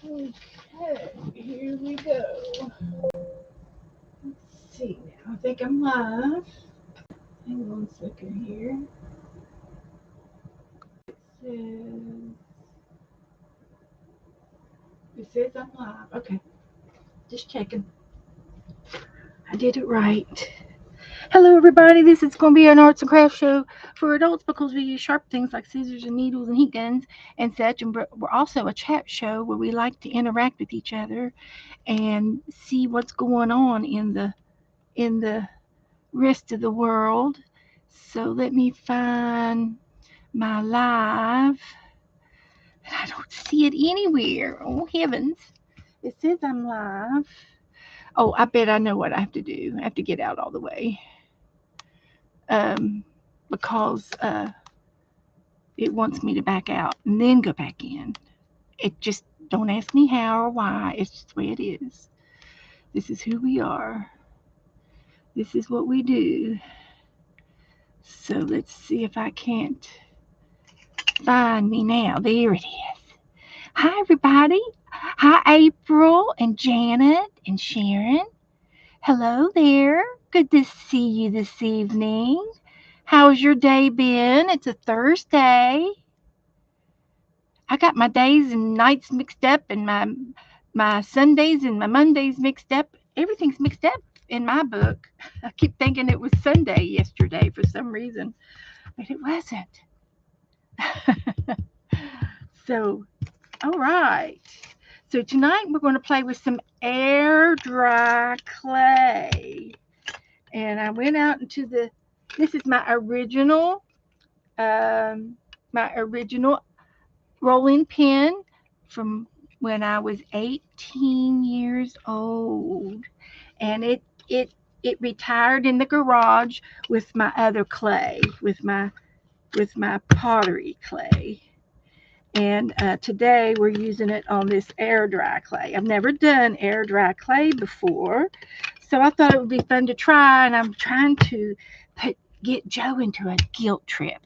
Okay, here we go. Let's see now. I think I'm live. Hang on a second here. Says it says I'm live. Okay, just checking. I did it right. Hello, everybody. This is going to be an arts and crafts show for adults because we use sharp things like scissors and needles and heat guns and such. And we're also a chat show where we like to interact with each other and see what's going on in the rest of the world. So let me find my live. I don't see it anywhere. Oh heavens! It says I'm live. Oh, I bet I know what I have to do. I have to get out all the way. Um, because it wants me to back out and then go back in. It just don't ask me how or why. It's just the way it is. This is who we are. This is what we do. So let's see if I can't find me now. There it is. Hi everybody. Hi April and Janet and Sharon. Hello there. Good to see you this evening. How's your day been? It's a Thursday. I got my days and nights mixed up and my Sundays and my Mondays mixed up. Everything's mixed up in my book. I keep thinking it was Sunday yesterday for some reason, but it wasn't. So, all right. So tonight we're going to play with some air dry clay. And I went out into this is um, my original rolling pin from when I was 18 years old, and it retired in the garage with my other clay, with my pottery clay. And today we're using it on this air dry clay. I've never done air dry clay before, so I thought it would be fun to try. And I'm trying to get Joe into a guilt trip,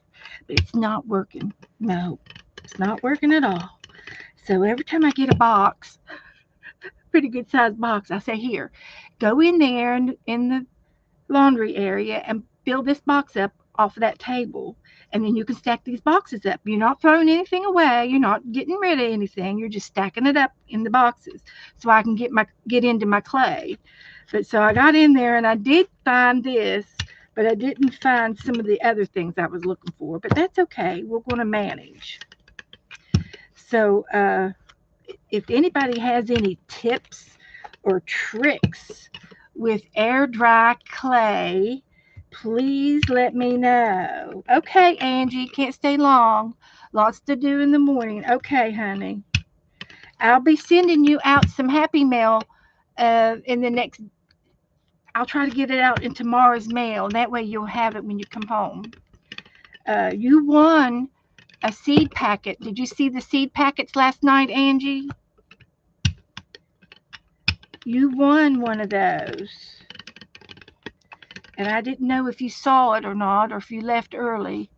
but it's not working. No, it's not working at all. So every time I get a box, pretty good sized box, I say, here, go in there in the laundry area and fill this box up off of that table. And then you can stack these boxes up. You're not throwing anything away. You're not getting rid of anything. You're just stacking it up in the boxes so I can get into my clay. But so I got in there and I did find this, but I didn't find some of the other things I was looking for. But that's okay. We're going to manage. So if anybody has any tips or tricks with air dry clay, please let me know. Okay, Angie, can't stay long. Lots to do in the morning. Okay, honey. I'll be sending you out some happy mail in the next. I'll try to get it out in tomorrow's mail. That way you'll have it when you come home. You won a seed packet. Did you see the seed packets last night, Angie? You won one of those. And I didn't know if you saw it or not, or if you left early.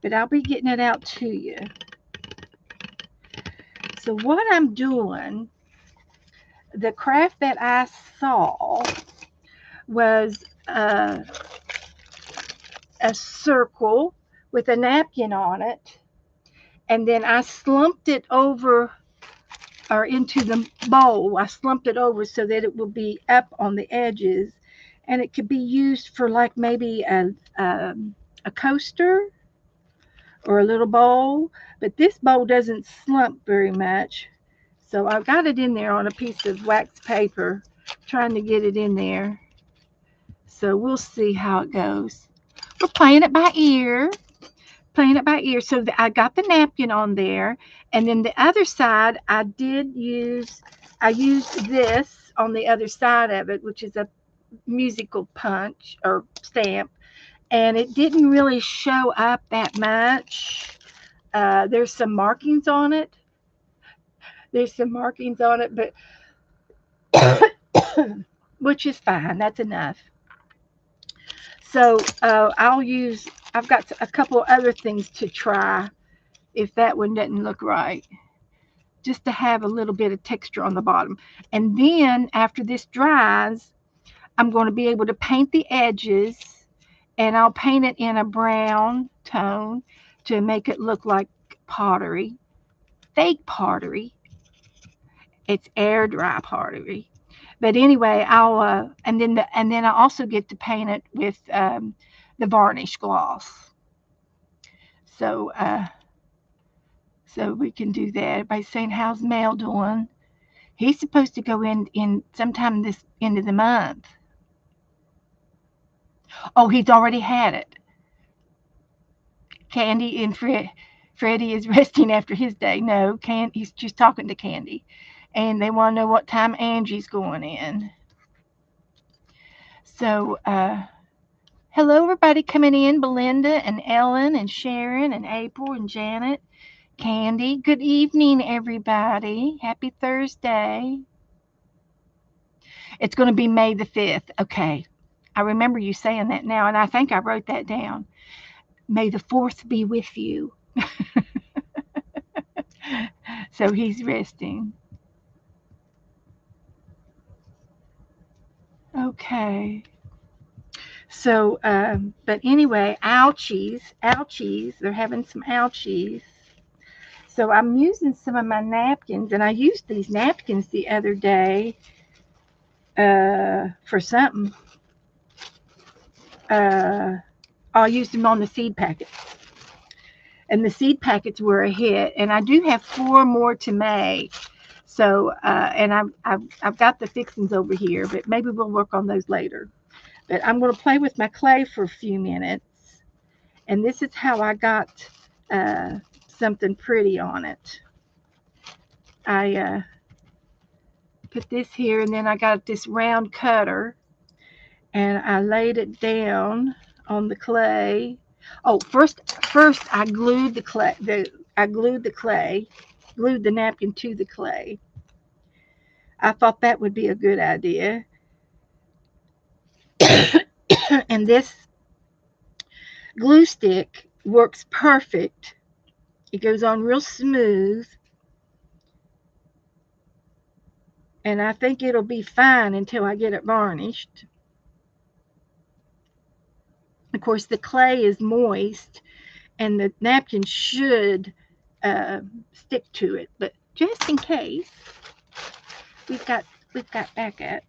But I'll be getting it out to you. So, what I'm doing, the craft that I saw was a circle with a napkin on it. And then I slumped it over or into the bowl. I slumped it over so that it will be up on the edges. And it could be used for like maybe a coaster or a little bowl, but this bowl doesn't slump very much. So I've got it in there on a piece of wax paper, trying to get it in there. So we'll see how it goes. We're playing it by ear, playing it by ear. So I got the napkin on there, and then the other side I used this on the other side of it, which is a musical punch or stamp, and it didn't really show up that much. There's some markings on it. But which is fine. That's enough. So I've got a couple other things to try if that one doesn't look right. just to have a little bit of texture on the bottom. And then after this dries, I'm going to be able to paint the edges, and I'll paint it in a brown tone to make it look like pottery, fake pottery. It's air dry pottery. But anyway, I'll and then I also get to paint it with the varnish gloss. So so we can do that. By saying, how's Mel doing? He's supposed to go in sometime this end of the month. Oh, he's already had it. Candy and Freddie is resting after his day. No, he's just talking to Candy, and they want to know what time Angie's going in. So, hello, everybody coming in: Belinda and Ellen and Sharon and April and Janet, Candy. Good evening, everybody. Happy Thursday. It's going to be May the 5th. Okay, I remember you saying that now, and I think I wrote that down. May the 4th be with you. So he's resting. Okay. So, but anyway, ouchies. They're having some ouchies. So I'm using some of my napkins, and I used these napkins the other day for something. I used them on the seed packets, and the seed packets were a hit. And I do have 4 more to make. So, and I've got the fixings over here, but maybe we'll work on those later. But I'm going to play with my clay for a few minutes. And this is how I got something pretty on it. I put this here, and then I got this round cutter, and I laid it down on the clay. Oh, first I glued the clay. Glued the napkin to the clay. I thought that would be a good idea. And this glue stick works perfect. It goes on real smooth. And I think it'll be fine until I get it varnished. Of course, the clay is moist, and the napkin should stick to it. But just in case, we've got backups.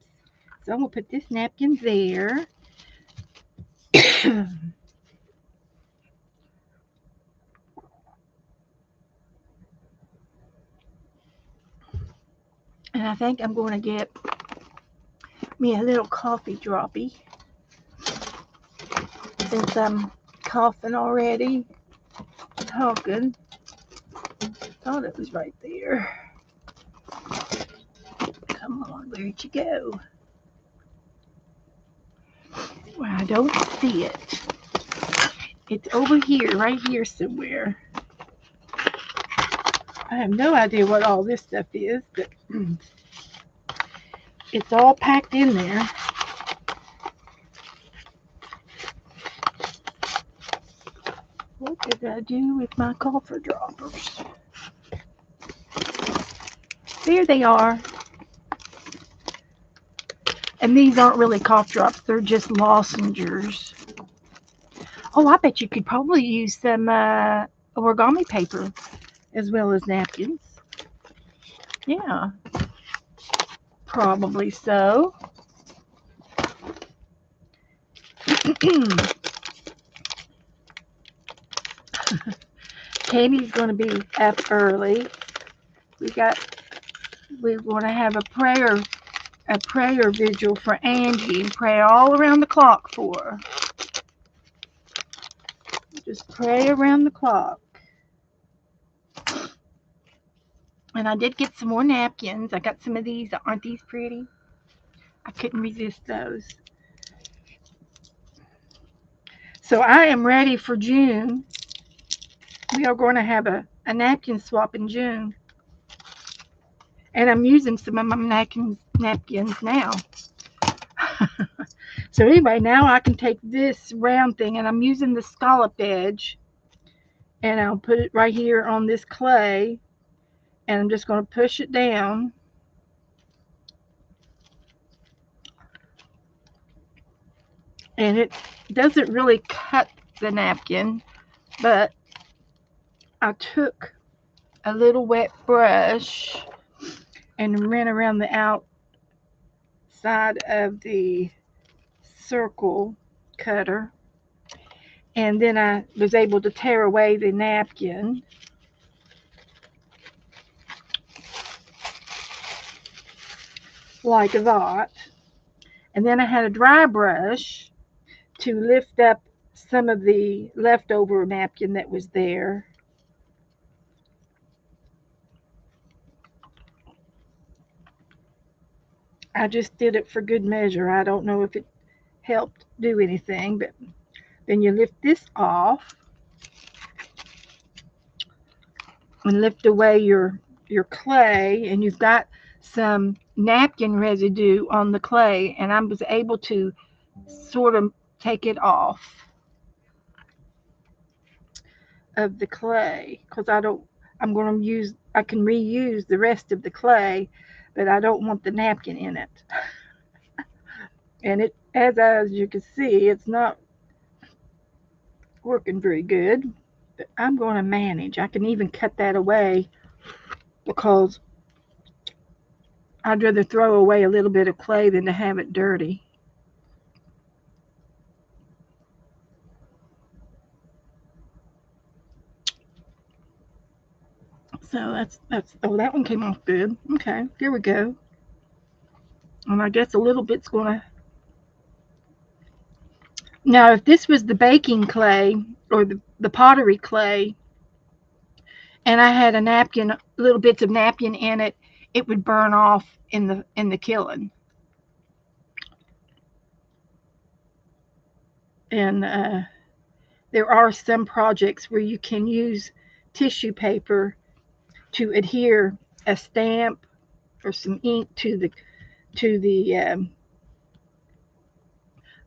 So I'm gonna put this napkin there. And I think I'm going to get me a little coffee droppy, since I'm coughing already, talking. Thought it was right there. Come on, where'd you go? Well, I don't see it. It's over here, right here somewhere. I have no idea what all this stuff is, but it's all packed in there. What did I do with my cough droppers? There they are. And these aren't really cough drops, they're just lozenges. Oh, I bet you could probably use some origami paper as well as napkins. Yeah, probably so. Katie's going to be up early. We want to have a prayer vigil for Angie, and pray all around the clock for her. Just pray around the clock. And I did get some more napkins. I got some of these. Aren't these pretty? I couldn't resist those. So I am ready for June. We are going to have a napkin swap in June. And I'm using some of my napkins now. So anyway, now I can take this round thing, and I'm using the scallop edge, and I'll put it right here on this clay, And I'm just going to push it down. And it doesn't really cut the napkin, but I took a little wet brush and ran around the outside of the circle cutter. And then I was able to tear away the napkin. Like that. And then I had a dry brush to lift up some of the leftover napkin that was there. I just did it for good measure. I don't know if it helped do anything, but then you lift this off and lift away your clay, and you've got some napkin residue on the clay, and I was able to sort of take it off of the clay because I can reuse the rest of the clay, but I don't want the napkin in it. And it, as you can see, it's not working very good, but I'm going to manage. I can even cut that away because I'd rather throw away a little bit of clay than to have it dirty. So that's oh, that one came off good. Okay, here we go. And I guess a little bit's gonna. Now, if this was the baking clay or the pottery clay, and I had a napkin, little bits of napkin in it, it would burn off in the kiln. And there are some projects where you can use tissue paper to adhere a stamp or some ink to the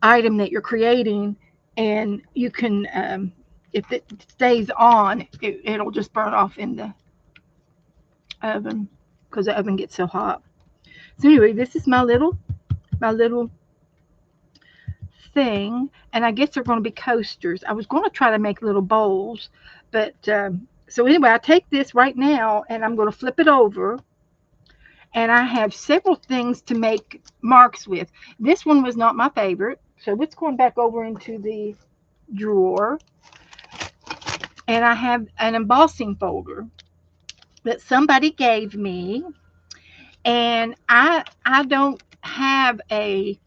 item that you're creating, and you can if it stays on, it'll just burn off in the oven because the oven gets so hot. So anyway, this is my little thing, and I guess they're going to be coasters. I was going to try to make little bowls, but so anyway, I take this right now and I'm going to flip it over, and I have several things to make marks with. This one was not my favorite, so it's going back over into the drawer. And I have an embossing folder that somebody gave me, and I don't have a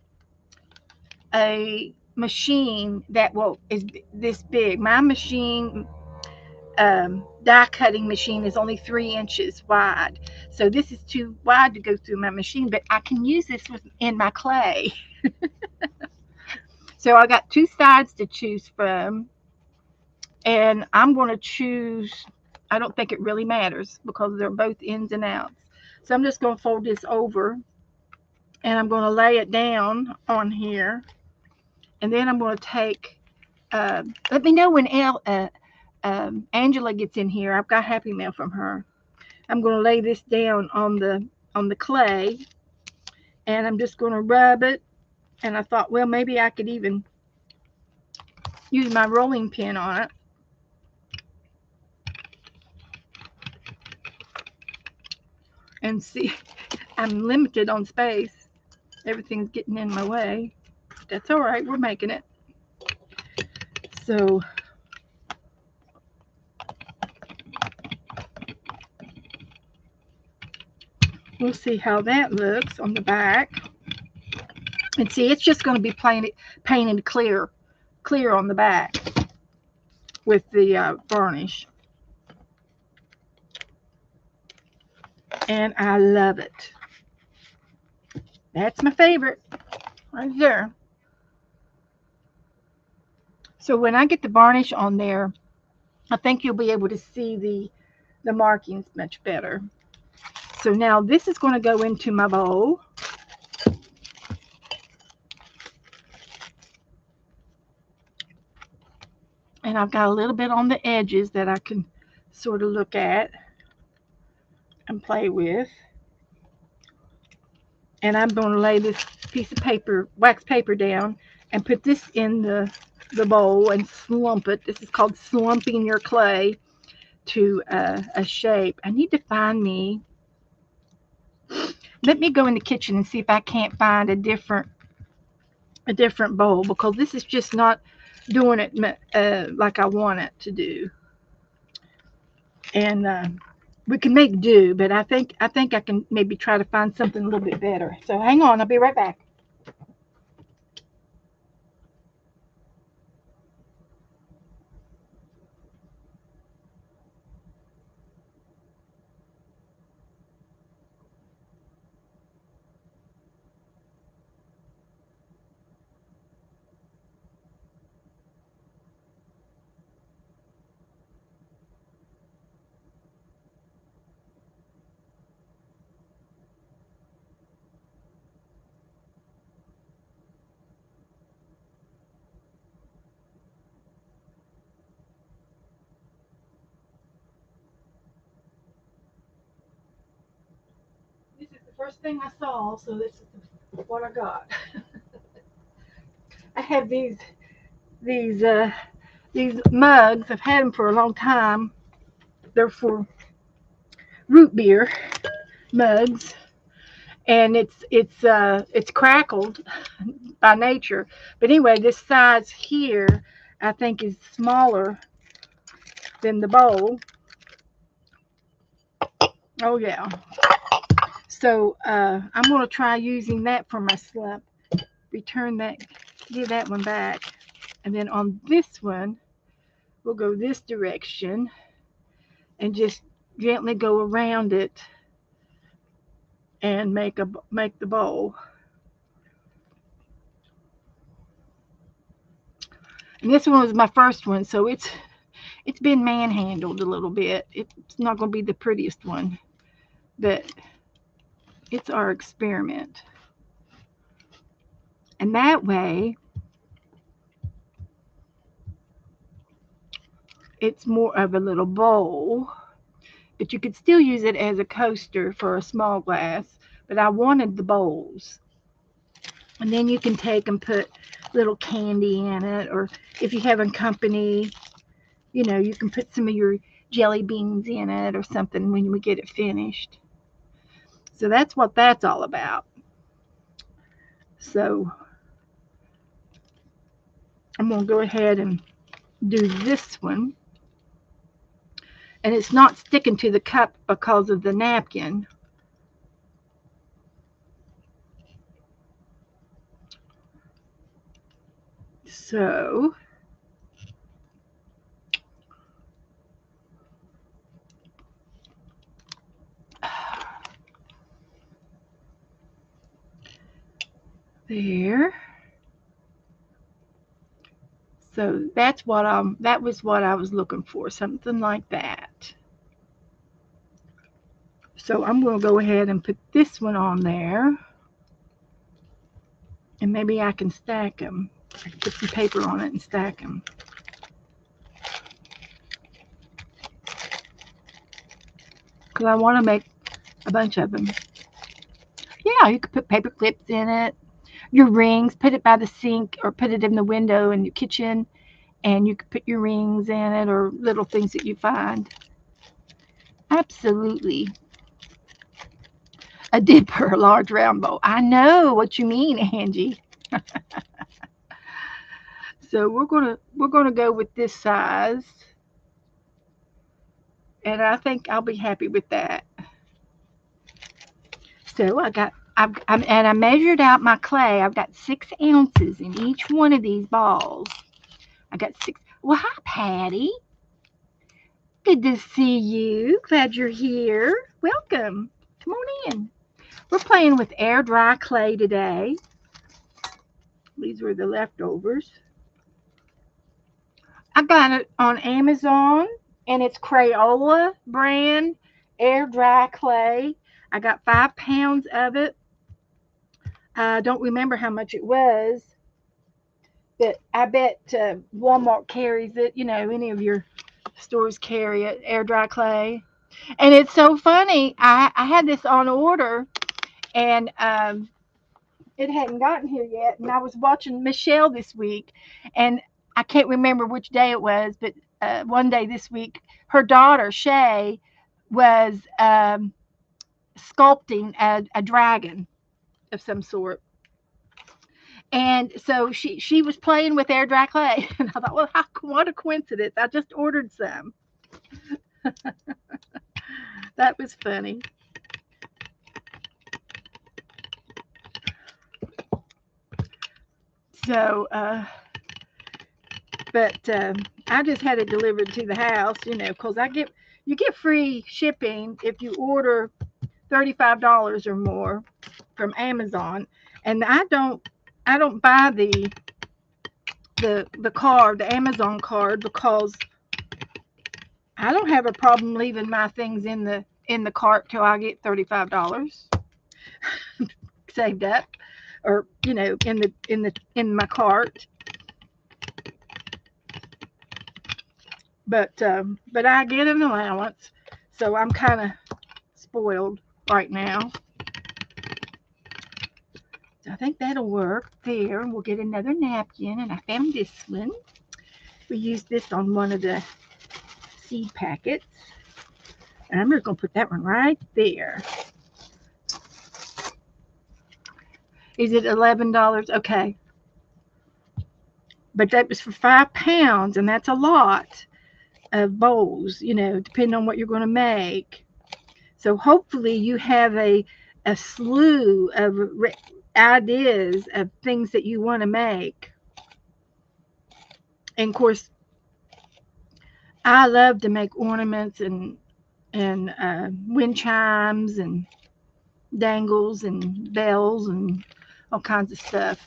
machine that will is this big. My machine, die cutting machine, is only 3 inches wide, so this is too wide to go through my machine. But I can use this in my clay. So I got two sides to choose from, and I'm going to choose. I don't think it really matters because they're both ins and outs. So I'm just going to fold this over, and I'm going to lay it down on here, and then I'm going to take. Let me know when Angela gets in here. I've got Happy Mail from her. I'm going to lay this down on the clay, and I'm just going to rub it. And I thought, well, maybe I could even use my rolling pin on it. And see, I'm limited on space. Everything's getting in my way. That's all right. We're making it. So we'll see how that looks on the back. And see, it's just going to be painted clear on the back with the varnish. And I love it. That's my favorite right there. So when I get the varnish on there, I think you'll be able to see the markings much better. So now this is going to go into my bowl. And I've got a little bit on the edges that I can sort of look at. and play with. And I'm going to lay this piece of paper, wax paper down, and put this in the bowl and slump it. This is called slumping your clay to a shape. I need to find me. Let me go in the kitchen and see if I can't find a different bowl, because this is just not doing it like I want it to do. And we can make do, but I think I can maybe try to find something a little bit better. So hang on, I'll be right back. This is the first thing I saw, so this is what I got. I have these these mugs. I've had them for a long time. They're for root beer mugs, and it's crackled by nature. But anyway, this size here I think is smaller than the bowl. Oh yeah. So I'm going to try using that for my slump. Return that, give that one back, and then on this one we'll go this direction and just gently go around it and make the bowl. And this one was my first one, so it's been manhandled a little bit. It's not going to be the prettiest one, but it's our experiment. And that way, it's more of a little bowl, but you could still use it as a coaster for a small glass. But I wanted the bowls. And then you can take and put little candy in it, or if you're having company, you can put some of your jelly beans in it or something when we get it finished. So that's what that's all about. So I'm going to go ahead and do this one. And it's not sticking to the cup because of the napkin. So there. So that was what I was looking for, something like that. So I'm going to go ahead and put this one on there, and maybe I can stack them. I can put some paper on it and stack them. Because I want to make a bunch of them. Yeah, you could put paper clips in it. Your rings, put it by the sink or put it in the window in your kitchen, and you could put your rings in it or little things that you find. Absolutely. A dipper, a large round bowl. I know what you mean, Angie. So we're gonna go with this size, and I think I'll be happy with that. So I measured out my clay. I've got 6 ounces in each one of these balls. I got 6. Well, hi, Patty. Good to see you. Glad you're here. Welcome. Come on in. We're playing with air dry clay today. These were the leftovers. I got it on Amazon, and it's Crayola brand air dry clay. I got 5 pounds of it. I don't remember how much it was, but I bet Walmart carries it. Any of your stores carry it, air dry clay. And it's so funny. I had this on order, and it hadn't gotten here yet. And I was watching Michelle this week, and I can't remember which day it was, but one day this week, her daughter Shay was sculpting a dragon of some sort. And so she was playing with air dry clay, and I thought, well, what a coincidence! I just ordered some. That was funny. So, but I just had it delivered to the house, because you get free shipping if you order $35 or more from Amazon, and I don't buy the card, the Amazon card, because I don't have a problem leaving my things in the cart till I get $35 saved up, or in my cart. But I get an allowance, so I'm kind of spoiled right now. So I think that'll work there. We'll get another napkin, and I found this one. We used this on one of the seed packets, and I'm just gonna put that one right there. Is it $11? Okay, but that was for 5 pounds, and that's a lot of bowls, depending on what you're going to make. So hopefully you have a slew of ideas of things that you want to make. And of course, I love to make ornaments and wind chimes and dangles and bells and all kinds of stuff.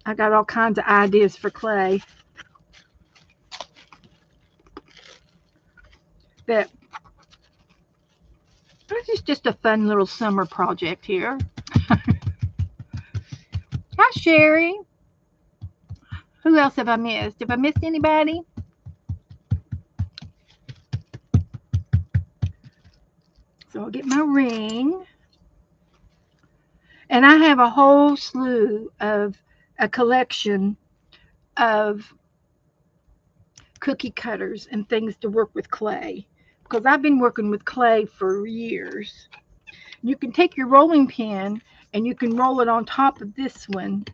I got all kinds of ideas for clay that this is just a fun little summer project here. Hi, Sherry. Who else have I missed? Have I missed anybody? So I'll get my ring. And I have a whole slew of a collection of cookie cutters and things to work with clay, because I've been working with clay for years. You can take your rolling pin and you can roll it on top of this one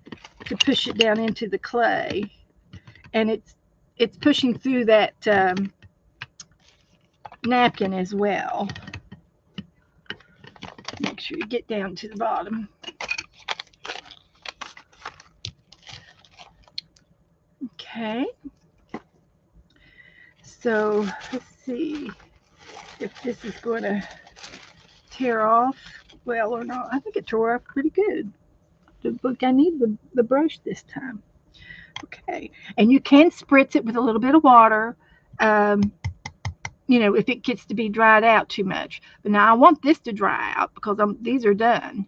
to push it down into the clay, and it's pushing through that napkin as well. Make sure you get down to the bottom. Okay. So let's see if this is going to tear off well or not. I think it tore off pretty good. Look, I need the brush this time. Okay. And you can spritz it with a little bit of water, um, if it gets to be dried out too much. But now I want this to dry out because these are done.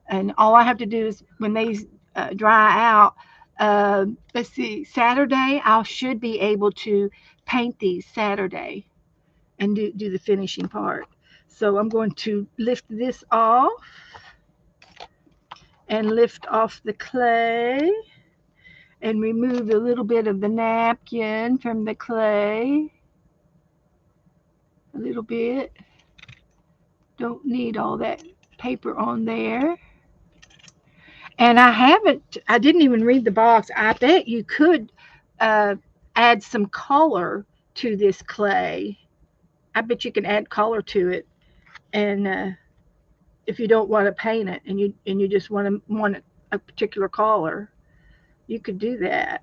And all I have to do is when these dry out, let's see, Saturday, I should be able to paint these Saturday and do the finishing part. So I'm going to lift this off and lift off the clay and remove a little bit of the napkin from the clay. A little bit. Don't need all that paper on there. And I didn't even read the box. I bet you could uh, add some color to this clay. I bet you can add color to it. And if you don't want to paint it and you just want a particular color, you could do that.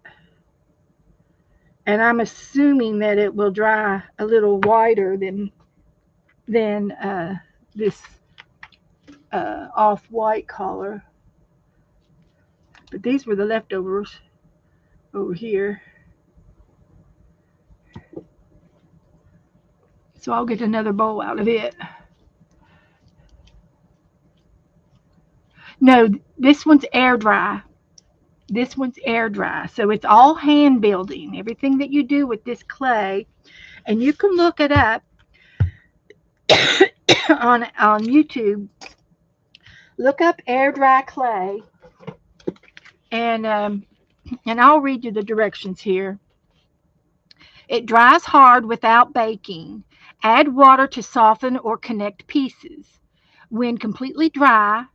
And I'm assuming that it will dry a little whiter than this off-white color. But these were the leftovers over here. So I'll get another bowl out of it. No, this one's air dry. This one's air dry. So it's all hand building, everything that you do with this clay. And you can look it up on YouTube. Look up air dry clay, and I'll read you the directions here. It dries hard without baking. Add water to soften or connect pieces. When completely dry,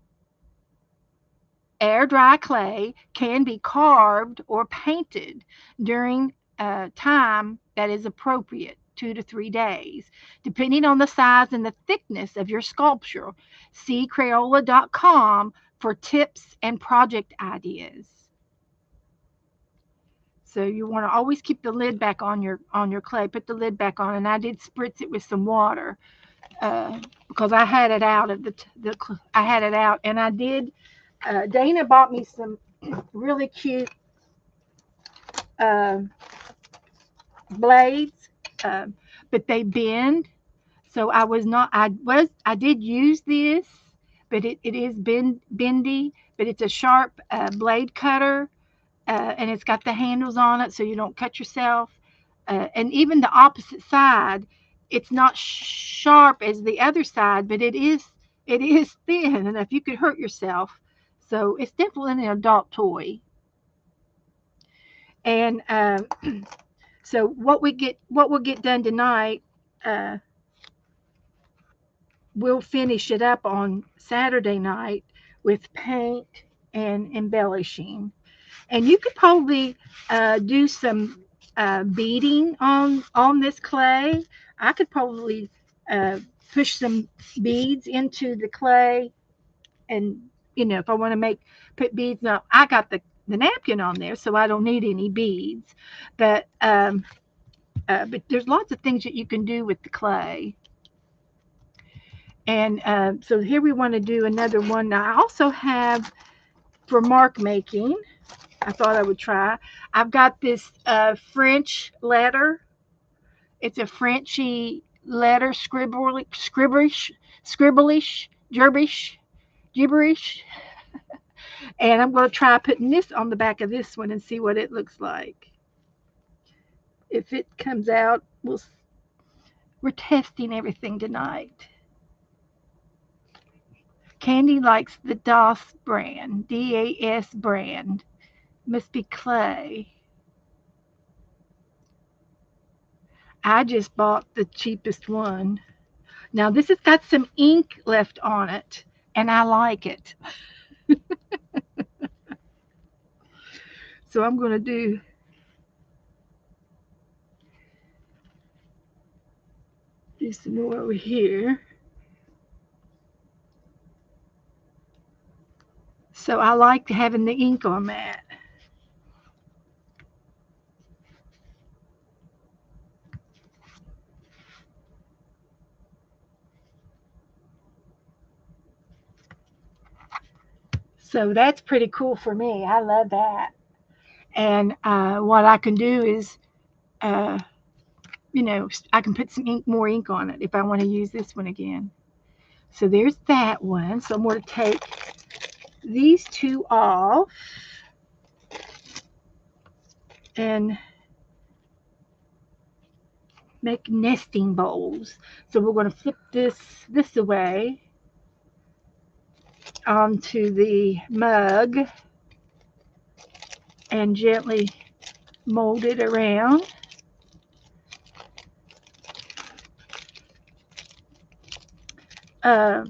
air dry clay can be carved or painted during a time that is appropriate, 2 to 3 days, depending on the size and the thickness of your sculpture. See Crayola.com for tips and project ideas. So you want to always keep the lid back on your clay. Put the lid back on, and I did spritz it with some water because I had it out of I had it out, and I did. Dana bought me some really cute uh, blades, uh, but they bend. So I was not. I did use this, but it is bendy. But it's a sharp blade cutter, and it's got the handles on it, so you don't cut yourself. And even the opposite side, it's not sharp as the other side, but it is thin enough you could hurt yourself. So it's definitely an adult toy. And so what we'll get done tonight, uh, we'll finish it up on Saturday night with paint and embellishing. And you could probably do some beading on this clay. I could probably uh, push some beads into the clay, and if I want to put beads. Now I got the napkin on there, so I don't need any beads. But there's lots of things that you can do with the clay. And so here we want to do another one. Now I also have for mark making. I thought I would try. I've got this French letter. It's a Frenchy letter, scribbleish, gibberish. And I'm going to try putting this on the back of this one and see what it looks like. If it comes out, we're testing everything tonight. Candy likes the DAS brand, DAS brand. Must be clay. I just bought the cheapest one. Now this has got some ink left on it, and I like it. So I'm going to do some more over here. So I like having the ink on that. So that's pretty cool for me. I love that. And what I can do is, uh, I can put some more ink on it if I want to use this one again. So there's that one. So I'm going to take these two off and make nesting bowls. So we're going to flip this away onto the mug and gently mold it around.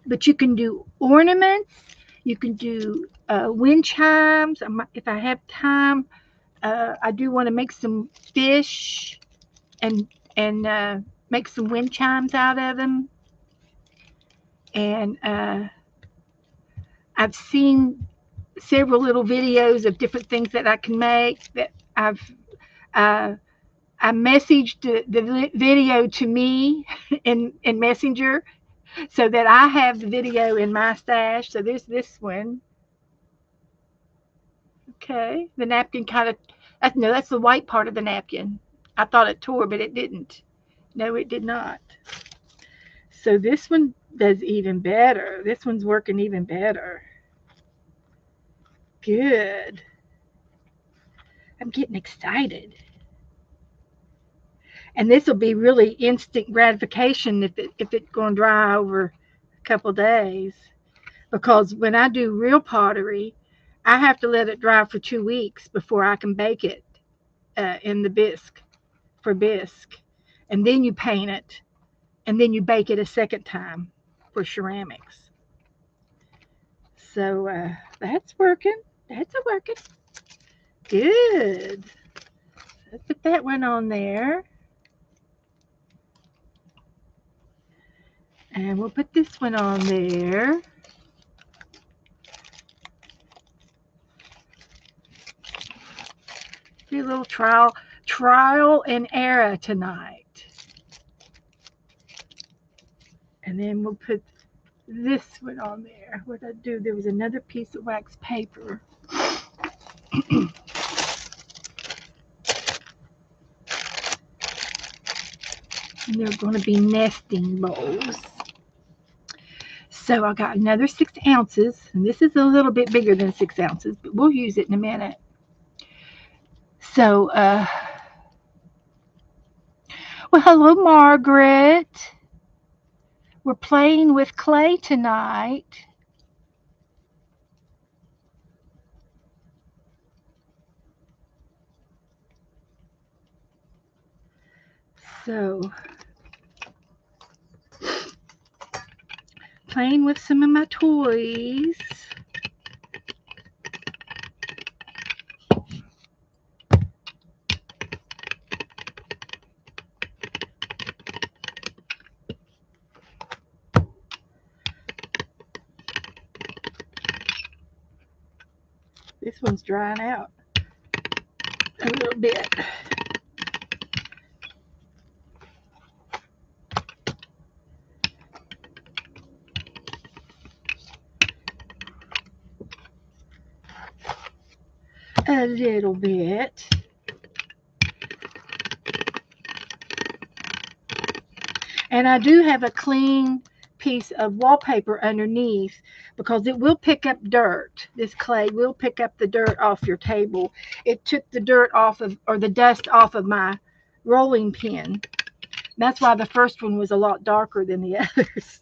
But you can do ornaments. You can do wind chimes. If I have time, I do want to make some fish and make some wind chimes out of them. And I've seen several little videos of different things that I can make. That uh, I messaged the video to me in Messenger, so that I have the video in my stash. So there's this one. Okay, the napkin kind of, no, that's the white part of the napkin. I thought it tore, but it didn't. No, it did not. So this one does even better. This one's working even better. Good. I'm getting excited. And this will be really instant gratification if it's going to dry over a couple days. Because when I do real pottery, I have to let it dry for 2 weeks before I can bake it in the bisque for bisque, and then you paint it, and then you bake it a second time for ceramics. So that's working. That's a working. Good. Let's put that one on there. And we'll put this one on there. Do a little trial and error tonight. And then we'll put this one on there. What did I do? There was another piece of wax paper. And they're going to be nesting bowls. So I got another 6 ounces, and this is a little bit bigger than 6 ounces, but we'll use it in a minute. So, well, hello, Margaret. We're playing with clay tonight. So, playing with some of my toys. This one's drying out a little bit. A little bit. And I do have a clean piece of wallpaper underneath because it will pick up dirt. This clay will pick up the dirt off your table. It took the dirt off of, or the dust off of my rolling pin. That's why the first one was a lot darker than the others.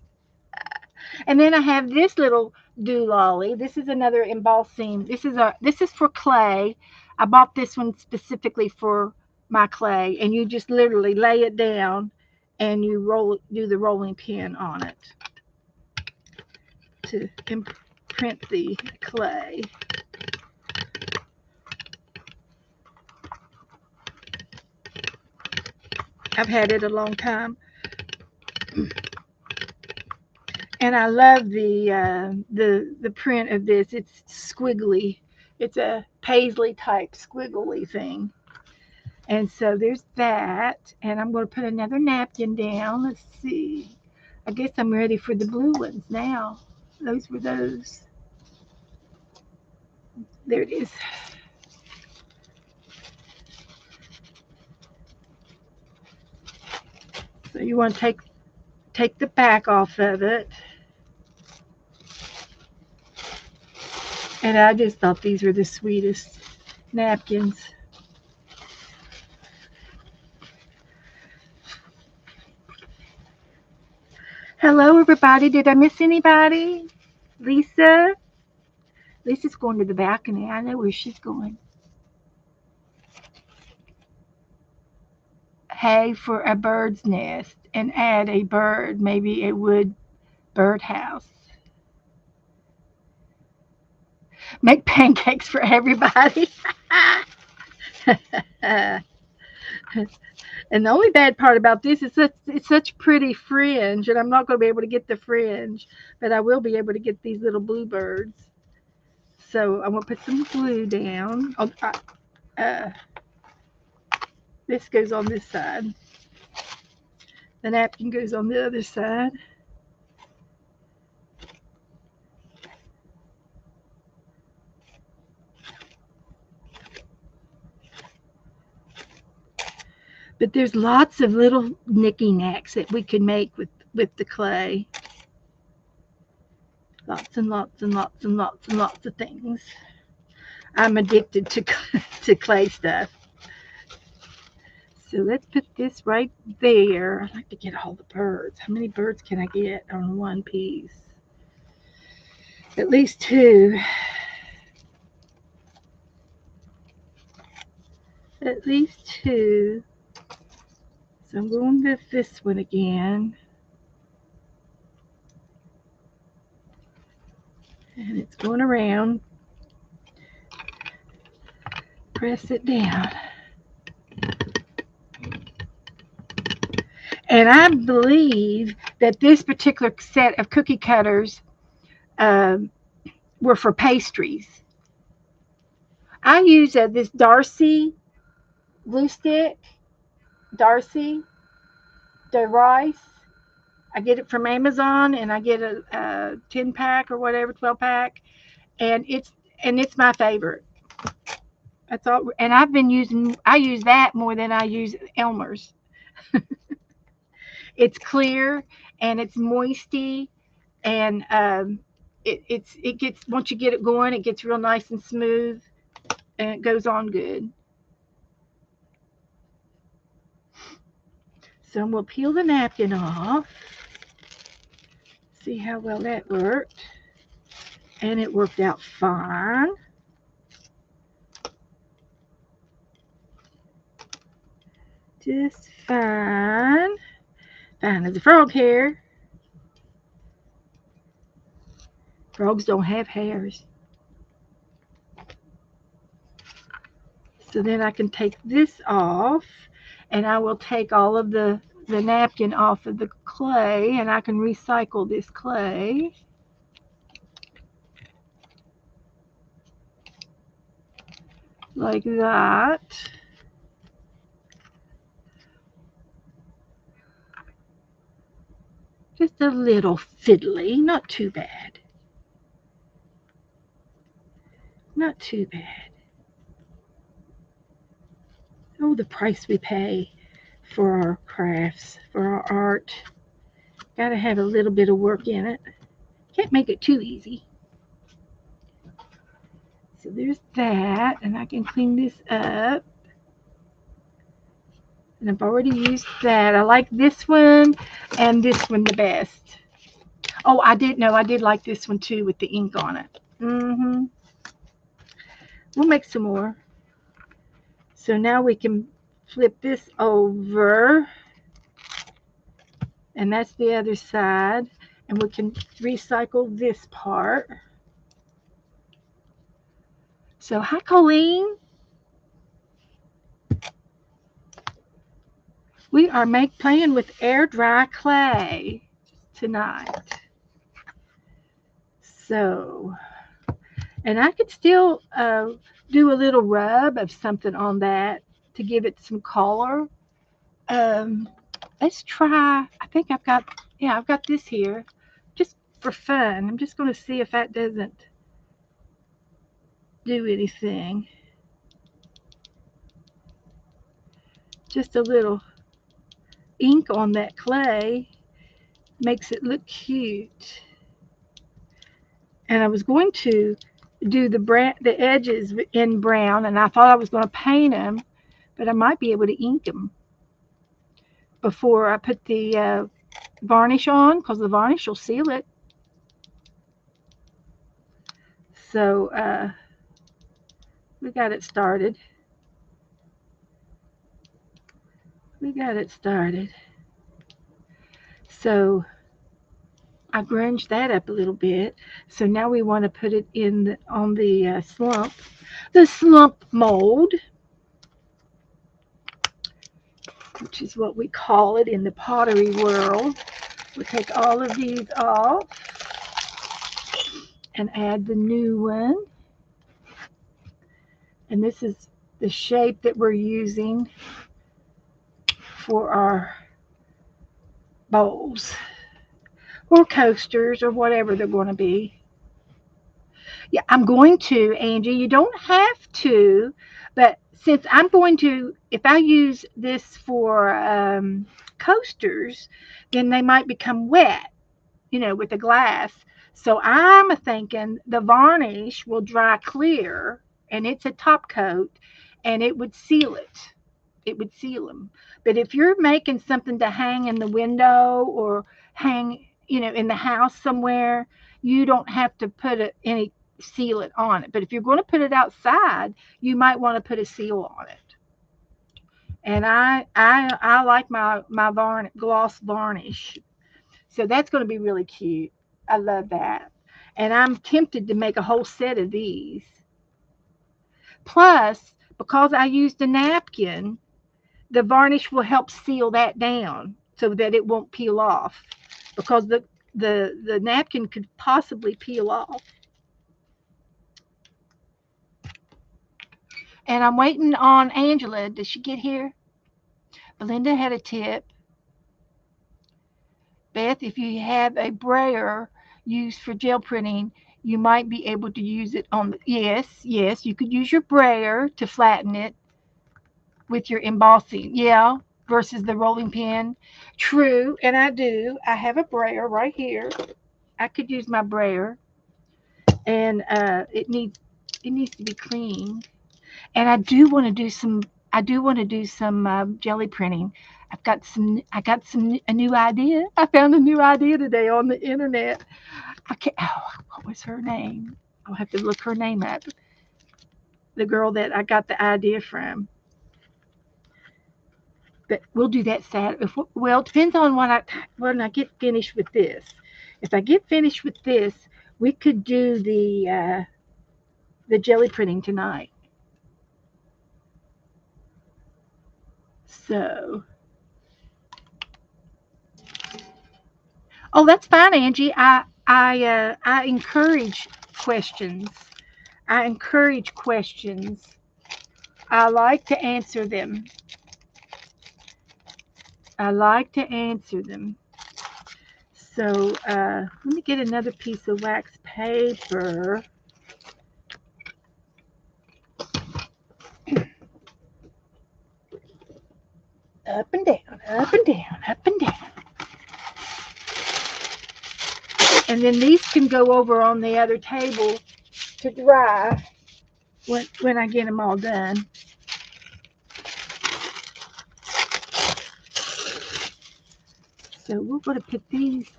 And then I have this little doolally. This is another embossing. This is for clay. I bought this one specifically for my clay, and you just literally lay it down and you do the rolling pin on it to imprint the clay. I've had it a long time. And I love the print of this. It's squiggly. It's a paisley type squiggly thing. And so there's that. And I'm going to put another napkin down. Let's see. I guess I'm ready for the blue ones now. Those were those. There it is. So you want to take the back off of it. And I just thought these were the sweetest napkins. Hello, everybody. Did I miss anybody? Lisa? Lisa's going to the balcony. I know where she's going. Hay for a bird's nest and add a bird, maybe a wood birdhouse. Make pancakes for everybody. And the only bad part about this is that it's such pretty fringe, and I'm not going to be able to get the fringe, but I will be able to get these little bluebirds. So I'm going to put some glue down. This goes on this side. The napkin goes on the other side. But there's lots of little knicky-knacks that we can make with the clay. Lots and lots and lots and lots and lots of things. I'm addicted to to clay stuff. So let's put this right there. I like to get all the birds. How many birds can I get on one piece? At least two. At least two. So I'm going with this one again. And it's going around. Press it down. And I believe that this particular set of cookie cutters um, were for pastries. I use this Darcy glue stick, Darcy de Rice. I get it from Amazon, and I get a 10 pack or whatever, 12 pack, and it's my favorite. That's all. And I use that more than I use Elmer's. It's clear and it's moisty, and it gets, once you get it going, it gets real nice and smooth, and it goes on good. So we'll peel the napkin off. See how well that worked. And it worked out fine. Just fine. Fine as a frog hair. Frogs don't have hairs. So then I can take this off, and I will take all of the napkin off of the clay, and I can recycle this clay. Like that. Just a little fiddly, not too bad. Not too bad. Oh, the price we pay for our crafts, for our art. Gotta have a little bit of work in it. Can't make it too easy. So there's that, and I can clean this up. And I've already used that. I like this one and this one the best. Oh, I did like this one too with the ink on it. We'll make some more. So now we can flip this over, and that's the other side, and we can recycle this part. So hi, Colleen. We are playing with air dry clay tonight. So, and I could still do a little rub of something on that to give it some color. Let's try. I think I've got this here just for fun. I'm just going to see if that doesn't do anything. Just a little ink on that clay makes it look cute. And I was going to do the edges in brown, and I thought I was going to paint them, but I might be able to ink them before I put the varnish on, because the varnish will seal it. So we got it started. So I grunged that up a little bit. So now we want to put it on the slump mold, which is what we call it in the pottery world. We'll take all of these off and add the new one. And this is the shape that we're using for our bowls or coasters or whatever they're going to be. Yeah, I'm going to, Angie. You don't have to, but since I'm going to, if I use this for coasters, then they might become wet, with the glass. So I'm thinking the varnish will dry clear and it's a top coat, and it would seal it. It would seal them. But if you're making something to hang in the window or hang, in the house somewhere, you don't have to put any sealant on it. But if you're going to put it outside, you might want to put a seal on it. And I like my gloss varnish, so that's going to be really cute. I love that, and I'm tempted to make a whole set of these. Plus, because I used a napkin, the varnish will help seal that down so that it won't peel off, because the napkin could possibly peel off. And I'm waiting on Angela. Does she get here? Belinda had a tip. Beth, if you have a brayer used for gel printing, you might be able to use it on the. Yes, you could use your brayer to flatten it with your embossing. Yeah, versus the rolling pin. True, and I do. I have a brayer right here. I could use my brayer, and it needs to be clean. And I do want to do some. I do want to do some jelly printing. I got a new idea. I found a new idea today on the internet. I can't. Oh, what was her name? I'll have to look her name up. The girl that I got the idea from. But we'll do that Saturday. Well, it depends on when I get finished with this. If I get finished with this, we could do the jelly printing tonight. So, oh, that's fine, Angie. I encourage questions. I encourage questions. I like to answer them. I like to answer them. So let me get another piece of wax paper. Up and down, up and down, up and down. And then these can go over on the other table to dry when I get them all done. So we're going to put these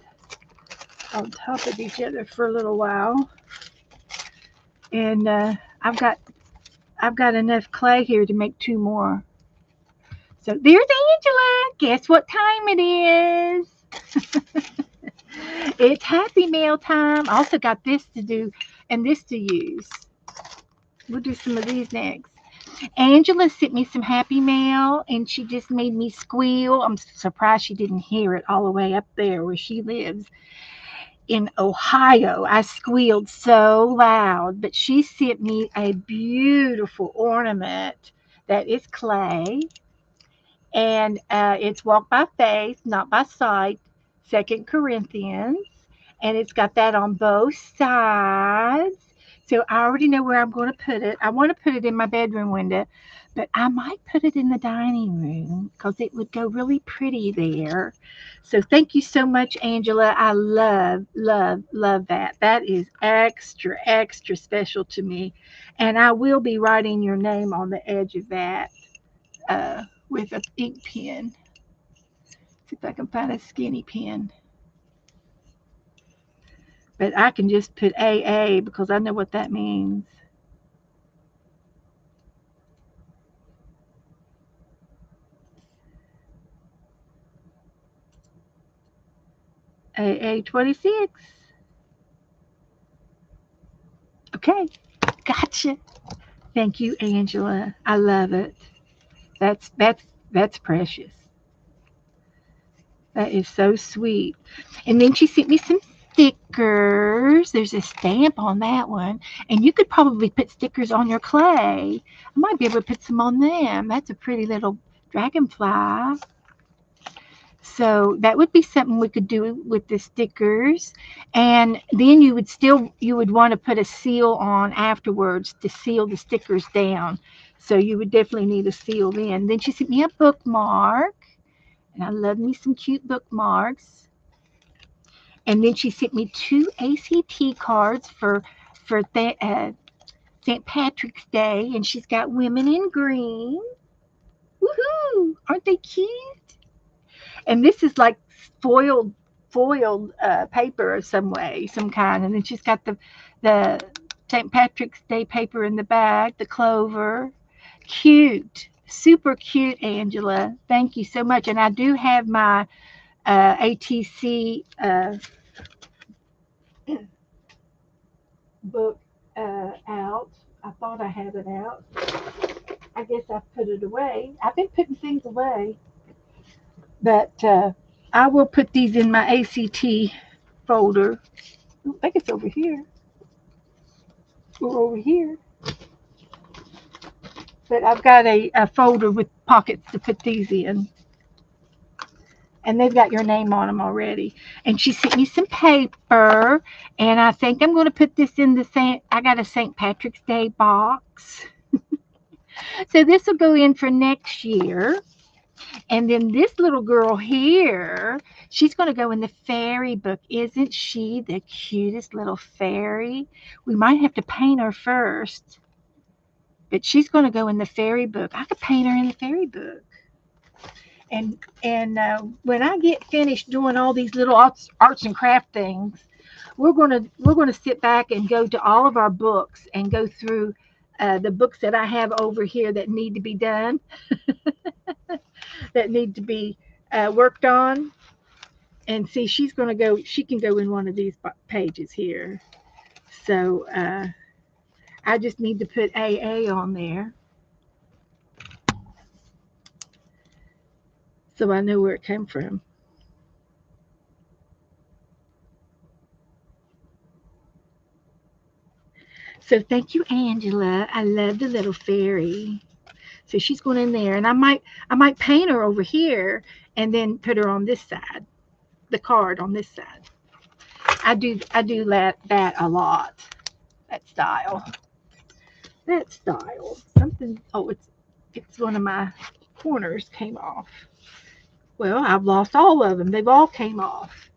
on top of each other for a little while. And I've got enough clay here to make two more. So there's Angela. Guess what time it is? It's Happy Mail time. I also got this to do and this to use. We'll do some of these next. Angela sent me some Happy Mail and she just made me squeal. I'm surprised she didn't hear it all the way up there where she lives in Ohio. I squealed so loud, but she sent me a beautiful ornament that is clay, and it's walk by faith, not by sight, 2 Corinthians, and it's got that on both sides. So I already know where I'm going to put it. I want to put it in my bedroom window, but I might put it in the dining room because it would go really pretty there. So thank you so much, Angela. I love, love, love that. That is extra, extra special to me. And I will be writing your name on the edge of that with an ink pen. See if I can find a skinny pen. But I can just put AA because I know what that means. AA 26. Okay, gotcha. Thank you, Angela. I love it. That's precious. That is so sweet. And then she sent me some stickers. There's a stamp on that one. And you could probably put stickers on your clay. I might be able to put some on them. That's a pretty little dragonfly. So that would be something we could do with the stickers. And then you would want to put a seal on afterwards to seal the stickers down. So you would definitely need a seal then. Then she sent me a bookmark, and I love me some cute bookmarks. And then she sent me two ACT cards for St. Patrick's Day, and she's got women in green. Woohoo! Aren't they cute? And this is like foiled paper of some way, some kind. And then she's got the St. Patrick's Day paper in the back, the clover. Cute, super cute, Angela. Thank you so much. And I do have my ATC book out. I thought I had it out. I guess I put it away. I've been putting things away, but I will put these in my ACT folder. I think it's over here or over here. But I've got a folder with pockets to put these in. And they've got your name on them already. And she sent me some paper, and I think I'm going to put this in the Saint. I got a St. Patrick's Day box, so this will go in for next year. And then this little girl here, she's going to go in the fairy book. Isn't she the cutest little fairy? We might have to paint her first, but she's going to go in the fairy book. I could paint her in the fairy book. And when I get finished doing all these little arts and craft things, we're gonna sit back and go to all of our books and go through the books that I have over here that need to be done, that need to be worked on. And see, she's gonna go. She can go in one of these pages here. So I just need to put AA on there, so I know where it came from. So thank you, Angela. I love the little fairy. So she's going in there, and I might paint her over here, and then put her on this side, the card on this side. I do that a lot. That style. That style. Something. Oh, it's one of my corners came off. Well, I've lost all of them. They've all came off.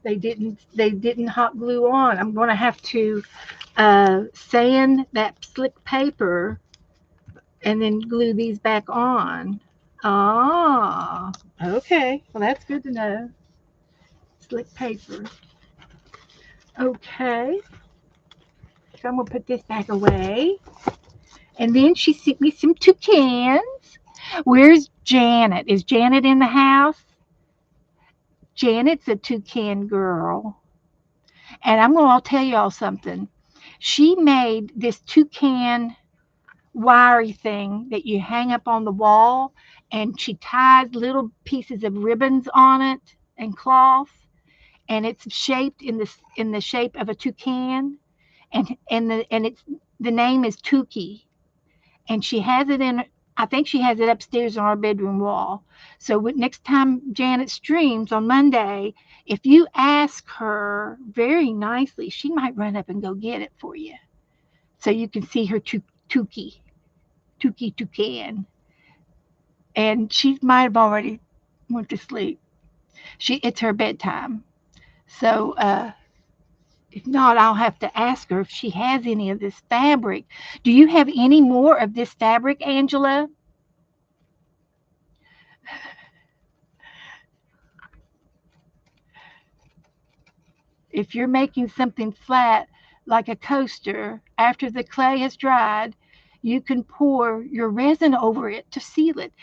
They didn't hot glue on. I'm going to have to sand that slick paper and then glue these back on. Ah, okay. Well, that's good to know. Slick paper. Okay. So I'm going to put this back away. And then she sent me some toucans. Where's Janet? Is Janet in the house? Janet's a toucan girl. And I'm going to tell y'all something. She made this toucan wiry thing that you hang up on the wall, and she ties little pieces of ribbons on it and cloth, and it's shaped in the shape of a toucan, and it's the name is Tukey, and she has it in. I think she has it upstairs on our bedroom wall. So next time Janet streams on Monday, if you ask her very nicely, she might run up and go get it for you, so you can see her Tukey. Tukey toucan, and she might have already went to sleep. It's her bedtime, so if not, I'll have to ask her if she has any of this fabric. Do you have any more of this fabric, Angela? If you're making something flat like a coaster, after the clay has dried, you can pour your resin over it to seal it.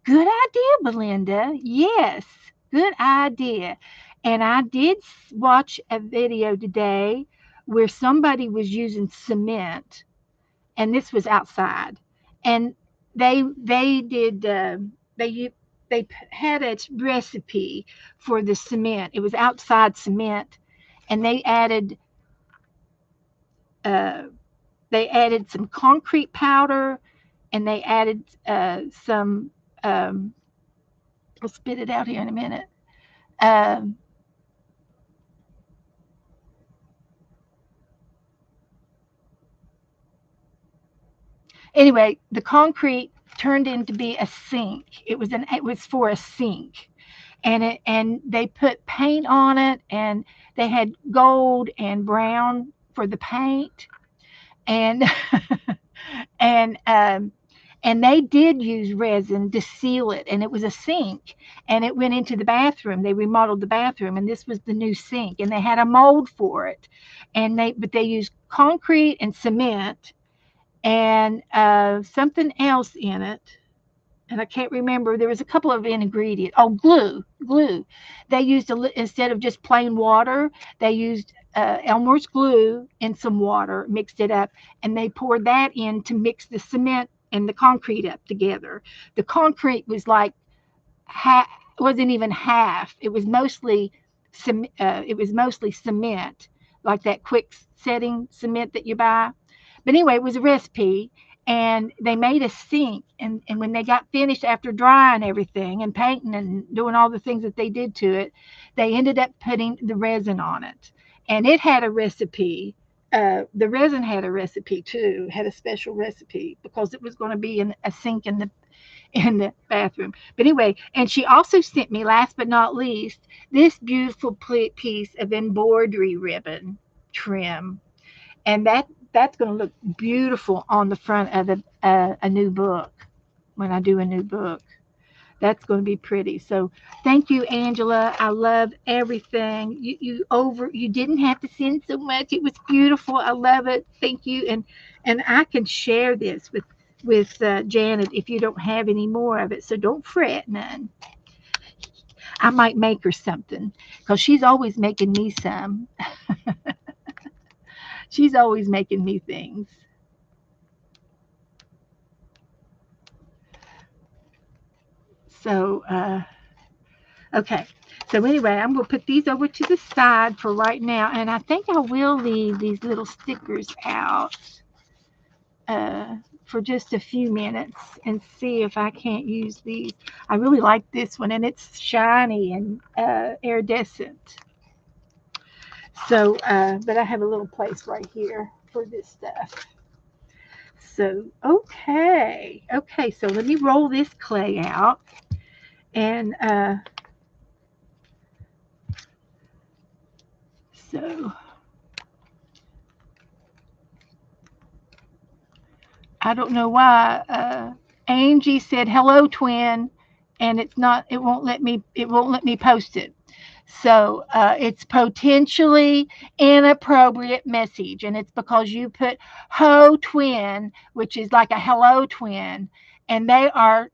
Good idea, Belinda. Yes, good idea. And I did watch a video today where somebody was using cement, and this was outside, and they did they had a recipe for the cement. It was outside cement, and uh, they added some concrete powder, and they added some. I'll spit it out here in a minute. Um, anyway, the concrete turned into be a sink. It was for a sink, and they put paint on it, and they had gold and brown for the paint, and and and they did use resin to seal it, and it was a sink, and it went into the bathroom. They remodeled the bathroom, and this was the new sink, and they had a mold for it, and they used concrete and cement and something else in it, and I can't remember. There was a couple of ingredients. Oh, glue. They used instead of just plain water, they used Elmer's glue and some water, mixed it up, and they poured that in to mix the cement and the concrete up together. The concrete was like half, wasn't even half. It was mostly cement, like that quick setting cement that you buy. But anyway, it was a recipe, and they made a sink. And when they got finished after drying everything and painting and doing all the things that they did to it, they ended up putting the resin on it. And it had a recipe. The resin had a recipe too, had a special recipe because it was going to be in a sink in the bathroom. But anyway, and she also sent me, last but not least, this beautiful piece of embroidery ribbon trim, and that's going to look beautiful on the front of a new book when I do a new book. That's going to be pretty. So thank you, Angela. I love everything. You didn't have to send so much. It was beautiful. I love it. Thank you. And I can share this with Janet if you don't have any more of it. So don't fret none. I might make her something because she's always making me some. She's always making me things. So okay. So anyway, I'm going to put these over to the side for right now, and I think I will leave these little stickers out uh, for just a few minutes and see if I can't use these. I really like this one, and it's shiny and iridescent. So, but I have a little place right here for this stuff. So, okay. So let me roll this clay out, and so I don't know why. Angie said hello, twin, and it's not. It won't let me. It won't let me post it. So it's potentially inappropriate message, and it's because you put ho twin, which is like a hello twin, and they are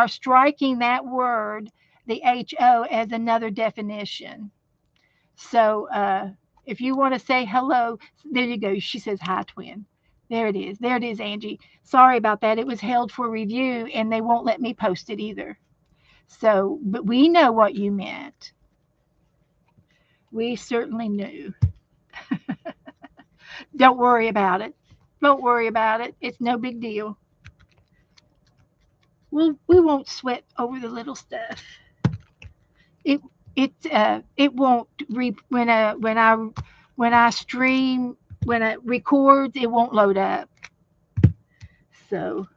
striking that word, the ho, as another definition. So if you want to say hello, there you go. She says hi twin. There it is. There it is, Angie. Sorry about that. It was held for review, and they won't let me post it either. So, but we know what you meant. We certainly knew. Don't worry about it. Don't worry about it. It's no big deal. We won't sweat over the little stuff. It it won't when I stream, when it records, it won't load up. So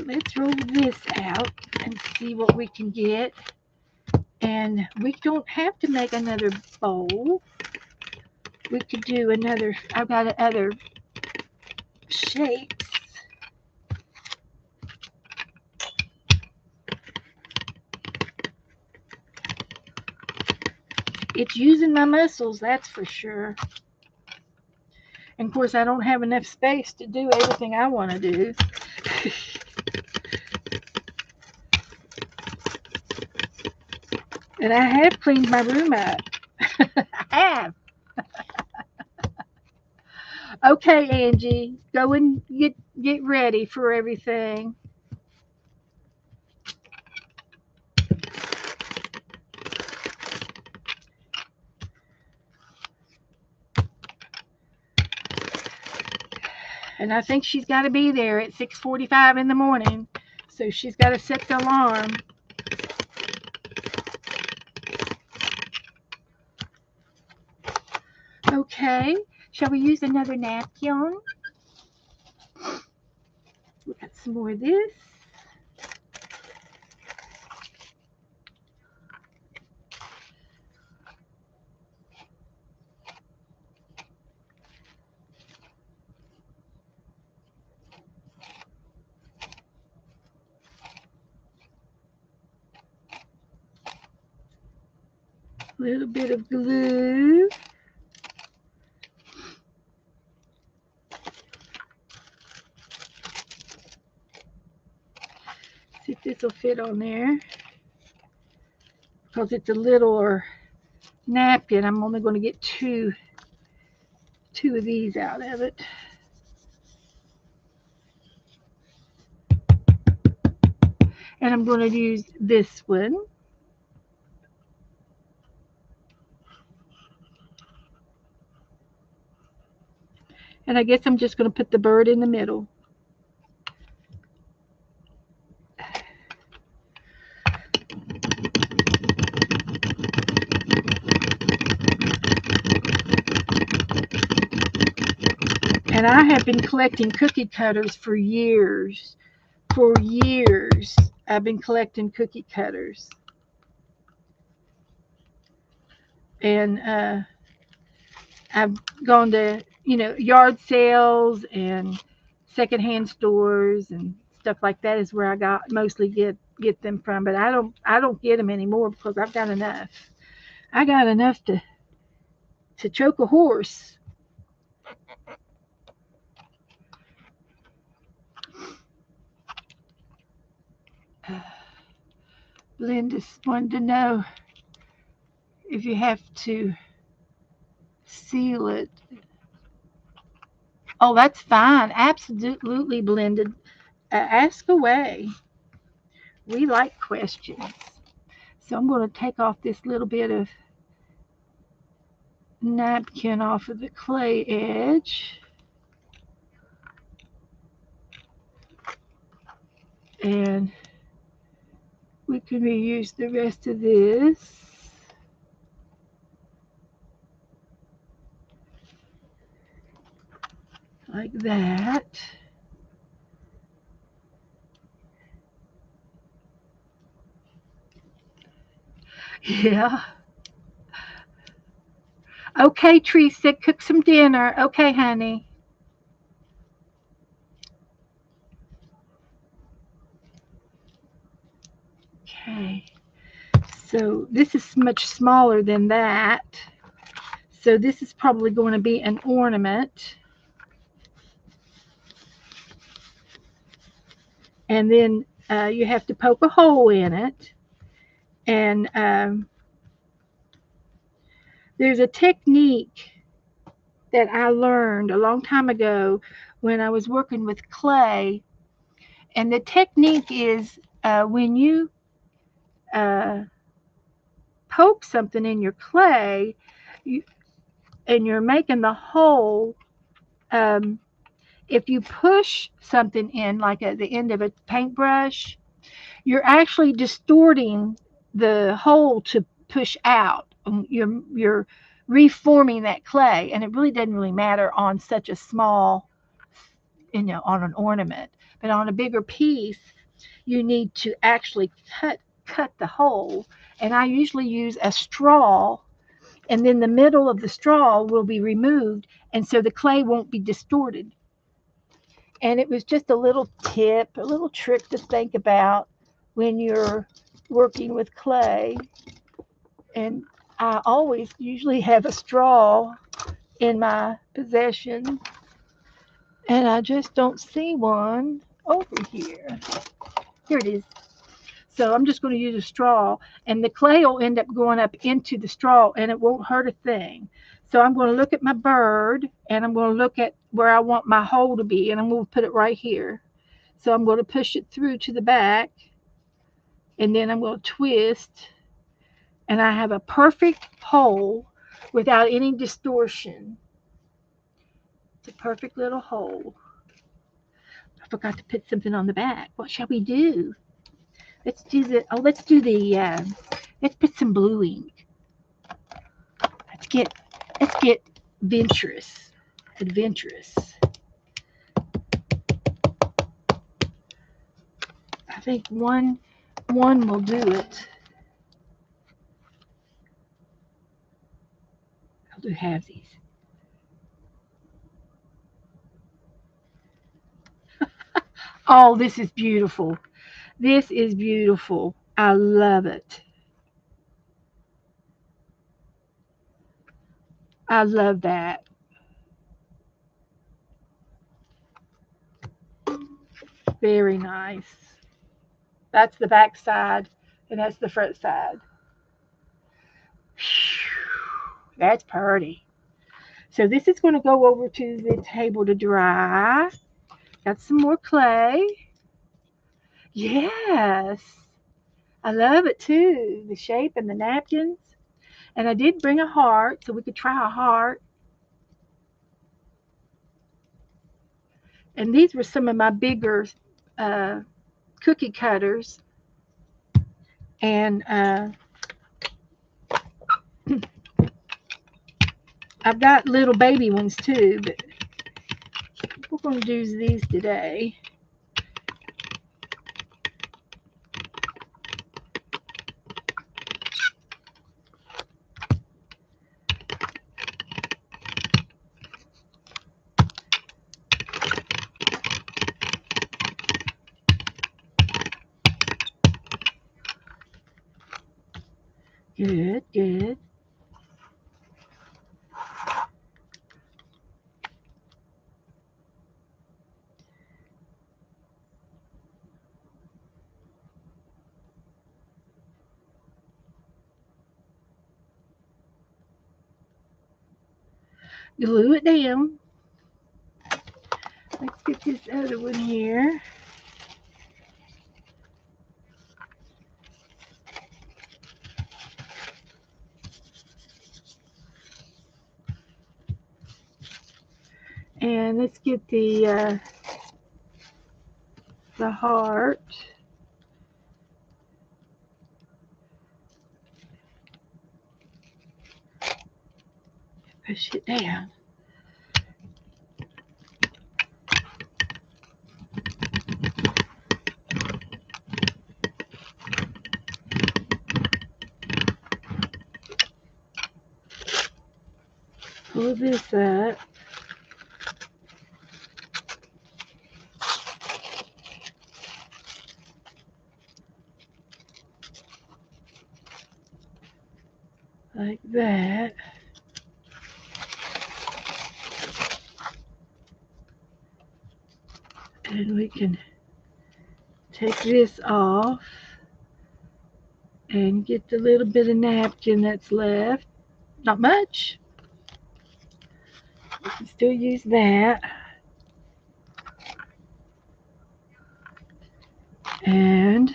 let's roll this out and see what we can get. And we don't have to make another bowl. We could do another. I've got other shapes. It's using my muscles, that's for sure. And of course, I don't have enough space to do everything I want to do. And I have cleaned my room up. I have. Okay, Angie, go and get ready for everything. And I think she's got to be there at 6:45 in the morning. So she's got to set the alarm. Okay, shall we use another napkin? We got some more of this. A little bit of glue. See if this will fit on there. Because it's a littler napkin, I'm only going to get two of these out of it. And I'm going to use this one. And I guess I'm just going to put the bird in the middle. And I have been collecting cookie cutters for years. For years, I've been collecting cookie cutters. And I've gone to, yard sales and secondhand stores and stuff like that is where I mostly get them from. But I don't get them anymore because I've got enough. I got enough to choke a horse. Linda's wanted to know if you have to seal it. Oh, that's fine. Absolutely, blended. Ask away. We like questions. So I'm going to take off this little bit of napkin off of the clay edge. And we can reuse the rest of this. Like that. Yeah. Okay, Teresa, cook some dinner. Okay, honey. Okay. So this is much smaller than that. So this is probably going to be an ornament. And then you have to poke a hole in it. And there's a technique that I learned a long time ago when I was working with clay. And the technique is when you uh, poke something in your clay and you're making the hole, um, if you push something in, like at the end of a paintbrush, you're actually distorting the hole to push out. You're reforming that clay, and it really doesn't really matter on such a small, on an ornament. But on a bigger piece, you need to actually cut the hole. And I usually use a straw, and then the middle of the straw will be removed, and so the clay won't be distorted. And it was just a little tip, a little trick to think about when you're working with clay. And I always usually have a straw in my possession, and I just don't see one over here. Here it is. So I'm just going to use a straw, and the clay will end up going up into the straw, and it won't hurt a thing. So I'm going to look at my bird, and I'm going to look at where I want my hole to be, and I'm going to put it right here. So I'm going to push it through to the back, and then I'm going to twist, and I have a perfect hole without any distortion. It's a perfect little hole. I forgot to put something on the back. What shall we do? Let's do let's put some blue ink. Let's get adventurous. I think one will do it. I'll do halvesies. Oh, this is beautiful. This is beautiful. I love it. I love that. Very nice. That's the back side, and that's the front side. That's pretty. So this is going to go over to the table to dry. Got some more clay. Yes. I love it too. The shape and the napkins. And I did bring a heart so we could try a heart. And these were some of my bigger uh, cookie cutters. And I've got little baby ones too, but we're going to use these today. Good, good. Glue it down. Let's get this other one here. And let's get the heart. Push it down. Pull this up. Like that. And we can take this off and get the little bit of napkin that's left. Not much. We can still use that. And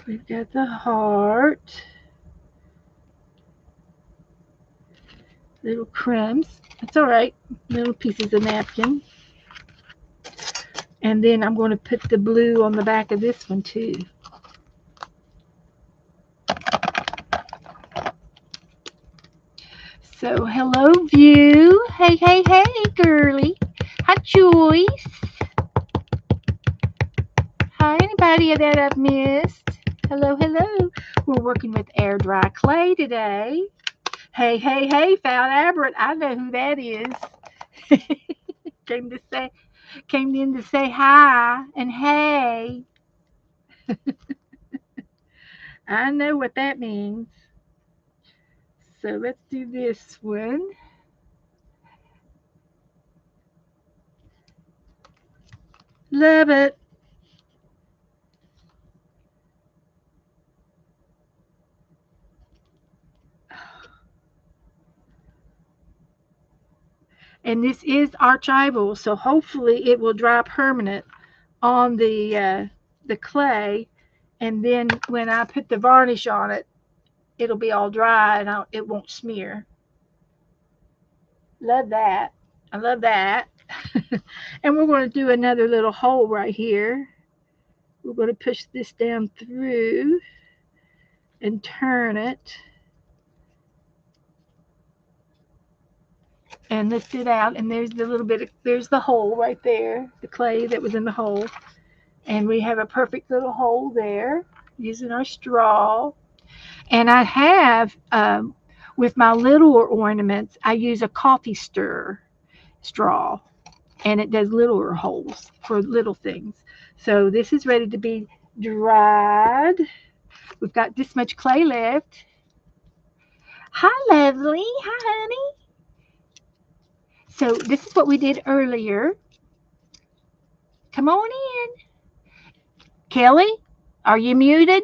we've got the heart. Little crumbs. That's all right. Little pieces of napkin. And then I'm going to put the blue on the back of this one too. So hello view. Hey, hey, hey, girly. Hi, Joyce. Hi, anybody that I've missed? Hello, hello. We're working with air dry clay today. Hey, hey, hey, found Aberrant. I know who that is. Came in to say hi and hey. I know what that means. So let's do this one. Love it. And this is archival, so hopefully it will dry permanent on the clay. And then when I put the varnish on it, it'll be all dry and it won't smear. Love that. I love that. And we're going to do another little hole right here. We're going to push this down through and turn it and lift it out. And there's the little bit of, there's the hole right there, the clay that was in the hole. And we have a perfect little hole there using our straw. And I have, with my littler ornaments, I use a coffee stir straw, and it does littler holes for little things. So this is ready to be dried. We've got this much clay left. Hi, lovely. Hi, honey. So this is what we did earlier. Come on in. Kelly, are you muted?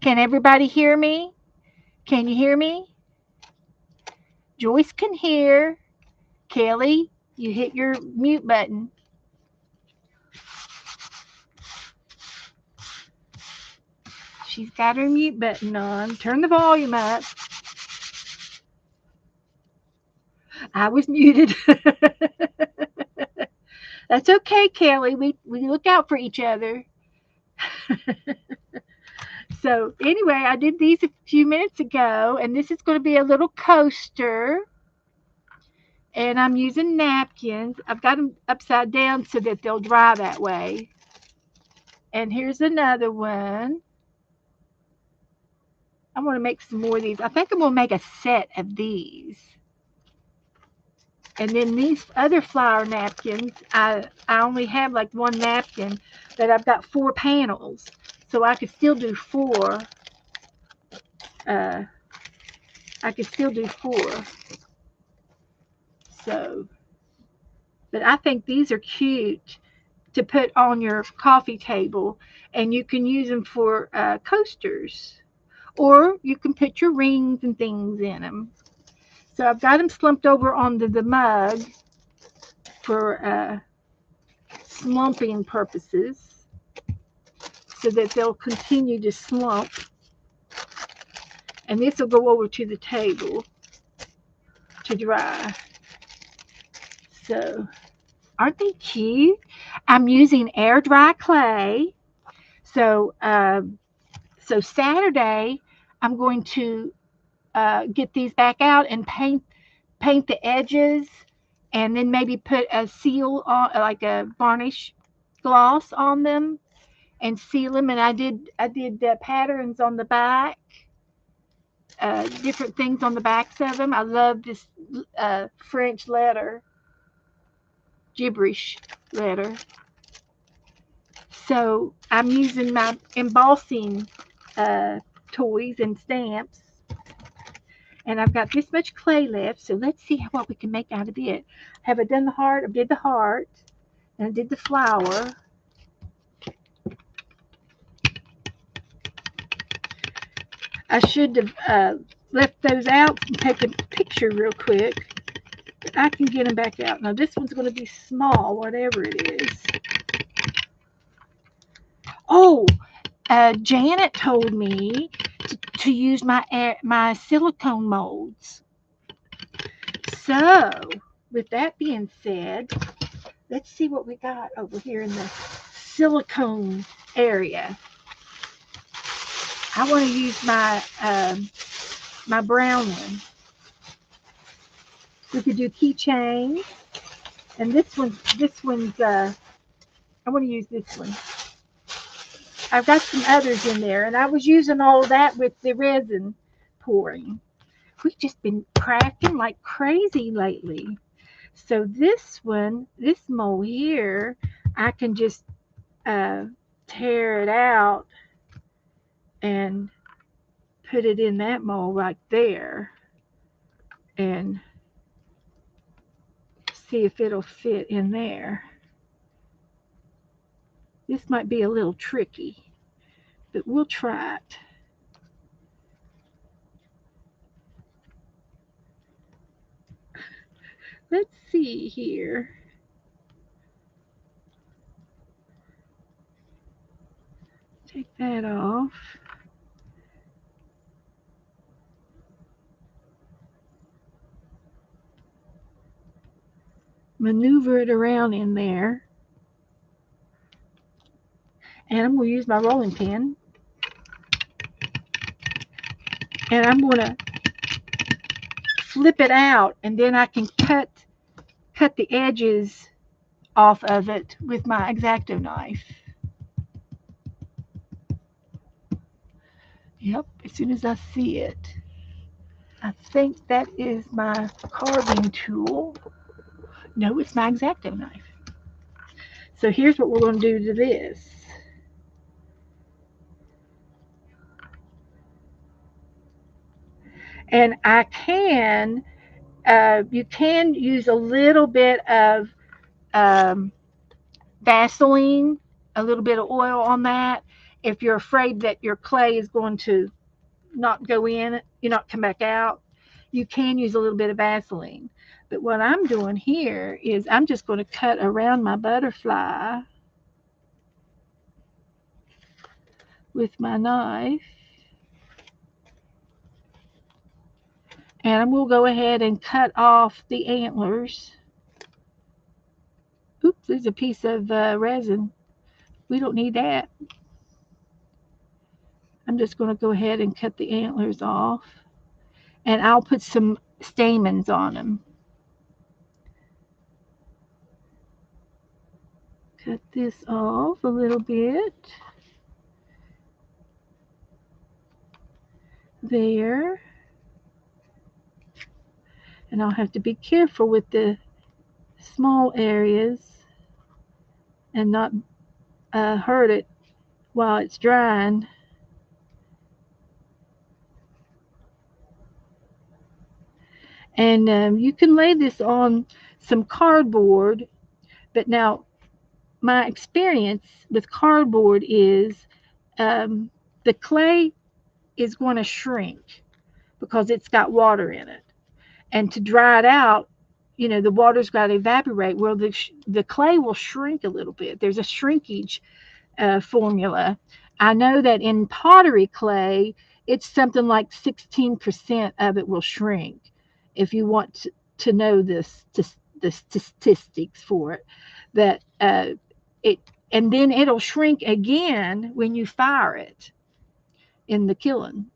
Can everybody hear me? Can you hear me? Joyce can hear. Kelly, you hit your mute button. She's got her mute button on. Turn the volume up. I was muted. That's okay, Kelly. We look out for each other. So anyway, I did these a few minutes ago, and this is going to be a little coaster. And I'm using napkins. I've got them upside down so that they'll dry that way. And here's another one. I want to make some more of these. I think I'm going to make a set of these. And then these other flower napkins, I only have like one napkin, but I've got 4 panels. So I could still do 4. I could still do 4. So, but I think these are cute to put on your coffee table, and you can use them for coasters, or you can put your rings and things in them. So I've got them slumped over onto the mug for slumping purposes, so that they'll continue to slump. And this will go over to the table to dry. So, aren't they cute? I'm using air dry clay. So, so Saturday, I'm going to get these back out and paint the edges, and then maybe put a seal on, like a varnish gloss on them, and seal them. And I did patterns on the back, different things on the backs of them. I love this French letter, gibberish letter. So I'm using my embossing toys and stamps. And I've got this much clay left, so let's see what we can make out of it. Have I done the heart? I did the heart, and I did the flower. I should have left those out and taken a picture real quick. But I can get them back out. Now this one's going to be small, whatever it is. Oh, Janet told me to use my silicone molds. So, with that being said, let's see what we got over here in the silicone area. I want to use my my brown one. We could do keychains, and this one's I want to use this one. I've got some others in there, and I was using all of that with the resin pouring. We've just been crafting like crazy lately. So this one, this mold here, I can just tear it out and put it in that mold right there, and see if it'll fit in there. This might be a little tricky, but we'll try it. Let's see here. Take that off. Maneuver it around in there. And I'm going to use my rolling pin. And I'm going to flip it out, and then I can cut the edges off of it with my X-Acto knife. Yep, as soon as I see it. I think that is my carving tool. No, it's my X-Acto knife. So here's what we're going to do to this. And you can use a little bit of um, Vaseline, a little bit of oil on that. If you're afraid that your clay is going to not go in, you not come back out, you can use a little bit of Vaseline. But what I'm doing here is I'm just going to cut around my butterfly with my knife. And we'll go ahead and cut off the antlers. Oops, there's a piece of resin. We don't need that. I'm just going to go ahead and cut the antlers off. And I'll put some stamens on them. Cut this off a little bit. There. And I'll have to be careful with the small areas and not hurt it while it's drying. And you can lay this on some cardboard, but now my experience with cardboard is the clay is going to shrink because it's got water in it. And to dry it out, the water's got to evaporate. Well, the clay will shrink a little bit. There's a shrinkage formula. I know that in pottery clay, it's something like 16% of it will shrink. If you want to know the statistics for it, that it and then it'll shrink again when you fire it in the kiln.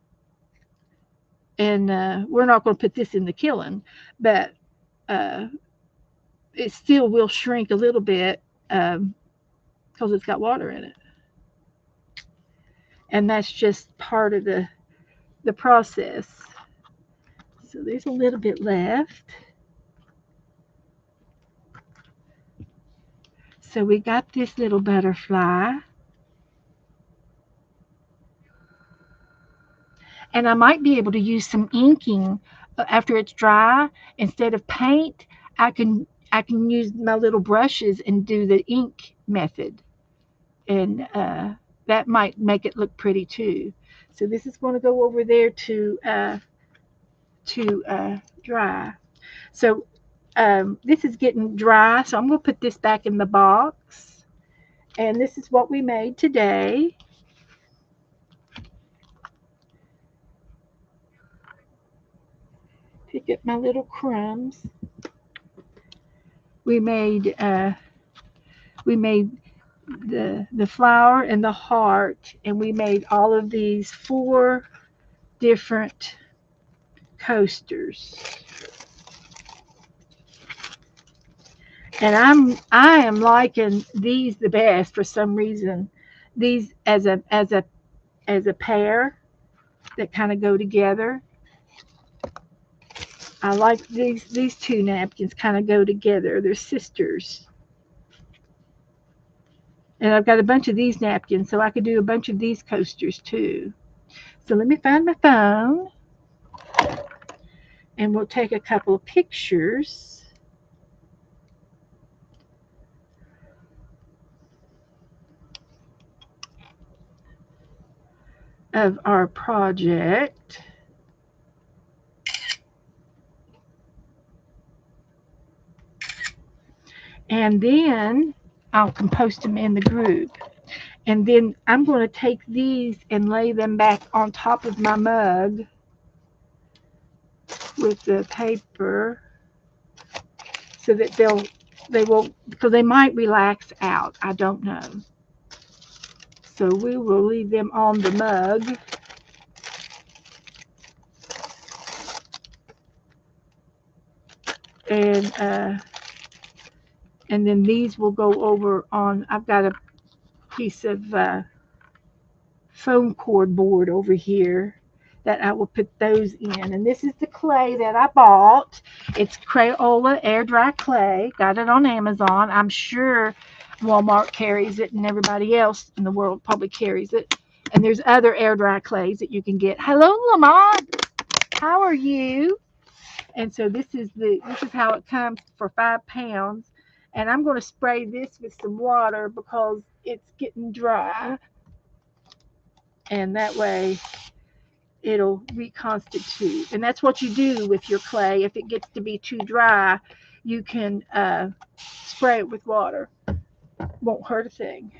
And we're not going to put this in the kiln, but it still will shrink a little bit because it's got water in it. And that's just part of the process. So there's a little bit left. So we got this little butterfly. And I might be able to use some inking after it's dry. Instead of paint, I can use my little brushes and do the ink method. And that might make it look pretty too. So this is going to go over there to dry. So this is getting dry, so I'm going to put this back in the box. And this is what we made today. Pick up my little crumbs. We made the flower and the heart, and we made all of these 4 different coasters. And I am liking these the best for some reason. These as a pair that kind of go together. I like these 2 napkins kind of go together. They're sisters. And I've got a bunch of these napkins, so I could do a bunch of these coasters too. So let me find my phone. And we'll take a couple of pictures. Of our project. And then I'll post them in the group. And then I'm going to take these and lay them back on top of my mug with the paper so that they won't, because they might relax out. I don't know. So we will leave them on the mug. And then these will go over on, I've got a piece of foam cord board over here that I will put those in. And this is the clay that I bought. It's Crayola air dry clay. Got it on Amazon. I'm sure Walmart carries it and everybody else in the world probably carries it. And there's other air dry clays that you can get. Hello, Lamont. how are you? And so this is how it comes for 5 pounds. And I'm going to spray this with some water because it's getting dry. And that way it'll reconstitute. And that's what you do with your clay. If it gets to be too dry, you can spray it with water. Won't hurt a thing.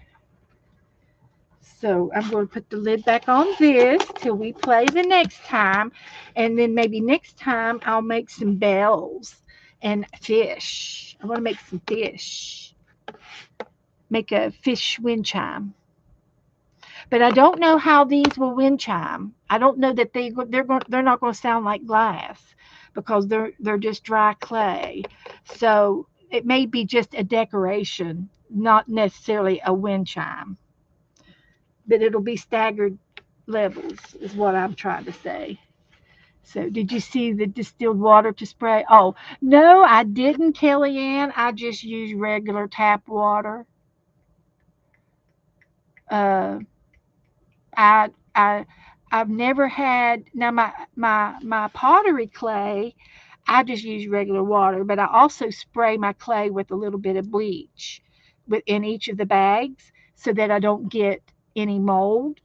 So I'm going to put the lid back on this till we play the next time. And then maybe next time I'll make some bells and fish. I want to make some fish. Make a fish wind chime. But I don't know how these will wind chime. I don't know that they're not going to sound like glass because they're just dry clay. So it may be just a decoration, not necessarily a wind chime. But it'll be staggered levels is what I'm trying to say. So did you see the distilled water to spray? Oh, no, I didn't, Kellyanne. I just used regular tap water. Uh, I I I've never had now my pottery clay. I just use regular water, but I also spray my clay with a little bit of bleach within each of the bags so that I don't get any mold.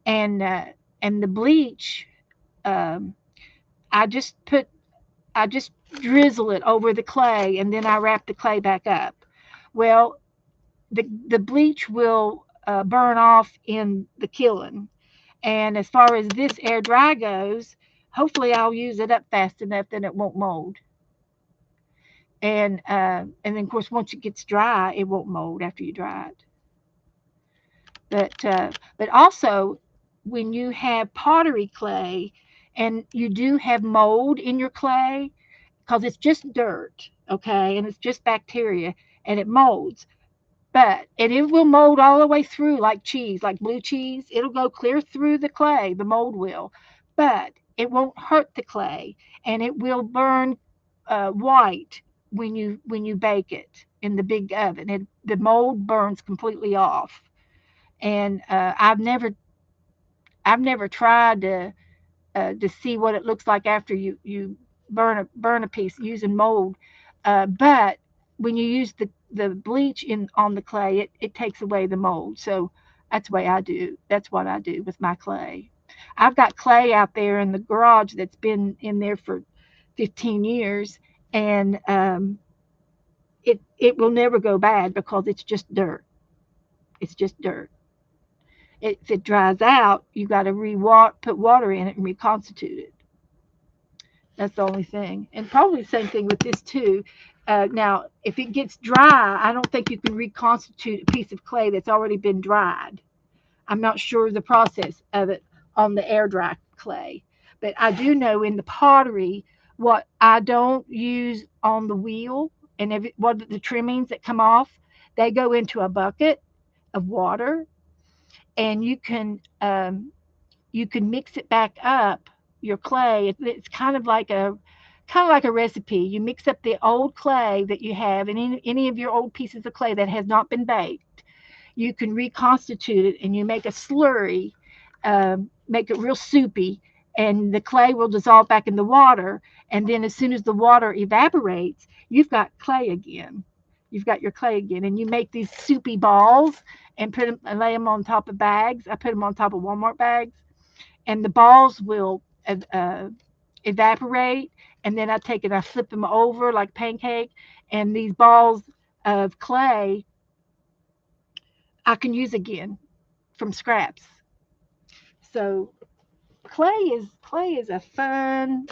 And and the bleach, um, I just put I just drizzle it over the clay and then I wrap the clay back up. Well, the bleach will burn off in the kiln. And as far as this air dry goes, hopefully I'll use it up fast enough that it won't mold. And then of course once it gets dry, it won't mold after you dry it. But also when you have pottery clay and you do have mold in your clay, because it's just dirt, okay, and it's just bacteria and it molds. And it will mold all the way through like cheese, like blue cheese. It'll go clear through the clay, the mold will, but it won't hurt the clay, and it will burn white when you bake it in the big oven. The mold burns completely off, and I've never tried to see what it looks like after you burn a piece using mold. But when you use the bleach in on the clay, it takes away the mold. So that's the way I do. That's what I do with my clay. I've got clay out there in the garage that's been in there for 15 years, and it will never go bad because it's just dirt. It's just dirt. If it dries out, you got to put water in it and reconstitute it. That's the only thing. And probably the same thing with this too. Now, if it gets dry, I don't think you can reconstitute a piece of clay that's already been dried. I'm not sure the process of it on the air dry clay. But I do know in the pottery, what I don't use on the wheel and what the trimmings that come off, they go into a bucket of water, and you can mix it back up your clay. It's kind of like a recipe. You mix up the old clay that you have and any of your old pieces of clay that has not been baked. You can reconstitute it and you make a slurry, make it real soupy, and the clay will dissolve back in the water. And then as soon as the water evaporates, you've got clay again. You've got your clay again, and you make these soupy balls and put them and lay them on top of bags. I put them on top of Walmart bags, and the balls will evaporate, and then I take it, I flip them over like pancake, and these balls of clay I can use again from scraps. So clay is a fun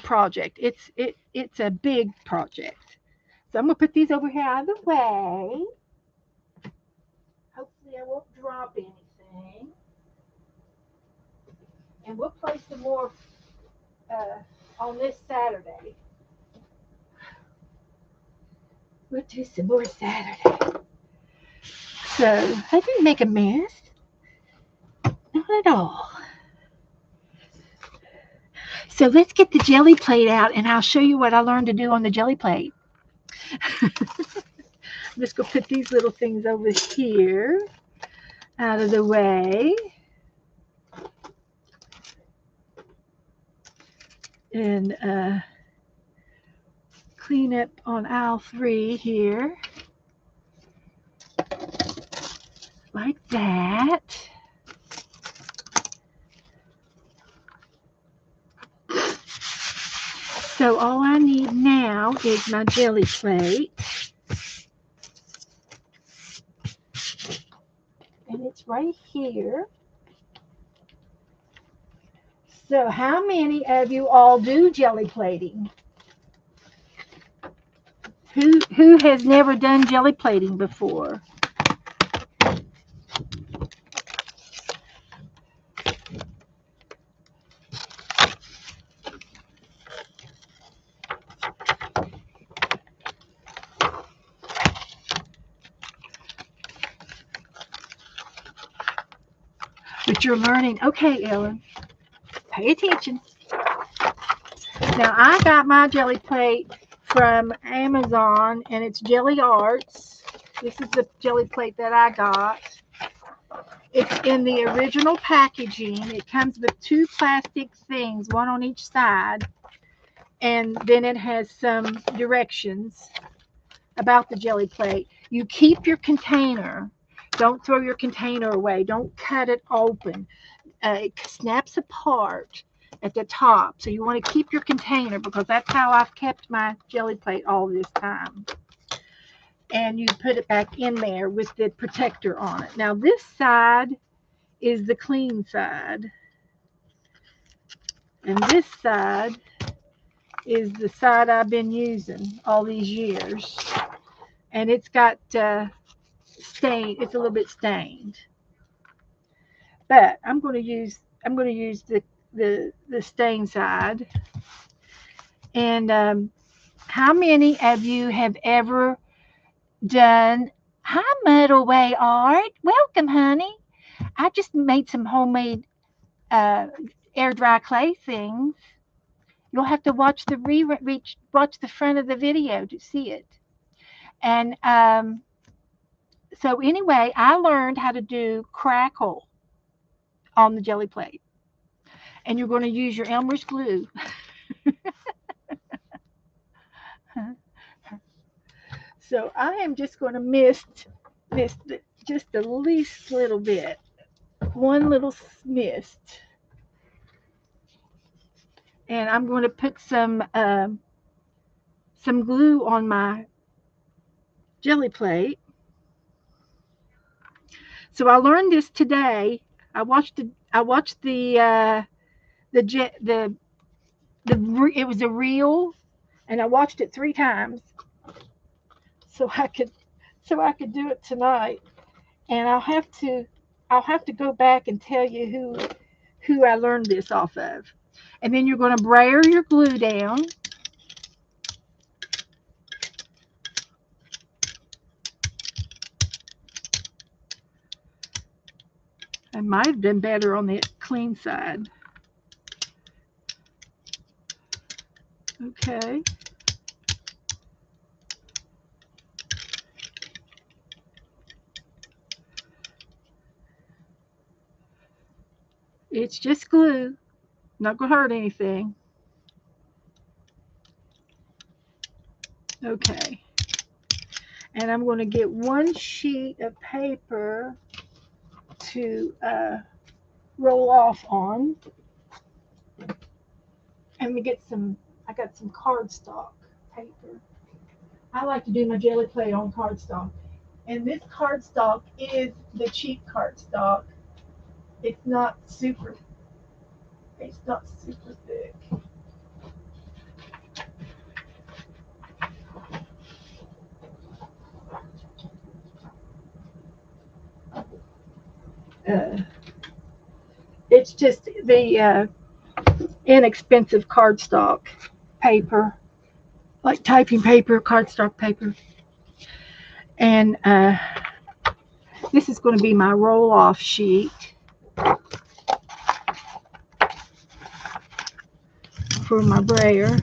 project. It's a big project. So I'm gonna put these over here out of the way. Hopefully I won't drop anything. And we'll play some more uh, on this Saturday. We'll do some more Saturday. So I didn't make a mess. Not at all. So let's get the jelly plate out and I'll show you what I learned to do on the jelly plate. I'm just going to put these little things over here out of the way. and clean up on aisle 3 here, like that. So all I need now is my jelly plate. And it's right here. So how many of you all do jelly plating? Who has never done jelly plating before? But you're learning. Okay, Ellen, pay attention. Now, I got my jelly plate from Amazon, and it's Jelly Arts. This is the jelly plate that I got. It's in the original packaging. It comes with 2 plastic things, one on each side, and then it has some directions about the jelly plate. You keep your container. Don't throw your container away. Don't cut it open. It snaps apart at the top. So you want to keep your container, because that's how I've kept my jelly plate all this time. And you put it back in there with the protector on it. Now this side is the clean side. And this side is the side I've been using all these years. And it's got stain. It's a little bit stained. But I'm going to use the stain side. And how many of you have ever done? Hi, Muddle Way Art. Welcome, honey. I just made some homemade air dry clay things. You'll have to watch the watch the front of the video to see it. And so anyway, I learned how to do crackle on the jelly plate. And you're going to use your Elmer's glue. So I am just going to mist just the least little bit. One little mist. And I'm going to put some glue on my jelly plate. So I learned this today. I watched the it was a reel, and I watched it 3 times so I could do it tonight. And I'll have to go back and tell you who I learned this off of. And then you're going to brayer your glue down. I might have been better on the clean side. Okay. It's just glue. Not going to hurt anything. Okay. And I'm going to get 1 sheet of paper to roll off on. And I got some cardstock paper. I like to do my jelly plate on cardstock. And this cardstock is the cheap cardstock. It's not super thick. It's just the inexpensive cardstock paper, like typing paper, cardstock paper. And this is going to be my roll-off sheet for my brayer.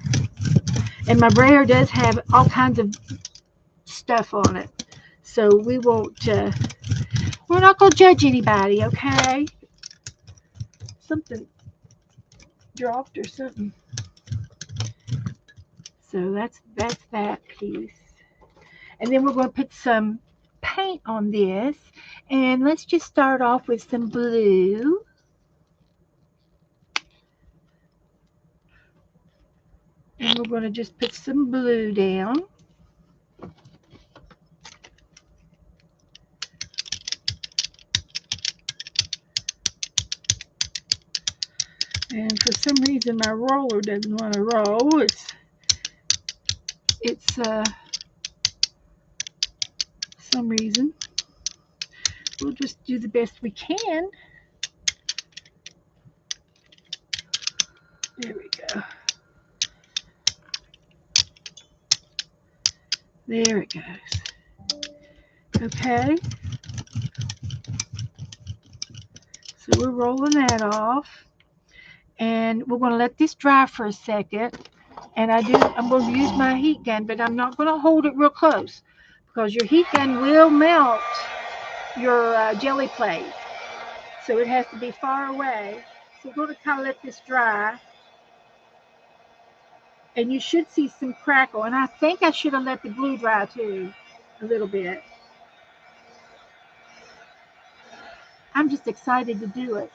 And my brayer does have all kinds of stuff on it. So we're not going to judge anybody, okay? Something dropped or something. So that's that piece. And then we're going to put some paint on this. And let's just start off with some blue. And we're going to just put some blue down. And for some reason my roller doesn't want to roll. It's some reason. We'll just do the best we can. There we go. There it goes. Okay. So we're rolling that off. And we're going to let this dry for a second. And I'm going to use my heat gun, but I'm not going to hold it real close because your heat gun will melt your jelly plate. So it has to be far away. So we're going to kind of let this dry. And you should see some crackle. And I think I should have let the glue dry too a little bit. I'm just excited to do it.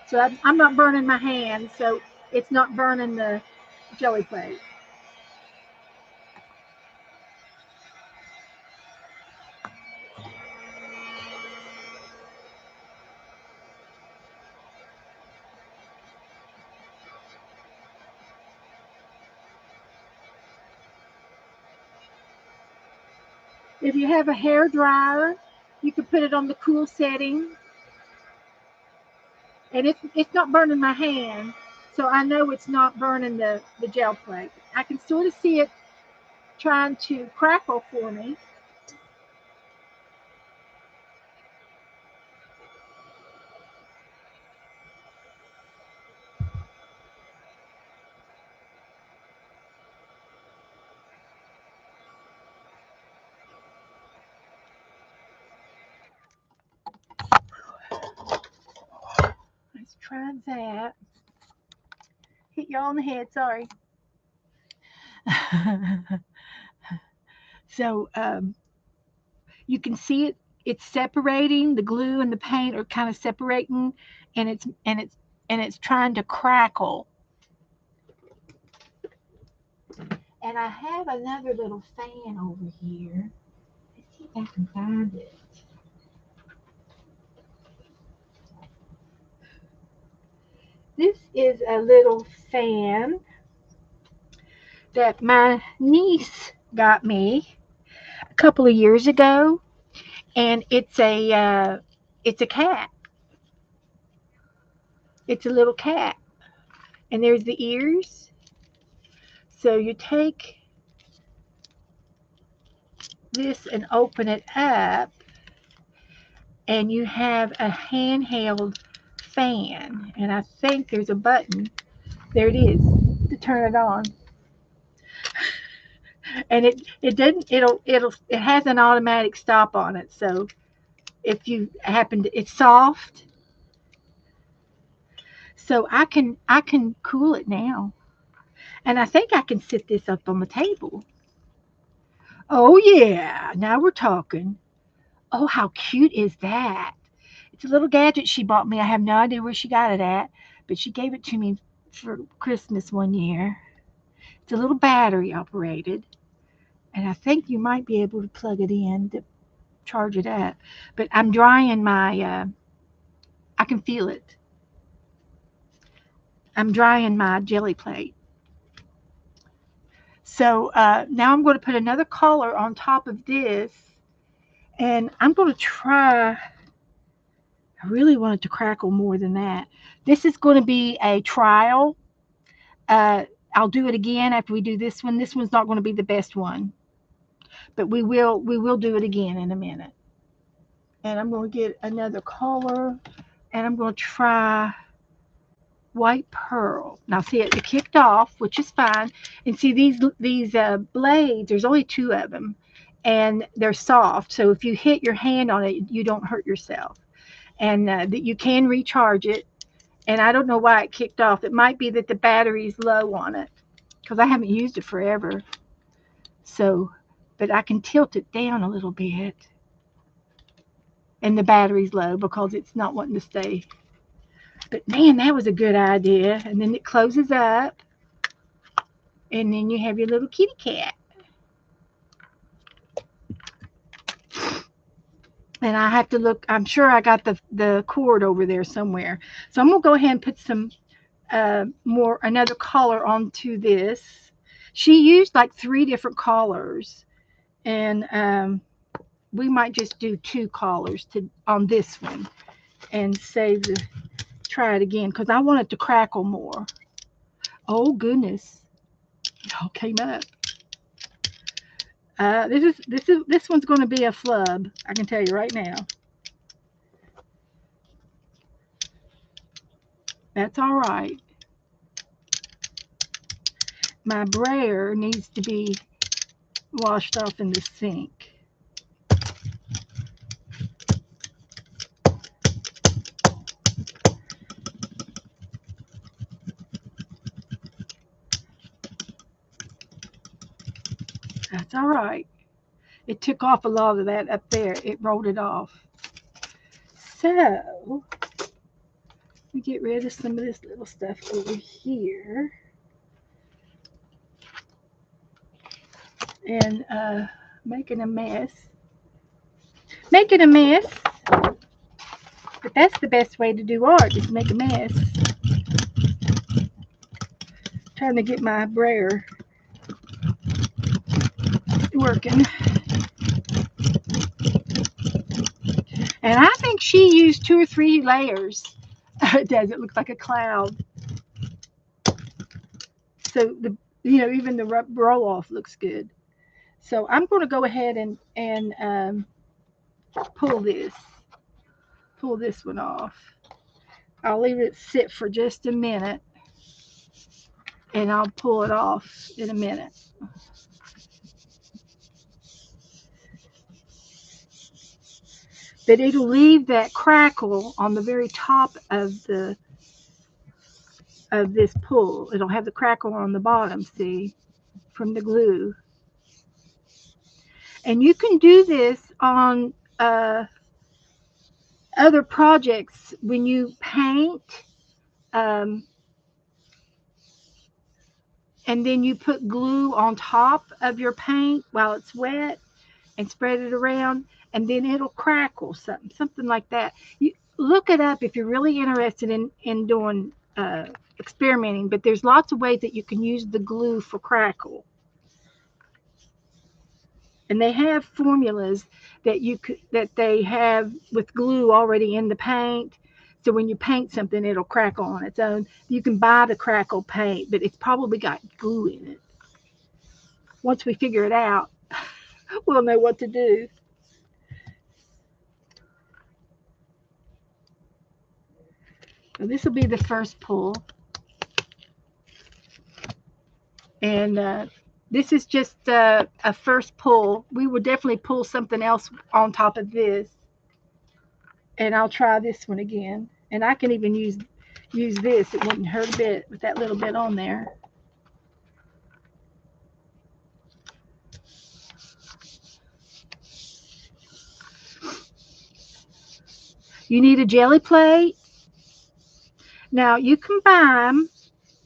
So I'm not burning my hand, so it's not burning the jelly plate. If you have a hair dryer, you can put it on the cool setting. And it's not burning my hand, so I know it's not burning the gel plate. I can sort of see it trying to crackle for me. Let's try that. Hit y'all on the head, sorry. So you can see it's separating. The glue and the paint are kind of separating, and it's trying to crackle. And I have another little fan over here. Let's see if I can find it. This is a little fan that my niece got me a couple of years ago, and it's a cat. It's a little cat, and there's the ears. So you take this and open it up, and you have a handheld fan. And I think there's a button. There it is to turn it on. And it doesn't it has an automatic stop on it. So if you happen to, it's soft, so I can cool it now. And I think I can sit this up on the table. Oh yeah, now we're talking. Oh, how cute is that? It's a little gadget she bought me. I have no idea where she got it at, but she gave it to me for Christmas one year. It's a little battery operated, and I think you might be able to plug it in to charge it up. But I'm drying my I can feel it. I'm drying my jelly plate. So now I'm going to put another color on top of this, and I'm going to try. I really want it to crackle more than that. This is going to be a trial. Uh, I'll do it again after we do this one. This one's not going to be the best one, but we will do it again in a minute. And I'm going to get another color, and I'm going to try white pearl. Now see it kicked off, which is fine. And see these blades. There's only two of them, and they're soft. So if you hit your hand on it, you don't hurt yourself. And that you can recharge it. And I don't know why it kicked off. It might be that the battery's low on it because I haven't used it forever. So, but I can tilt it down a little bit, and the battery's low because it's not wanting to stay. But man, that was a good idea. And then it closes up, and then you have your little kitty cat. And I have to look. I'm sure I got the cord over there somewhere. So I'm gonna go ahead and put some another collar onto this. She used like 3 different collars, and we might just do 2 collars on this one and save the try it again because I want it to crackle more. Oh goodness, it all came up. This one's going to be a flub. I can tell you right now. That's all right. My brayer needs to be washed off in the sink. That's all right. It took off a lot of that up there. It rolled it off. So we get rid of some of this little stuff over here. And making a mess. Making a mess. But that's the best way to do art, is make a mess. Trying to get my brayer working. And I think she used 2 or 3 layers. It does. It looks like a cloud. So even the roll off looks good. So I'm going to go ahead and pull this one off. I'll leave it sit for just a minute, and I'll pull it off in a minute. But it'll leave that crackle on the very top of this pull. It'll have the crackle on the bottom, see, from the glue. And you can do this on other projects when you paint, and then you put glue on top of your paint while it's wet and spread it around, and then it'll crackle something like that. You look it up if you're really interested in doing experimenting, but there's lots of ways that you can use the glue for crackle. And they have formulas that they have with glue already in the paint. So when you paint something, it'll crackle on its own. You can buy the crackle paint, but it's probably got glue in it. Once we figure it out, we'll know what to do. So this will be the first pull. And this is just a first pull. We will definitely pull something else on top of this. And I'll try this one again. And I can even use this. It wouldn't hurt a bit with that little bit on there. You need a jelly plate. Now you can buy them,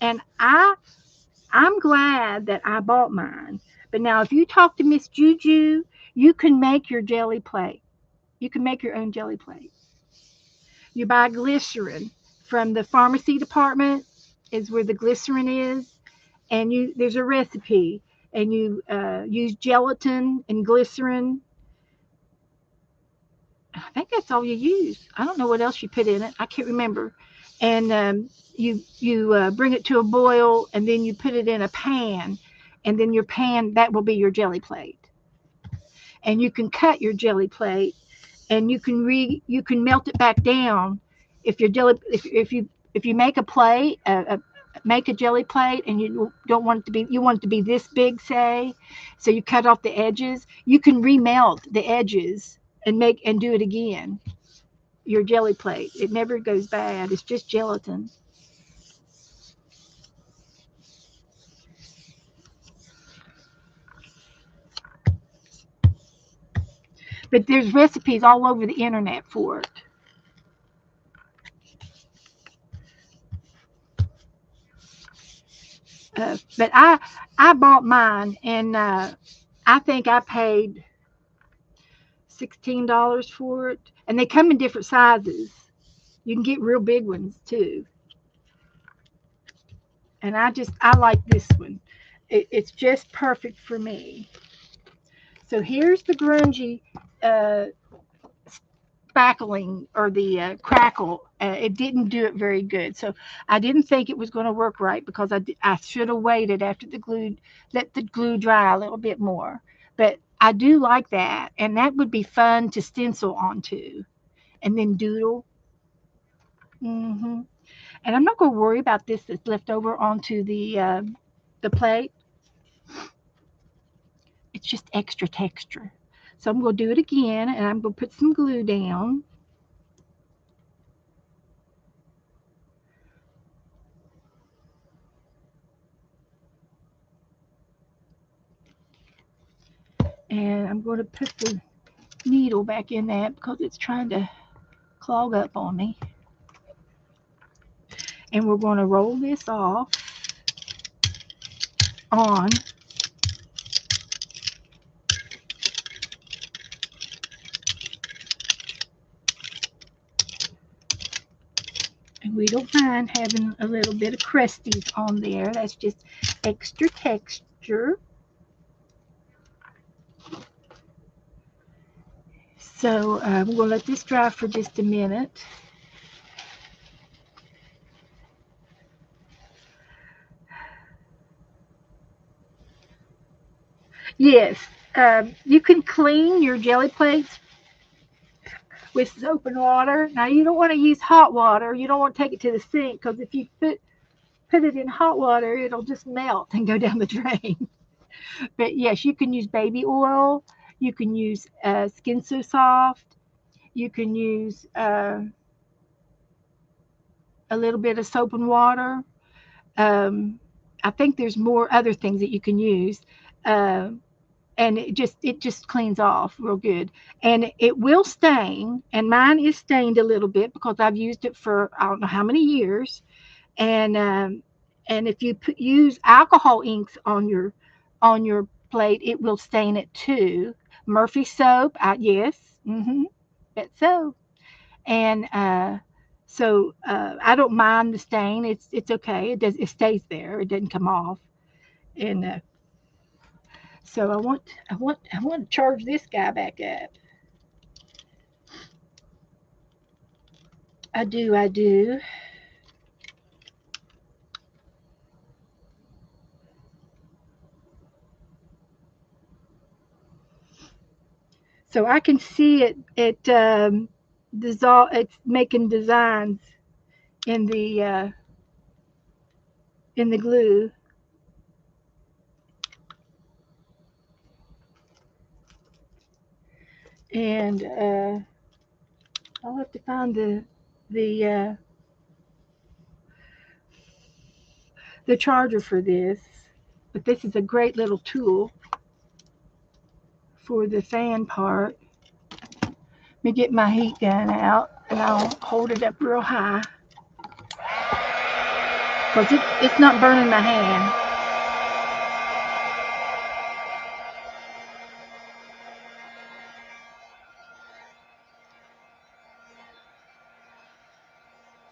and I'm glad that I bought mine. But now if you talk to Miss Juju, you can make your jelly plate. You can make your own jelly plate. You buy glycerin from the pharmacy department, is where the glycerin is, and there's a recipe, and you use gelatin and glycerin. I think that's all you use. I don't know what else you put in it. I can't remember. And you bring it to a boil, and then you put it in a pan, and then your pan, that will be your jelly plate. And you can cut your jelly plate, and you can melt it back down. If you make a plate, make a jelly plate and you don't want it to be, you want it to be this big, say, so you cut off the edges. You can remelt the edges and do it again. Your jelly plate, it never goes bad. It's just gelatin. But there's recipes all over the internet for it. But I bought mine, and I think I paid $16 for it, and they come in different sizes. You can get real big ones too. And I like this one. It's just perfect for me. So here's the grungy uh, spackling, or the crackle. It didn't do it very good. So I didn't think it was going to work right, because I should have waited after the glue, let the glue dry a little bit more. But I do like that. And that would be fun to stencil onto and then doodle. Hmm. And I'm not going to worry about this that's left over onto the plate. It's just extra texture. So I'm going to do it again, and I'm going to put some glue down. And I'm going to put the needle back in that because it's trying to clog up on me. And we're going to roll this off on. And we don't mind having a little bit of crusties on there. That's just extra texture. So we're going to let this dry for just a minute. Yes, you can clean your jelly plates with soap and water. Now you don't want to use hot water. You don't want to take it to the sink, because if you put it in hot water, it'll just melt and go down the drain. But yes, you can use baby oil. You can use Skin So Soft. You can use a little bit of soap and water. Um, I think there's more other things that you can use. Uh, and it just cleans off real good, and it will stain, and mine is stained a little bit because I've used it for I don't know how many years. And um, and if you use alcohol inks on your plate, it will stain it too. Murphy soap, yes, that's so. And I don't mind the stain. It's okay. It stays there. It doesn't come off. And so I want to charge this guy back up. I do. So I can see it dissolve. It's making designs in the glue. And I'll have to find the uh, the charger for this. But this is a great little tool for the fan part. Let me get my heat gun out, and I'll hold it up real high because it's not burning my hand.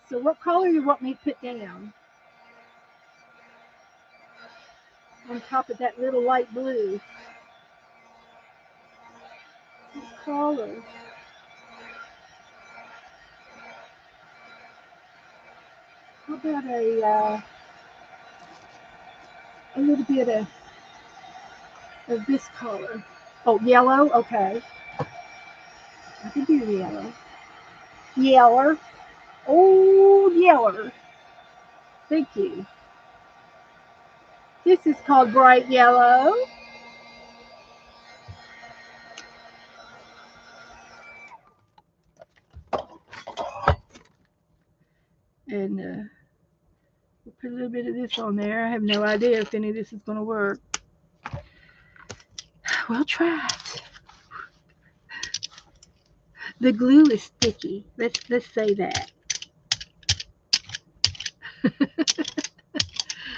So what color do you want me to put down on top of that little light blue? This color. How about a little bit of this color? Oh, yellow. Okay, I can do yellow. Yeller. Oh, yeller. Thank you. This is called bright yellow. And we'll put a little bit of this on there. I have no idea if any of this is going to work. We'll try it. The glue is sticky. Let's say that.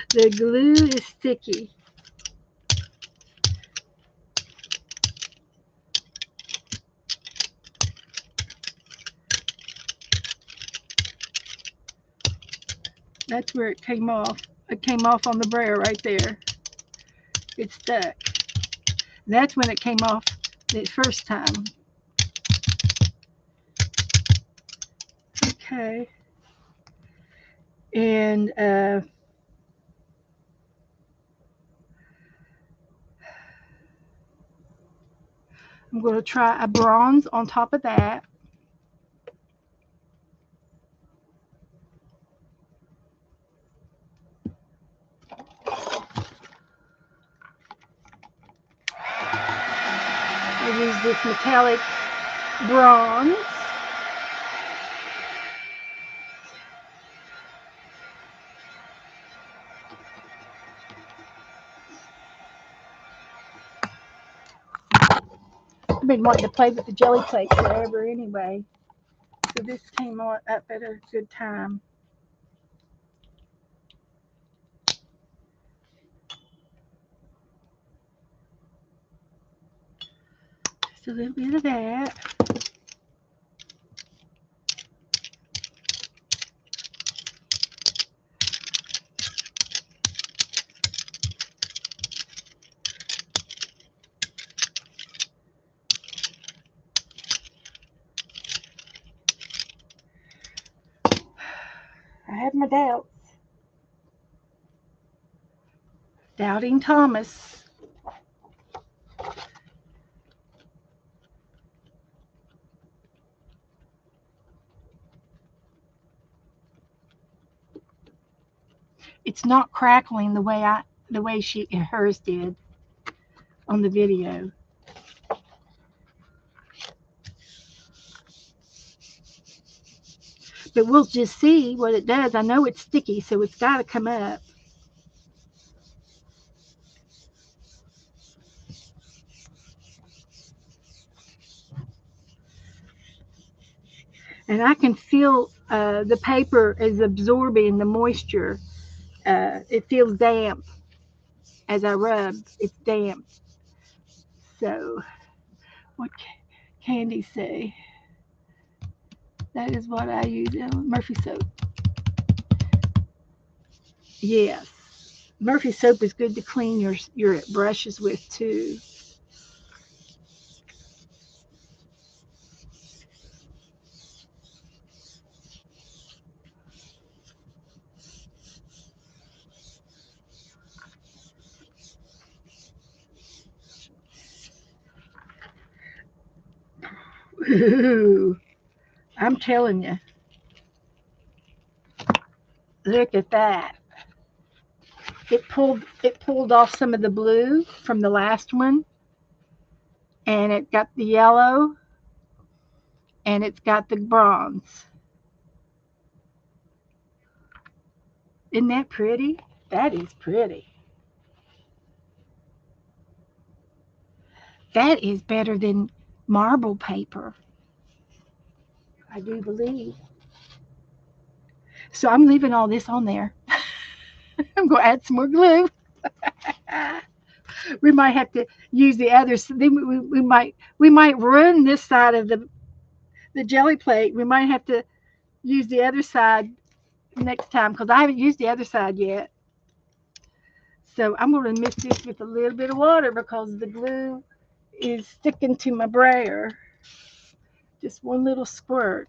The glue is sticky. That's where it came off. It came off on the brayer right there. It stuck. That's when it came off the first time. Okay. And I'm going to try a bronze on top of that. I use this metallic bronze. I've been wanting to play with the jelly plate forever anyway. So this came up at a good time. Just a little bit of that. I have my doubts. Doubting Thomas. It's not crackling the way hers did on the video. But we'll just see what it does. I know it's sticky, so it's got to come up. And I can feel the paper is absorbing the moisture. It feels damp as I rub. It's damp. So, what Candy say? That is what I use. Murphy soap. Yes, Murphy soap is good to clean your brushes with too. Ooh, I'm telling you, look at that. It pulled off some of the blue from the last one, and it got the yellow, and it's got the bronze. Isn't that pretty? That is pretty. That is better than marble paper, I do believe. So I'm leaving all this on there. I'm going to add some more glue. We might have to use the others. We might ruin this side of the jelly plate. We might have to use the other side next time because I haven't used the other side yet. So I'm going to mix this with a little bit of water because the glue is sticking to my brayer. Just one little squirt.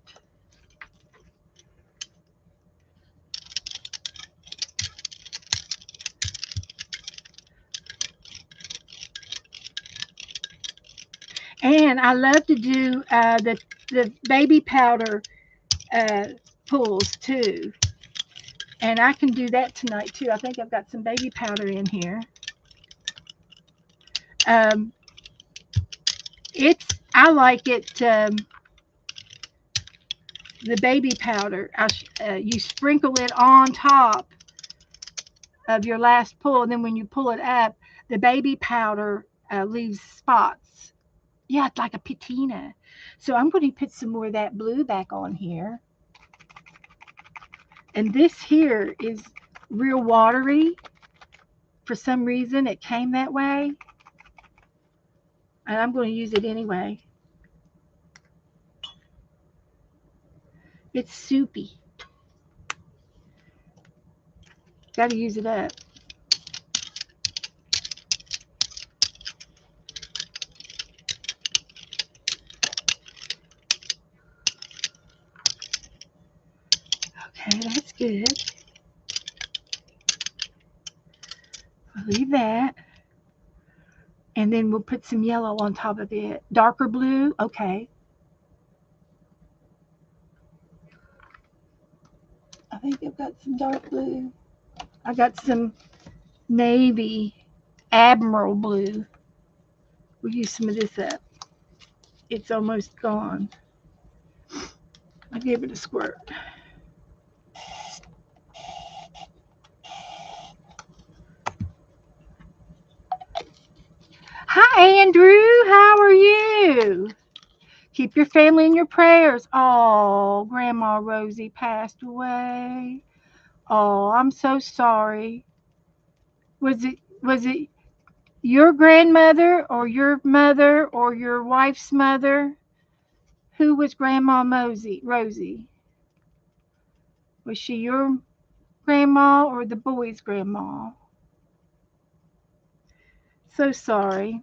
And I love to do the baby powder pulls too. And I can do that tonight too. I think I've got some baby powder in here. I like it. The baby powder. You sprinkle it on top of your last pull, and then when you pull it up, the baby powder leaves spots. Yeah, it's like a patina. So I'm going to put some more of that blue back on here. And this here is real watery. For some reason, it came that way. And I'm going to use it anyway. It's soupy. Got to use it up. Okay, that's good. I'll leave that. And then we'll put some yellow on top of it. Darker blue, okay. I think I've got some dark blue. I got some navy admiral blue. We'll use some of this up. It's almost gone. I gave it a squirt. Hi, Andrew. How are you? Keep your family in your prayers. Oh, Grandma Rosie passed away. Oh, I'm so sorry. Was it your grandmother or your mother or your wife's mother? Who was Grandma Rosie? Was she your grandma or the boy's grandma? So sorry.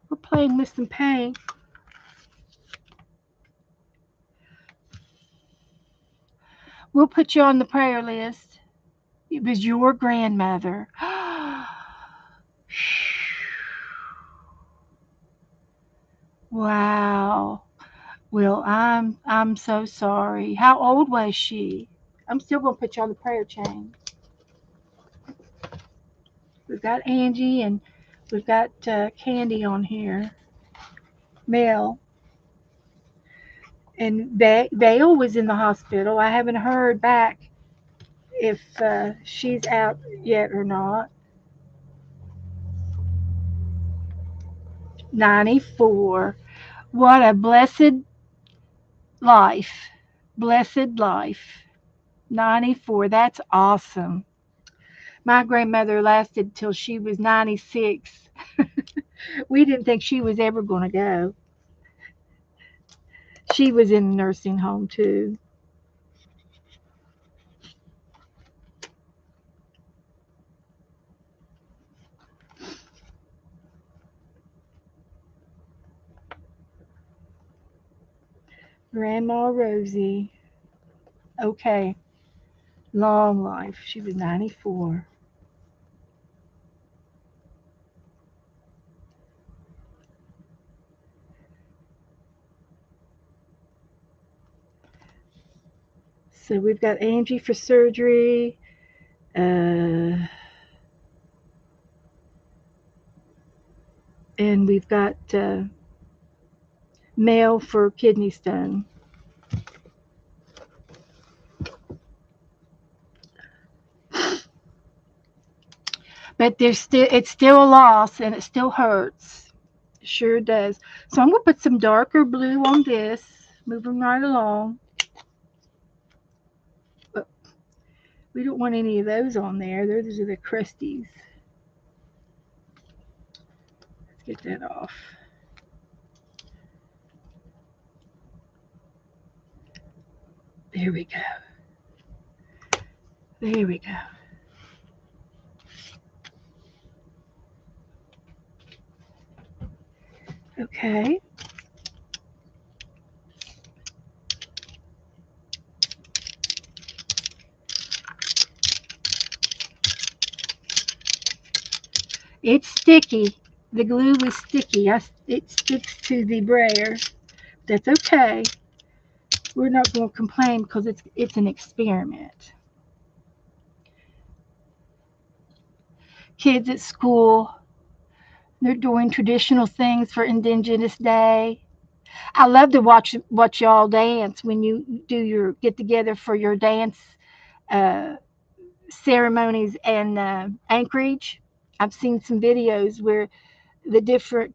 We're playing with some paint. We'll put you on the prayer list. It was your grandmother. Wow. Well, I'm so sorry. How old was she? I'm still gonna put you on the prayer chain. We've got Angie and we've got Candy on here. Mel. And Vale was in the hospital. I haven't heard back if she's out yet or not. 94. What a blessed life. Blessed life. 94. That's awesome. My grandmother lasted till she was 96. We didn't think she was ever going to go. She was in a nursing home too. Grandma Rosie. Okay. Long life. She was 94. So we've got Angie for surgery. And we've got Mel for kidney stone. But it's still a loss and it still hurts. It sure does. So I'm gonna put some darker blue on this. Moving right along. But we don't want any of those on there. Those are the crusties. Let's get that off. There we go. There we go. Okay. It's sticky. The glue is sticky. It sticks to the brayer. That's okay. we're not going to complain because it's an experiment. Kids at school, they're doing traditional things for Indigenous Day. I love to watch y'all dance when you do your get together for your dance uh, ceremonies and Anchorage. I've seen some videos where the different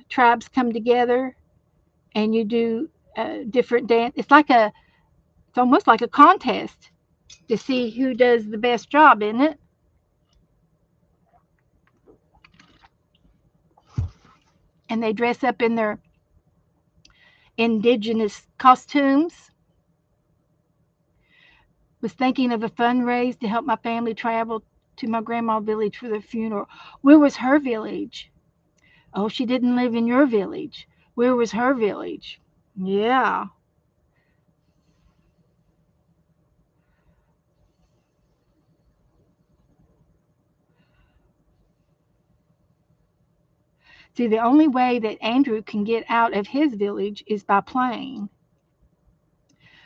tribes come together and you do different dance. It's almost like a contest to see who does the best job, isn't it? And they dress up in their indigenous costumes. Was thinking of a fundraise to help my family travel to my grandma's village for the funeral. Where was her village? Oh, she didn't live in your village. Where was her village? Yeah. See, the only way that Andrew can get out of his village is by plane.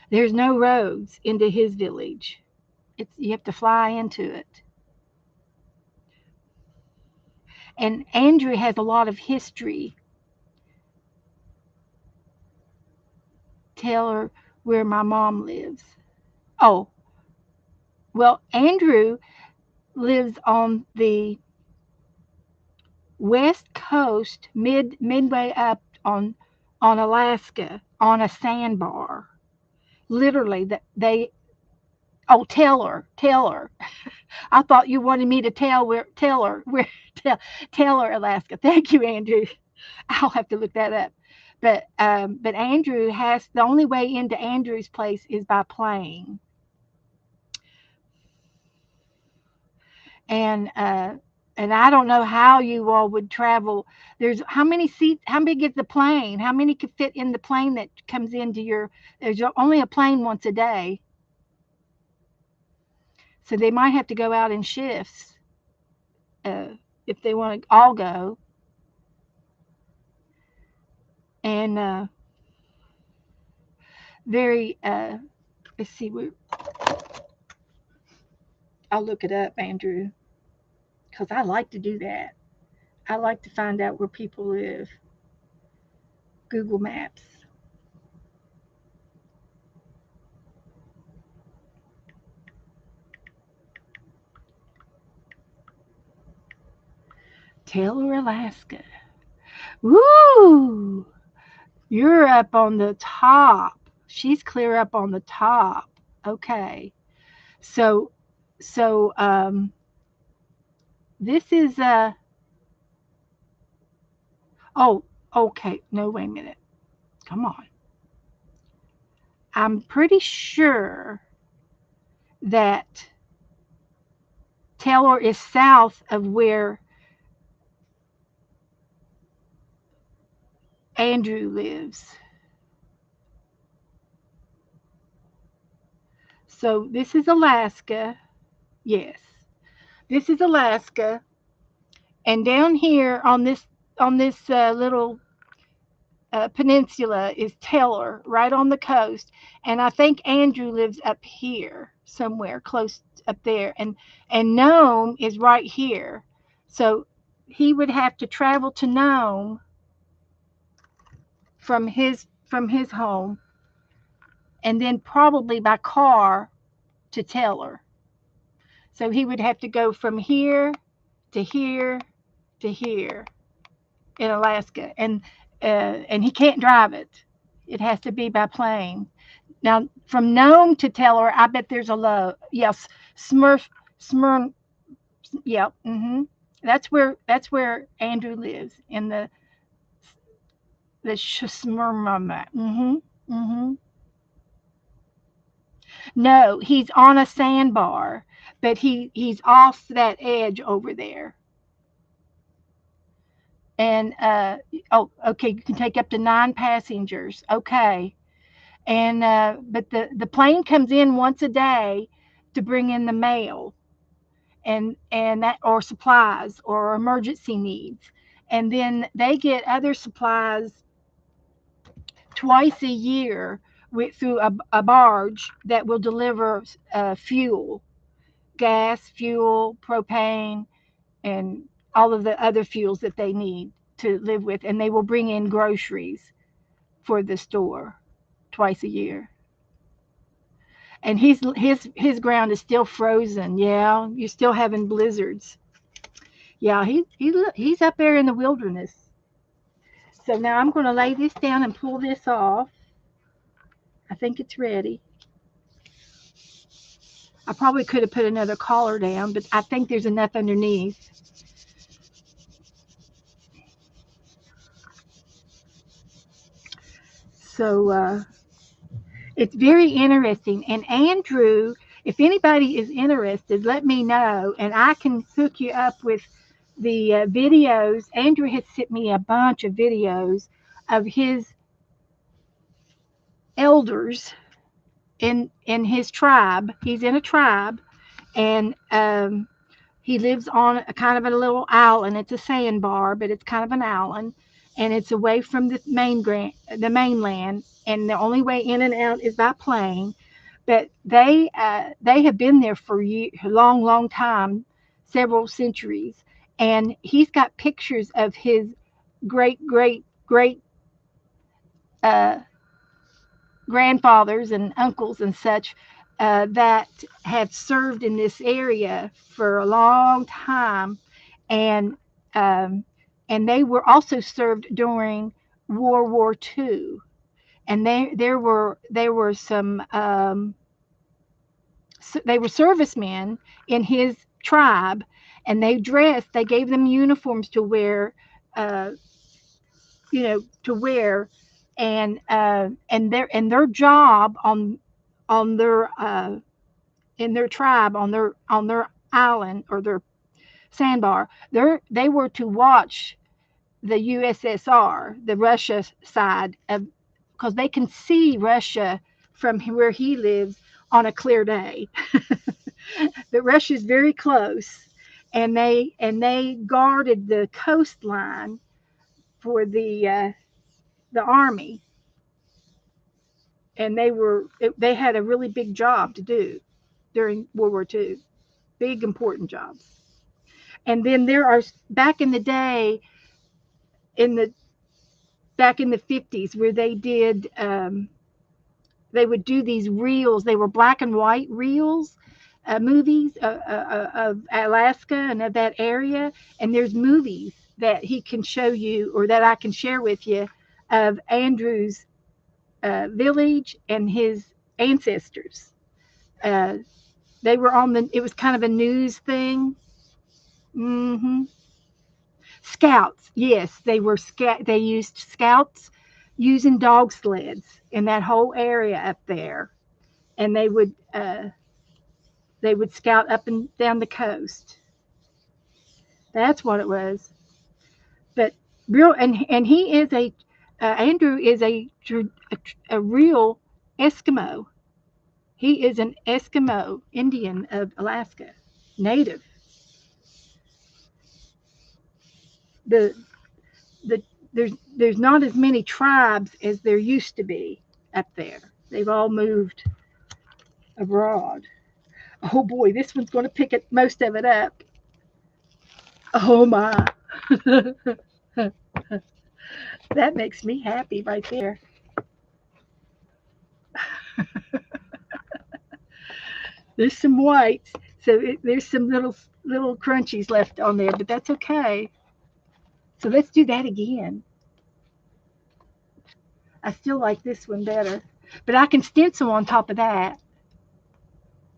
There's no roads into his village. You have to fly into it. And Andrew has a lot of history. Tell her where my mom lives. Oh, well, Andrew lives on the west coast, midway up on Alaska, on a sandbar. Literally, that they. Oh, Taylor. I thought you wanted me to tell her Alaska. Thank you, Andrew. I'll have to look that up. But Andrew has the only way into Andrew's place is by plane, and I don't know how you all would travel. There's how many seats? How big is the plane? How many could fit in the plane that comes into your? There's only a plane once a day, so they might have to go out in shifts uh, if they want to all go. And very let's see, I'll look it up, Andrew, because I like to do that. I like to find out where people live. Google Maps. Taylor, Alaska. Woo! You're up on the top. She's clear up on the top. Okay. So so this is oh, okay. No, wait a minute. Come on. I'm pretty sure that Taylor is south of where Andrew lives. So this is Alaska. Yes. This is Alaska. And down here on this little peninsula is Taylor, right on the coast. And I think Andrew lives up here somewhere close up there. And Nome is right here. So he would have to travel to Nome from his home, and then probably by car to Taylor. So he would have to go from here to here to here in Alaska, and he can't drive it. It has to be by plane. Now, from Nome to Taylor, I bet there's a low. Yes, Smyrn. Yep. That's where Andrew lives in the Smyrna. No, he's on a sandbar, but he's off that edge over there. And oh, okay, you can take up to 9 passengers. Okay. And but the plane comes in once a day to bring in the mail and that or supplies or emergency needs. And then they get other supplies twice a year through a barge that will deliver fuel, gas, fuel, propane, and all of the other fuels that they need to live with. And they will bring in groceries for the store twice a year. And his ground is still frozen. Yeah, you're still having blizzards. Yeah, he's up there in the wilderness. So now I'm going to lay this down and pull this off. I think it's ready. I probably could have put another collar down, but I think there's enough underneath. So it's very interesting. And Andrew, if anybody is interested, let me know, and I can hook you up with the videos. Andrew has sent me a bunch of videos of his elders in his tribe. He's in a tribe, and he lives on a kind of a little island. It's a sandbar, but it's kind of an island, and it's away from the mainland. And the only way in and out is by plane. But they have been there for a long, long time, several centuries. And he's got pictures of his great, great, great uh, grandfathers and uncles and such that have served in this area for a long time, and um, and they were also served during World War II, and there were some they were servicemen in his tribe, and they gave them uniforms to wear, uh, to wear, and their job on their in their tribe, on their island or their sandbar, they were to watch the USSR, the Russia side of, because they can see Russia from where he lives on a clear day. But Russia's very close, and they guarded the coastline for the army, and they had a really big job to do during World War II, big important jobs. And then there are, back in the day, in the back in the 50s, where they would do these reels. They were black and white reels, movies of Alaska and of that area. And there's movies that he can show you, or that I can share with you, of Andrew's village and his ancestors. Uh, they were on the. It was kind of a news thing. Hmm. Scouts, yes, they were They used scouts using dog sleds in that whole area up there, and they would scout up and down the coast. That's what it was. But real, and he is Andrew is a real Eskimo. He is an Eskimo Indian of Alaska, native. The the there's not as many tribes as there used to be up there. They've all moved abroad. Oh boy, this one's going to pick it most of it up. Oh my. That makes me happy right there. There's some whites, so there's some little crunchies left on there, but that's okay. So let's do that again. I still like this one better, but I can stencil on top of that.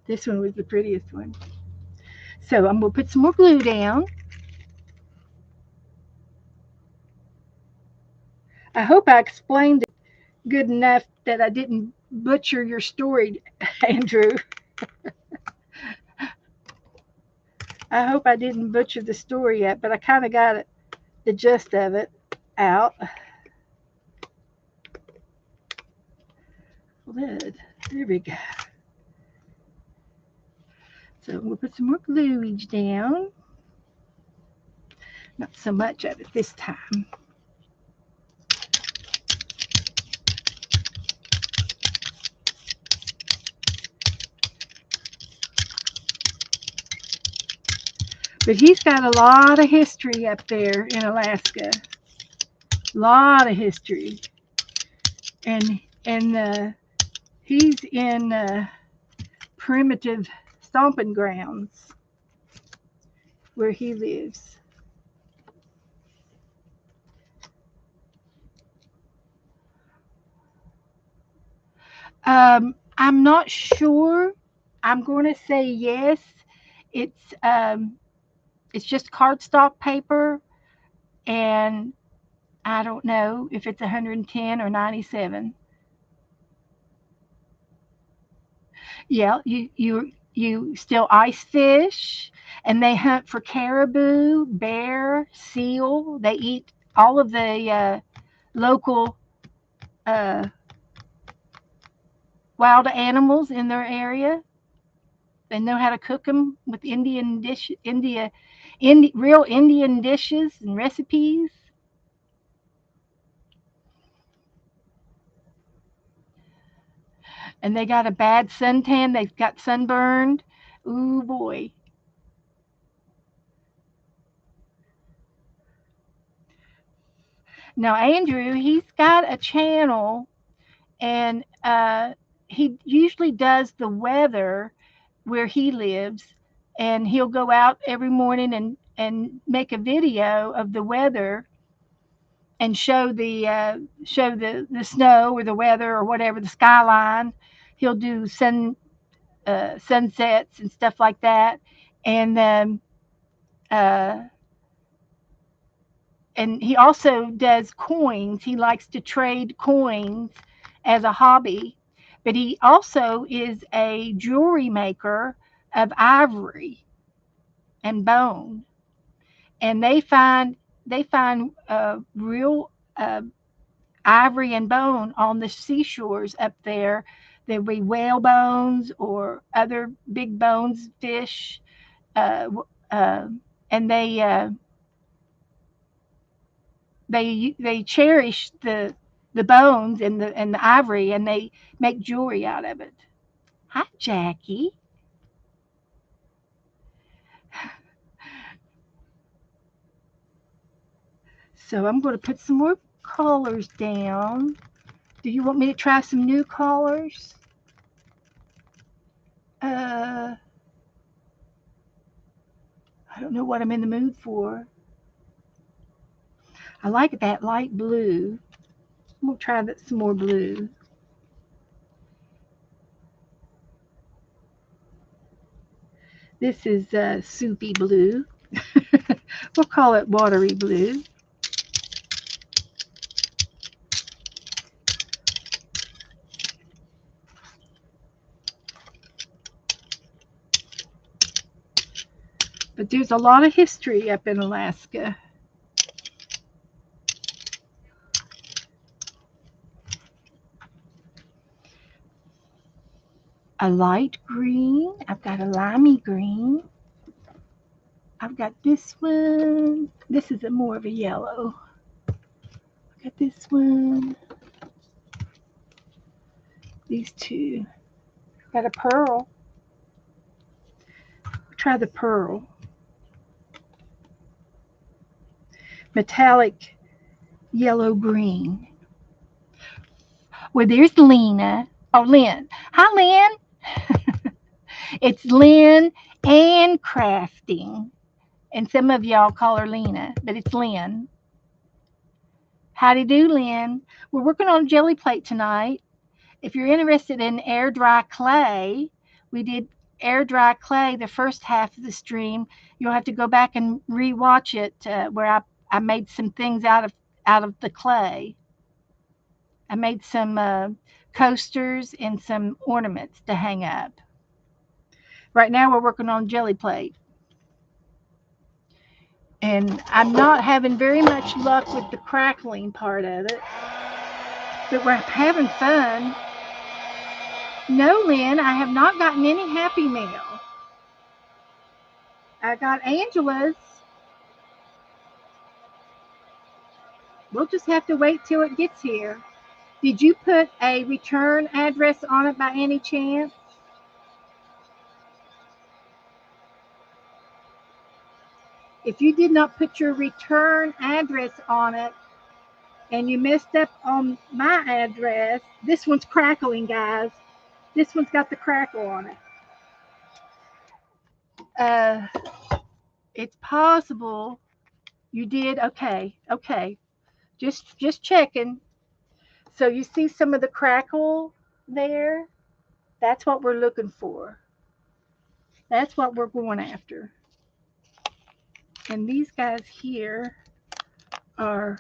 This one was the prettiest one. So I'm going to put some more glue down. I hope I explained it good enough that I didn't butcher your story, Andrew. I hope I didn't butcher the story yet, but I kind of got the gist of it out. Lid. There we go. So we'll put some more gluage down. Not so much of it this time. But he's got a lot of history up there in Alaska. Lot of history. And he's in primitive stomping grounds where he lives. I'm not sure. I'm going to say yes. It's um, it's just cardstock paper, and I don't know if it's 110 or 97. Yeah, you still ice fish, and they hunt for caribou, bear, seal. They eat all of the local uh, wild animals in their area. They know how to cook them with real Indian dishes and recipes. And they got a bad suntan. They got sunburned. Ooh boy. Now Andrew, he's got a channel, and he usually does the weather where he lives, and he'll go out every morning and make a video of the weather and show the snow or the weather or whatever, the skyline. He'll do sunsets and stuff like that, and uh, and he also does coins. He likes to trade coins as a hobby, but he also is a jewelry maker of ivory and bone. And they find real ivory and bone on the seashores up there. There'll be whale bones or other big bones, fish, uh, uh, and they cherish the bones and the ivory, and they make jewelry out of it. Hi, Jackie. So I'm going to put some more colors down. Do you want me to try some new colors? Uh, I don't know what I'm in the mood for. I like that light blue. I'm going to try some more blue. This is soupy blue. We'll call it watery blue. But there's a lot of history up in Alaska. A light green. I've got a limey green. I've got this one. This is more of a yellow. I've got this one. These two. I've got a pearl. Try the pearl. Metallic yellow green. Well, there's Lena. Oh, Lynn. Hi, Lynn. It's Lynn and Crafting. And some of y'all call her Lena, but it's Lynn. Howdy do, Lynn. We're working on a jelly plate tonight. If you're interested in air dry clay, we did air dry clay the first half of the stream. You'll have to go back and rewatch it where I made some things out of the clay. I made some coasters and some ornaments to hang up. Right now we're working on jelly plate. And I'm not having very much luck with the crackling part of it, but we're having fun. No, Lynn, I have not gotten any Happy Mail. I got Angela's. We'll just have to wait till it gets here. Did you put a return address on it by any chance? If you did not put your return address on it and you messed up on my address, this one's crackling, guys. This one's got the crackle on it. Uh, it's possible you did. Okay, okay. Just checking. So you see some of the crackle there? That's what we're looking for. That's what we're going after. And these guys here are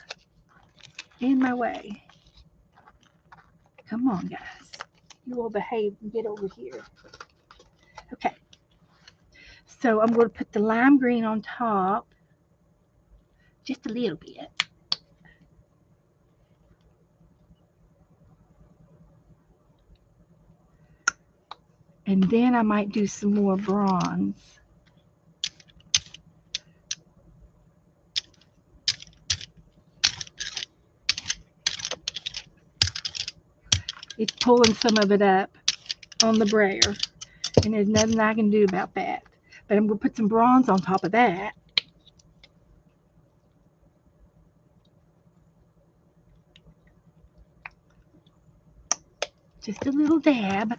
in my way. Come on, guys. You will behave and get over here. Okay. So I'm going to put the lime green on top. Just a little bit. And then I might do some more bronze. It's pulling some of it up on the brayer. And there's nothing I can do about that. But I'm going to put some bronze on top of that. Just a little dab.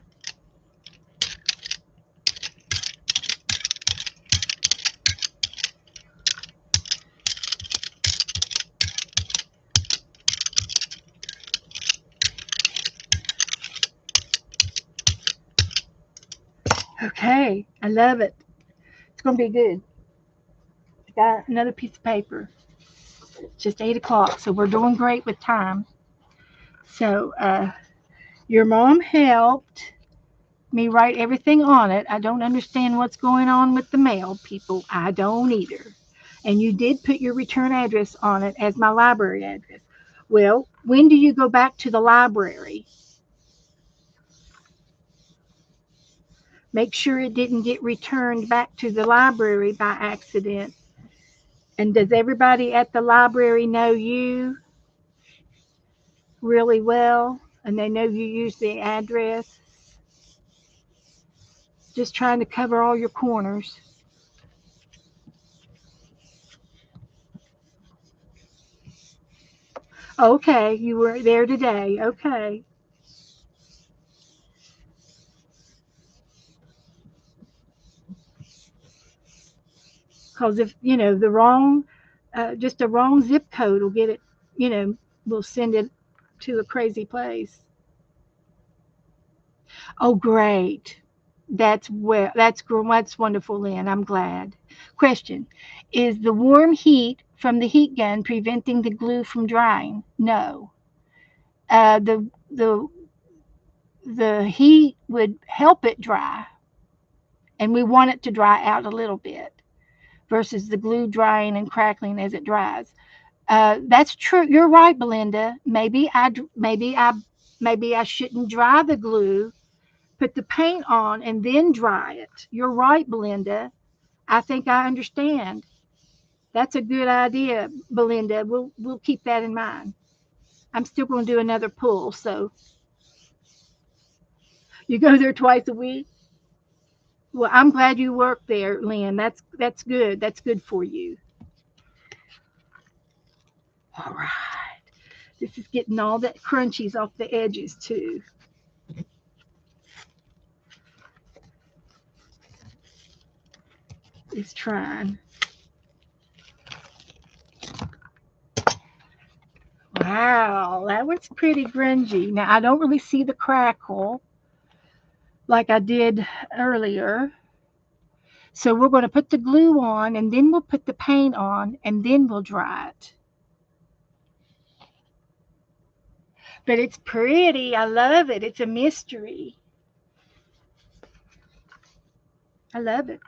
Okay, I love it. It's going to be good. I got another piece of paper. It's just 8 o'clock, so we're doing great with time. So, your mom helped me write everything on it. I don't understand what's going on with the mail, people. I don't either. And you did put your return address on it as my library address. Well, when do you go back to the library? Make sure it didn't get returned back to the library by accident. And does everybody at the library know you really well? And they know you use the address? Just trying to cover all your corners. Okay, you were there today. Okay. Because if, the wrong, just a wrong zip code will get it, will send it to a crazy place. Oh, great. That's wonderful, Lynn. I'm glad. Question: is the warm heat from the heat gun preventing the glue from drying? No. Uh, the the the heat would help it dry, and we want it to dry out a little bit versus the glue drying and crackling as it dries. That's true. You're right, Belinda. Maybe I shouldn't dry the glue, put the paint on, and then dry it. You're right, Belinda. I think I understand. That's a good idea, Belinda. We'll keep that in mind. I'm still going to do another pull. So you go there twice a week. Well, I'm glad you work there, Lynn. That's good. That's good for you. All right. This is getting all that crunchies off the edges too. It's trying. Wow, that was pretty grungy. Now I don't really see the crackle like I did earlier. So we're going to put the glue on and then we'll put the paint on and then we'll dry it. But it's pretty. I love it. It's a mystery. I love it.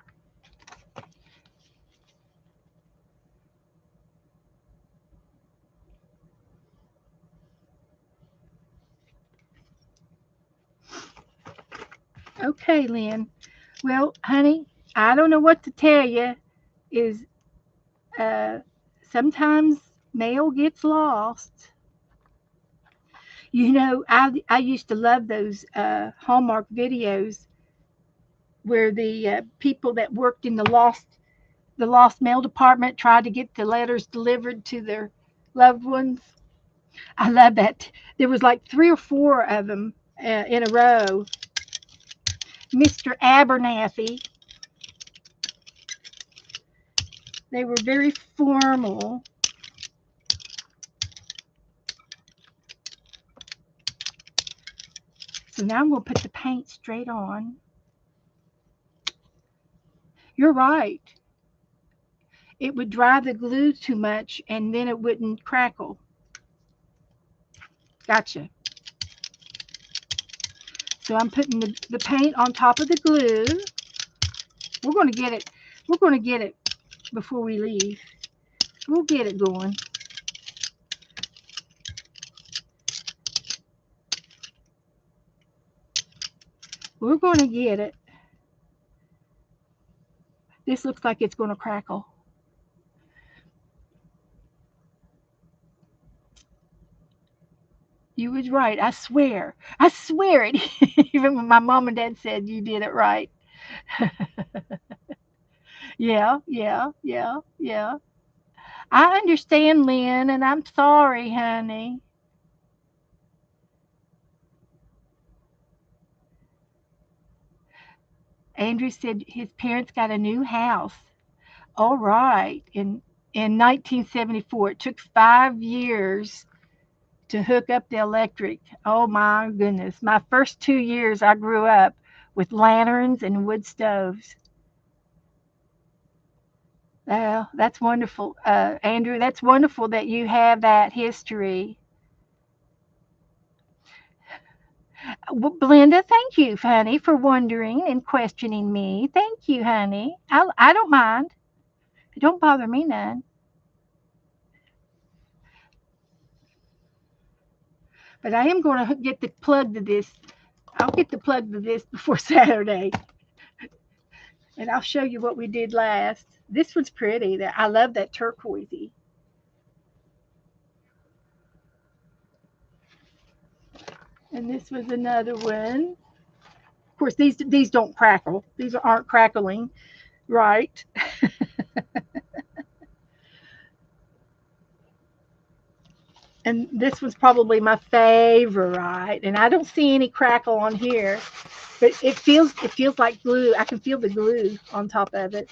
Okay, Lynn. Well, honey, I don't know what to tell you. Is uh, sometimes mail gets lost. I used to love those Hallmark videos where the people that worked in the lost the lost mail department tried to get the letters delivered to their loved ones. I love that. There was like three or four of them in a row. Mr. Abernathy. They were very formal. So now I'm going to put the paint straight on. You're right. It would dry the glue too much and then it wouldn't crackle. Gotcha. So I'm putting the paint on top of the glue. We're going to get it. We're going to get it before we leave. We'll get it going. We're going to get it. This looks like it's going to crackle. You was right. I swear. I swear it. Even when my mom and dad said you did it right. Yeah, yeah, yeah, yeah. I understand, Lynn, and I'm sorry, honey. Andrew said his parents got a new house. All right. In 1974. It took 5 years to hook up the electric. Oh my goodness. My first 2 years I grew up with lanterns and wood stoves. Well, that's wonderful, Andrew. That's wonderful that you have that history. Belinda, thank you, honey, for wondering and questioning me. Thank you, honey. I don't mind. It don't bother me none. But I am going to get the plug to this. I'll get the plug to this before Saturday, and I'll show you what we did last. This one's pretty. I love that turquoisey. And this was another one. Of course, these don't crackle. These aren't crackling, right? And this was probably my favorite. And I don't see any crackle on here, but it feels like glue. I can feel the glue on top of it.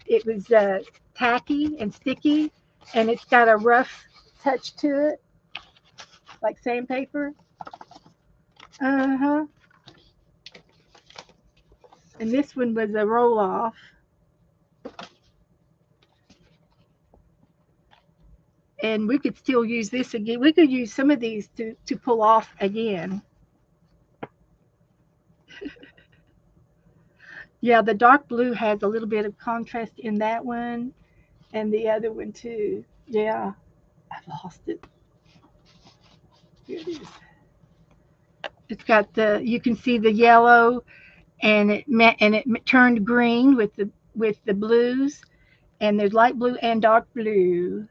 It was tacky and sticky, and it's got a rough touch to it, like sandpaper. Uh huh. And this one was a roll off. And we could still use this again. We could use some of these to pull off again. Yeah, the dark blue has a little bit of contrast in that one and the other one too. Yeah, I've lost it. Here it is. It's got you can see the yellow and it turned green with the blues, and there's light blue and dark blue,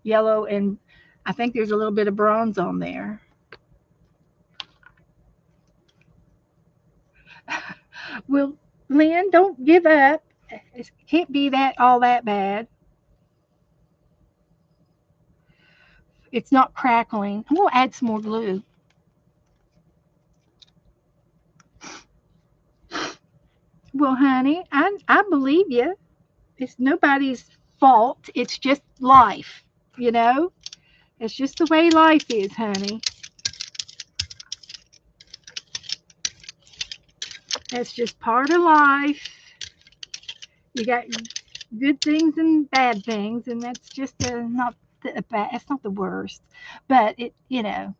yellow, and I think there's a little bit of bronze on there. Well, Lynn, don't give up. It can't be that all that bad. It's not crackling. I'm gonna add some more glue. Well, honey, I believe you. It's nobody's fault. It's just life, you know. It's just the way life is, honey. That's just part of life. You got good things and bad things, and that's just not the bad. It's not the worst, but yeah.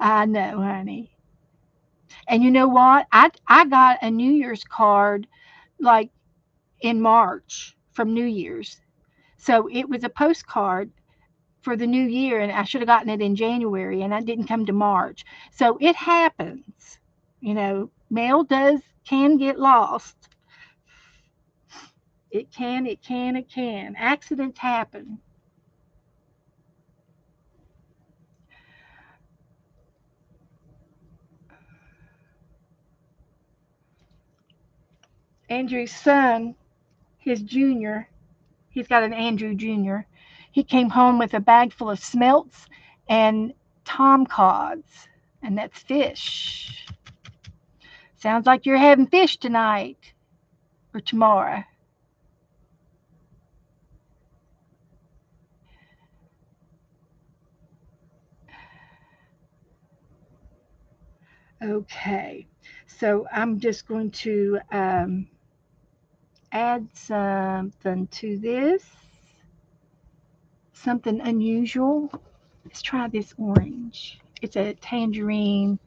I know, honey. And you know what? I got a New Year's card like in March from New Year's. So it was a postcard for the new year, and I should have gotten it in January, and I didn't come to March. So it happens. Mail can get lost. It can, it can, it can. Accidents happen. Andrew's son, his junior, he's got an Andrew Jr. He came home with a bag full of smelts and tom cods, and that's fish. Sounds like you're having fish tonight or tomorrow. Okay, so I'm just going to add something to this, something unusual. Let's try this orange. It's a tangerine,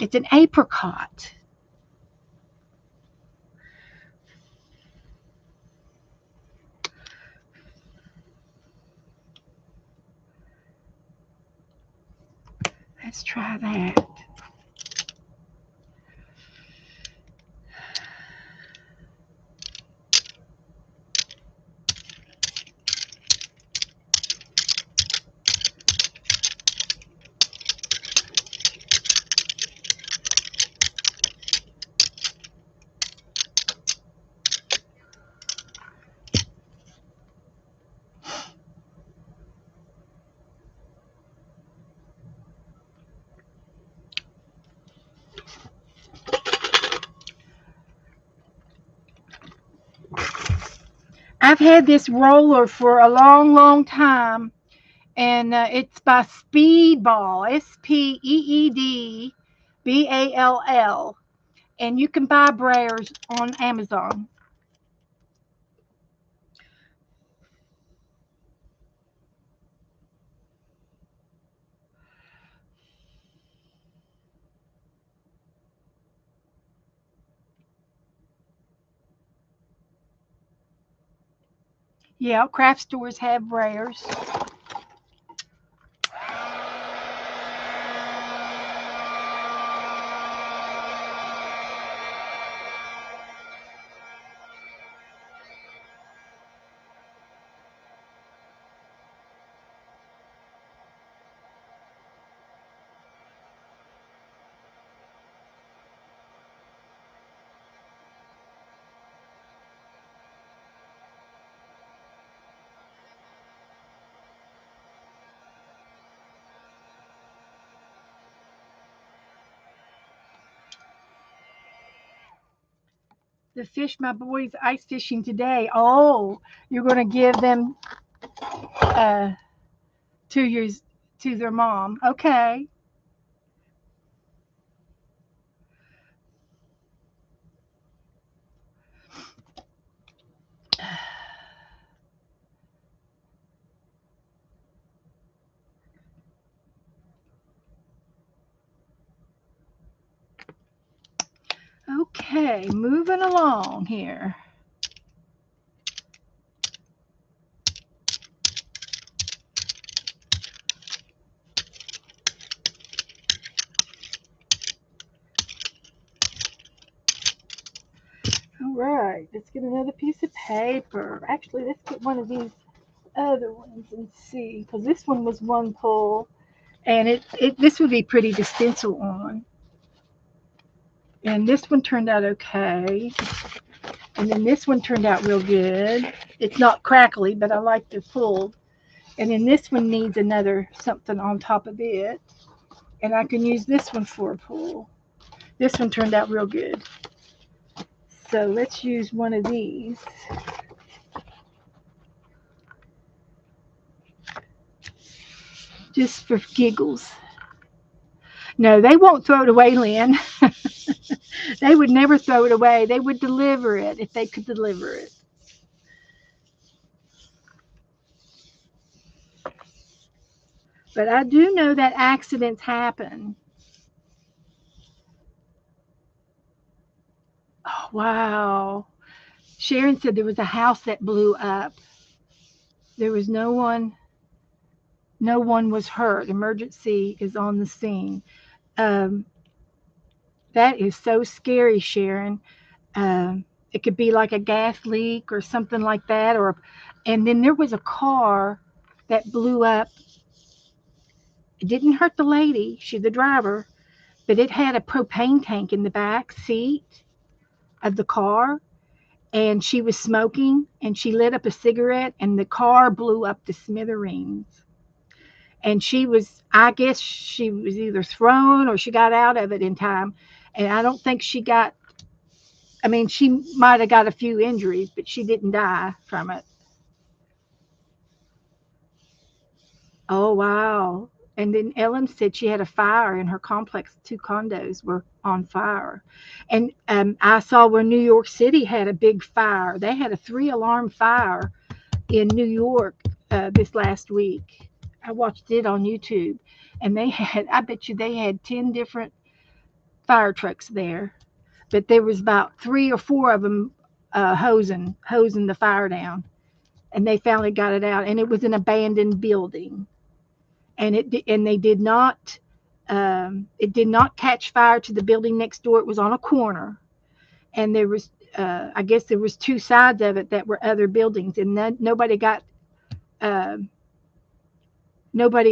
it's an apricot. Let's try that. I've had this roller for a long, long time, and it's by Speedball, Speedball, and you can buy Breyers on Amazon. Yeah, craft stores have Breyers. The fish my boys ice fishing today. Oh, you're going to give them uh, 2 years to their mom. Okay. Okay, moving along here. All right, let's get another piece of paper. Actually, let's get one of these other ones and see, because this one was one pull, and it this would be pretty to stencil on. And this one turned out okay, and then this one turned out real good. It's not crackly, but I like the pull. And then this one needs another something on top of it, and I can use this one for a pull. This one turned out real good. So let's use one of these. Just for giggles. No, they won't throw it away, Lynn. They would never throw it away. They would deliver it if they could deliver it. But I do know that accidents happen. Oh, wow. Sharon said there was a house that blew up. There was no one was hurt. Emergency is on the scene. Um, that is so scary, Sharon. It could be like a gas leak or something like that, or and then there was a car that blew up. It didn't hurt the lady, she the driver, but it had a propane tank in the back seat of the car, and she was smoking, and she lit up a cigarette, and the car blew up to smithereens. And she was, I guess she was either thrown or she got out of it in time. And I don't think she got, I mean, she might have got a few injuries, but she didn't die from it. Oh, wow. And then Ellen said she had a fire in her complex. Two condos were on fire. And I saw where New York City had a big fire. They had a 3 alarm fire in New York this last week. I watched it on YouTube. And they had, I bet you they had 10 different fire trucks there. But there was about 3 or 4 of them hosing the fire down. And they finally got it out. And it was an abandoned building, and they did not it did not catch fire to the building next door. It was on a corner, and there was I guess there was 2 sides of it that were other buildings, and uh, nobody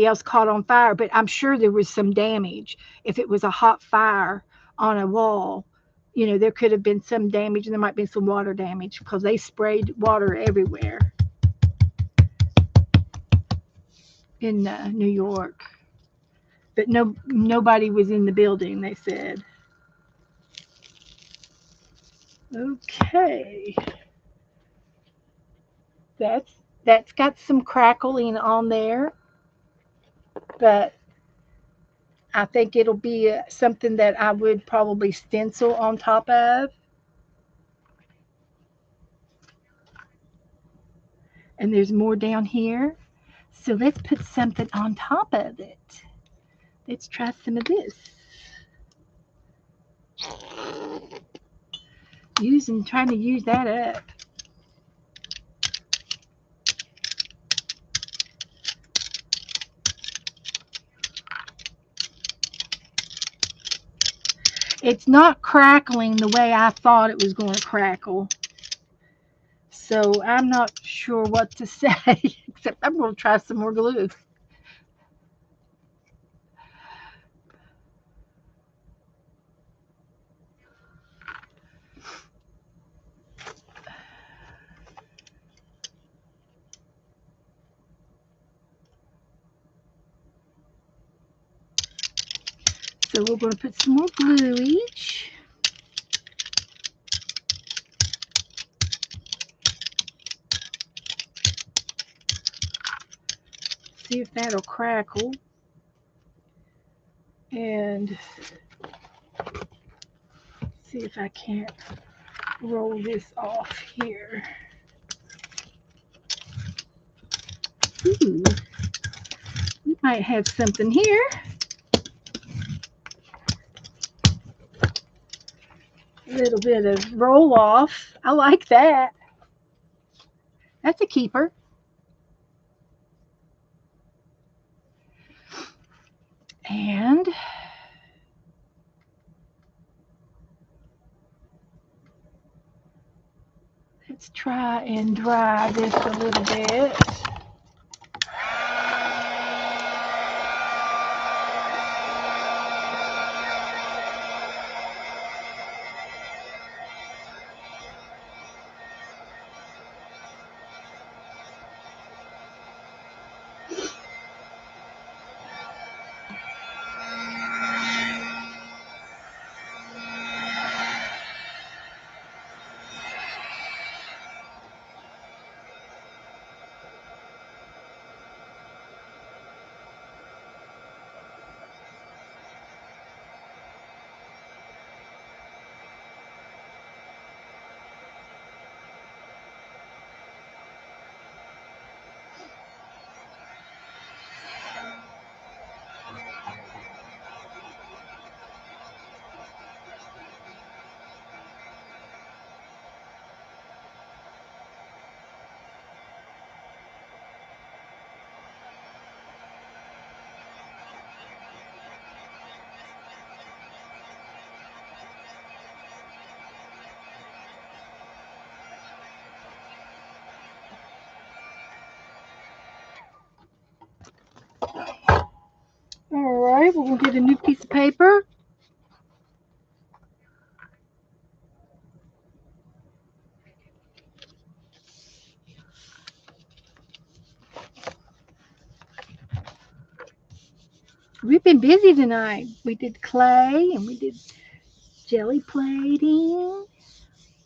else caught on fire. But I'm sure there was some damage. If it was a hot fire on a wall, there could have been some damage, and there might be some water damage because they sprayed water everywhere in New York. But nobody was in the building, they said. Okay. That's got some crackling on there, but I think it'll be something that I would probably stencil on top of. And there's more down here. So let's put something on top of it. Let's try some of this. Trying to use that up. It's not crackling the way I thought it was going to crackle. So I'm not sure what to say, except I'm going to try some more glue. So we're going to put some more glue each. See if that'll crackle. And see if I can't roll this off here. Ooh, we might have something here. A little bit of roll off. I like that. That's a keeper. And let's try and dry this a little bit. All right, we're going to get a new piece of paper. We've been busy tonight. We did clay and we did jelly plating.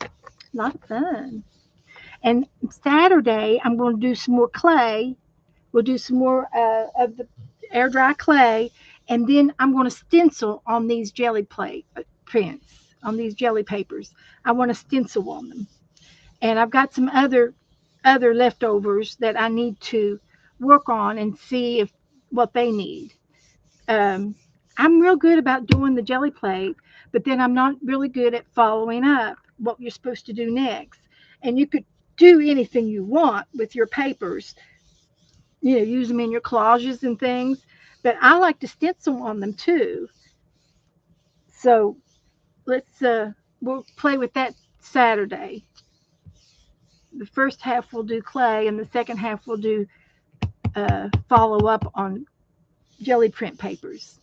A lot of fun. And Saturday, I'm going to do some more clay. We'll do some more of the air dry clay, and then I'm going to stencil on these jelly plate prints on these jelly papers. I want to stencil on them, and I've got some other leftovers that I need to work on and see if what they need. Um, I'm real good about doing the jelly plate, but then I'm not really good at following up what you're supposed to do next. And you could do anything you want with your papers, use them in your collages and things. But I like to stencil on them too. So we'll play with that Saturday. The first half we'll do clay, and the second half we'll do follow up on jelly print papers.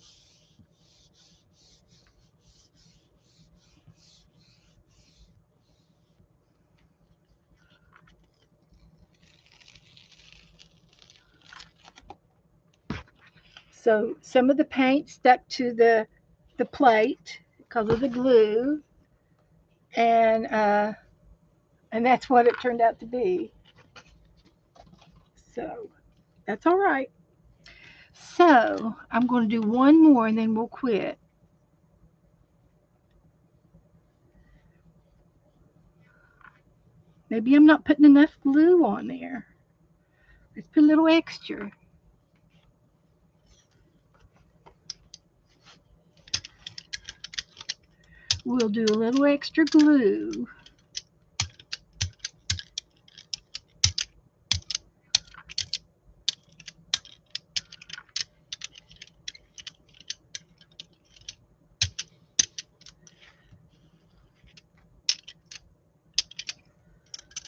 So some of the paint stuck to the plate because of the glue, and uh, and that's what it turned out to be. So that's all right. So I'm going to do one more and then we'll quit. Maybe I'm not putting enough glue on there. Let's put a little extra. We'll do a little extra glue.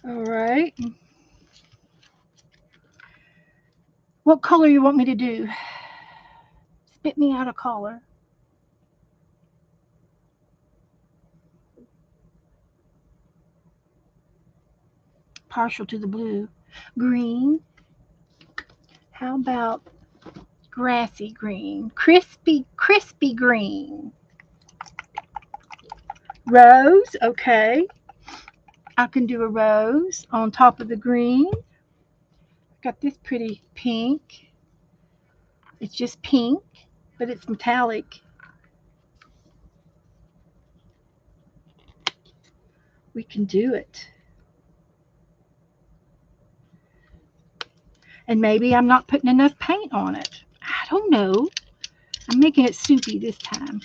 All right. What color you want me to do? Spit me out a color. Partial to the blue. Green. How about grassy green? Crispy green. Rose. Okay. I can do a rose on top of the green. Got this pretty pink. It's just pink, but it's metallic. We can do it. And maybe I'm not putting enough paint on it. I don't know. I'm making it soupy this time.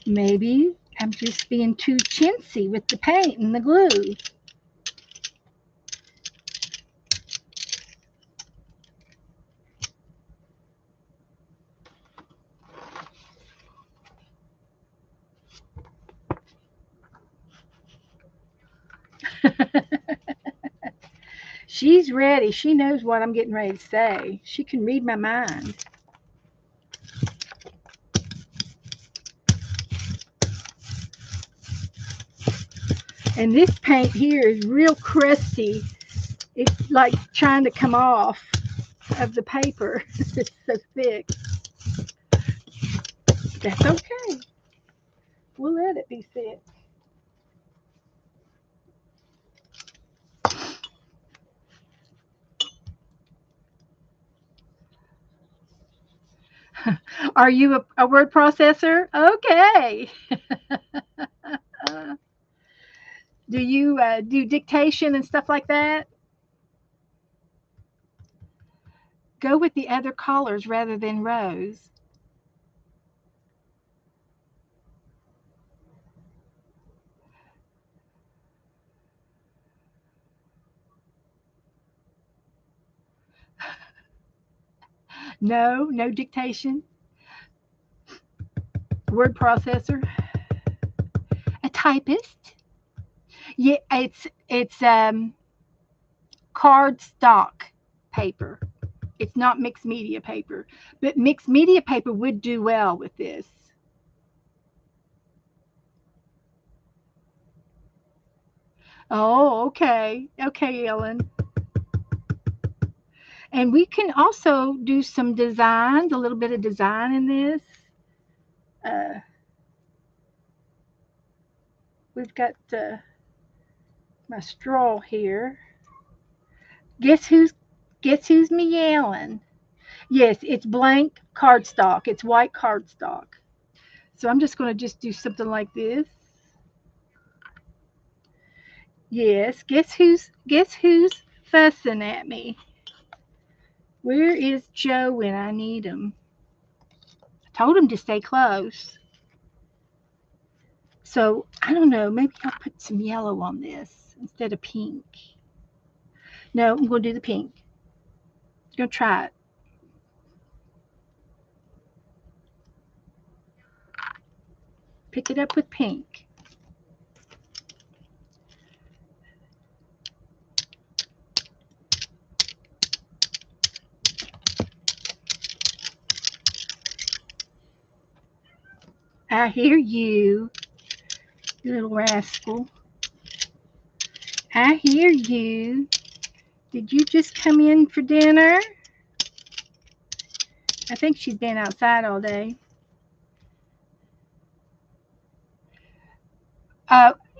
Maybe I'm just being too chintzy with the paint and the glue. She's ready. She knows what I'm getting ready to say. She can read my mind. And this paint here is real crusty. It's like trying to come off of the paper. It's so thick. That's okay. We'll let it be thick. Are you a word processor? Okay. Do you do dictation and stuff like that? Go with the other colors rather than rows. No, no dictation. Word processor. A typist. Yeah, it's card stock paper. It's not mixed media paper, but mixed media paper would do well with this. Oh, okay. Okay, Ellen. And we can also do some designs, a little bit of design in this. Uh, we've got my straw here. Guess who's guess who's meowing? Yes, it's blank cardstock. It's white cardstock. So I'm just going to just do something like this. Yes, guess who's fussing at me? Where is Joe when I need him? I told him to stay close. So I don't know. Maybe I'll put some yellow on this instead of pink. No, I'm going to do the pink. I'm going to try it. Pick it up with pink. I hear you, you little rascal. I hear you. Did you just come in for dinner? I think she's been outside all day.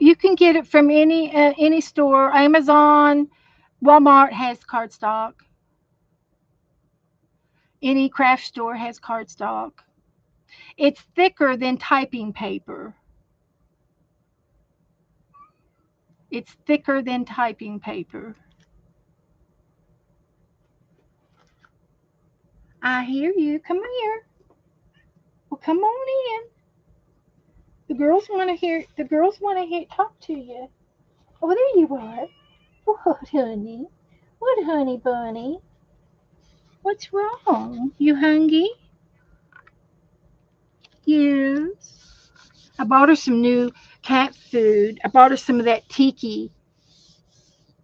You can get it from any store. Amazon, Walmart has cardstock. Any craft store has cardstock. It's thicker than typing paper. It's thicker than typing paper. I hear you. Come here. Well, come on in. The girls want to hear. The girls want to hear talk to you. Oh, there you are. What, honey? What, honey bunny? What's wrong? You hungry? Yes. I bought her some new cat food. I bought her some of that tiki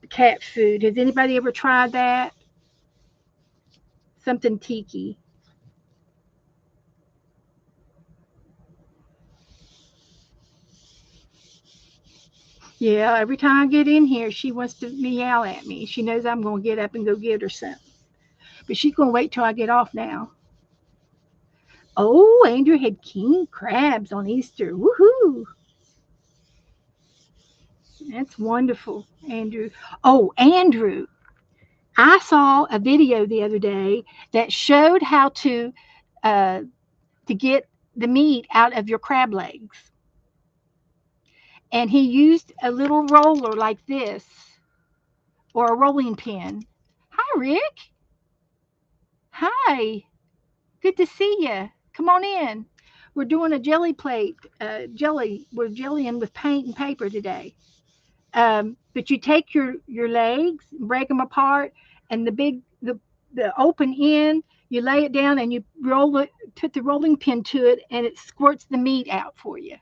cat food. Has anybody ever tried that? Something tiki. Yeah, every time I get in here, she wants to meow at me. She knows I'm going to get up and go get her some. But she's going to wait till I get off now. Oh, Andrew had king crabs on Easter. Woohoo! That's wonderful, Andrew. Oh, Andrew, I saw a video the other day that showed how uh, to get the meat out of your crab legs, and he used a little roller like this or a rolling pin. Hi, Rick. Hi. Good to see you. Come on in. We're doing a jelly plate. Jelly. We're jellying with paint and paper today. But you take your legs, break them apart, and the open end, you lay it down and you roll it, put the rolling pin to it, and it squirts the meat out for you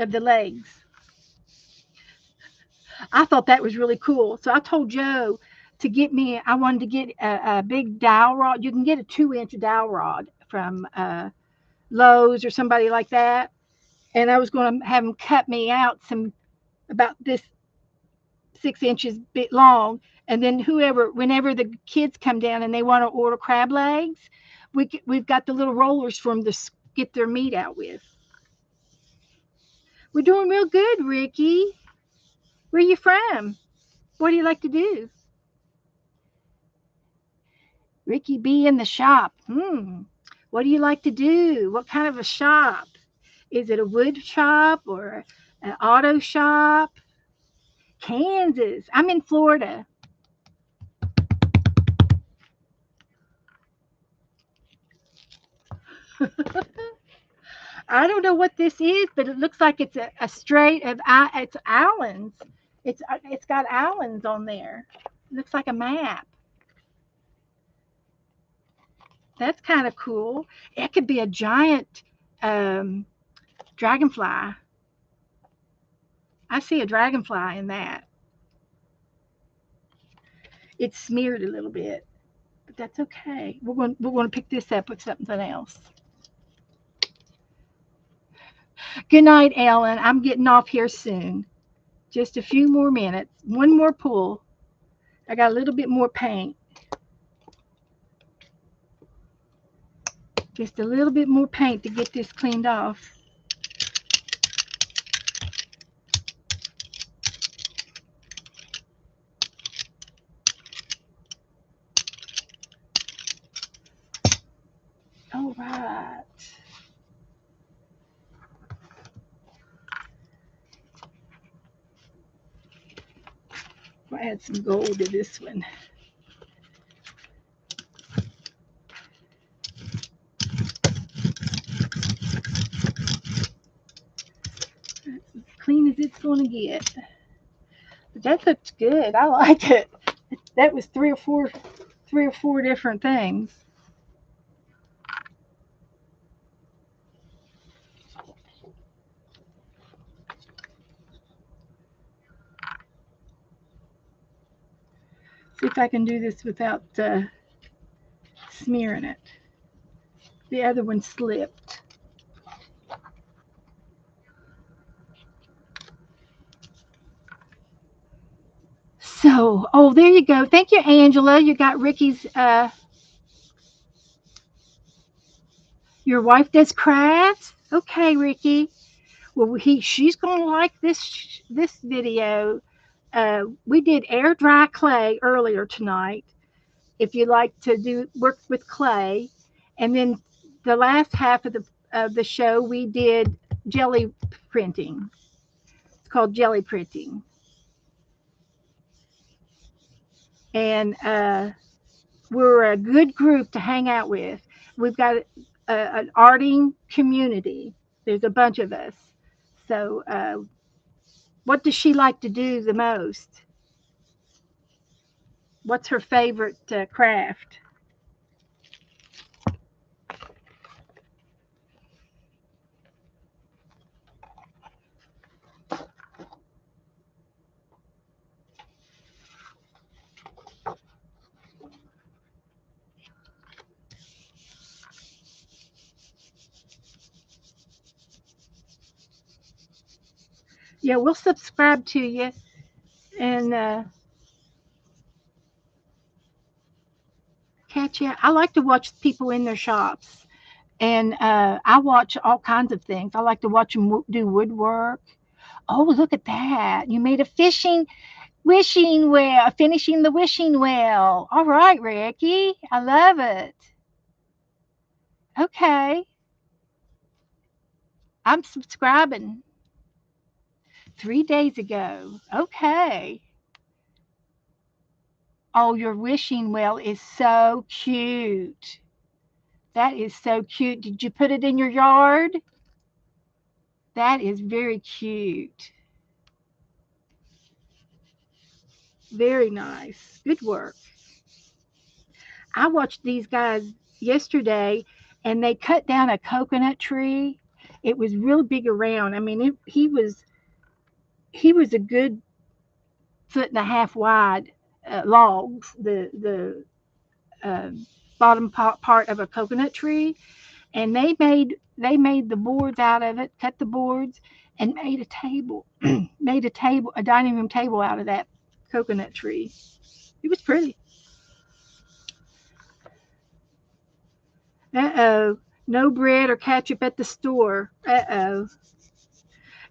of the legs. I thought that was really cool. So I told Joe to get me. I wanted to get a big dowel rod. You can get a 2-inch dowel rod from Lowe's or somebody like that. And I was going to have him cut me out some about this 6 inches bit long. And then whenever the kids come down and they want to order crab legs, we've got the little rollers for them to get their meat out with. We're doing real good, Ricky. Where are you from? What do you like to do? Ricky B in the shop. What do you like to do? What kind of a shop? Is it a wood shop or an auto shop? Kansas. I'm in Florida. I don't know what this is, but it looks like it's a straight of it's islands. It's got islands on there. It looks like a map. That's kind of cool. It could be a giant um, dragonfly. I see a dragonfly in that. It's smeared a little bit, but that's okay. We're going to pick this up with something else. Good night, Ellen. I'm getting off here soon. Just a few more minutes. One more pull. I got a little bit more paint. Just a little bit more paint to get this cleaned off. All right. I'll add some gold to this one. That's as clean as it's going to get. But that looks good. I like it. That was three or four different things. See if I can do this without smearing it. The other one slipped. So, oh, there you go. Thank you, Angela. You got Ricky's. Your wife does crafts. Okay, Ricky. Well, she's gonna like this video. We did air dry clay earlier tonight. If you like to do work with clay, and then the last half of the show we did jelly printing. It's called jelly printing, and we're a good group to hang out with. We've got an arting community. There's a bunch of us. So, what does she like to do the most? What's her favorite craft? Yeah, we'll subscribe to you and catch you. I like to watch people in their shops, and I watch all kinds of things. I like to watch them do woodwork. Oh, look at that! You made a wishing well, finishing the wishing well. All right, Ricky, I love it. Okay, I'm subscribing. 3 days ago. Okay. Oh, your wishing well is so cute. That is so cute. Did you put it in your yard? That is very cute. Very nice. Good work. I watched these guys yesterday and they cut down a coconut tree. It was real big around. I mean, he was a good foot and a half wide logs, the uh, bottom part of a coconut tree, and they made the boards out of it, cut the boards, and made a table, a dining room table out of that coconut tree. It was pretty. Uh-oh. No bread or ketchup at the store. Uh-oh.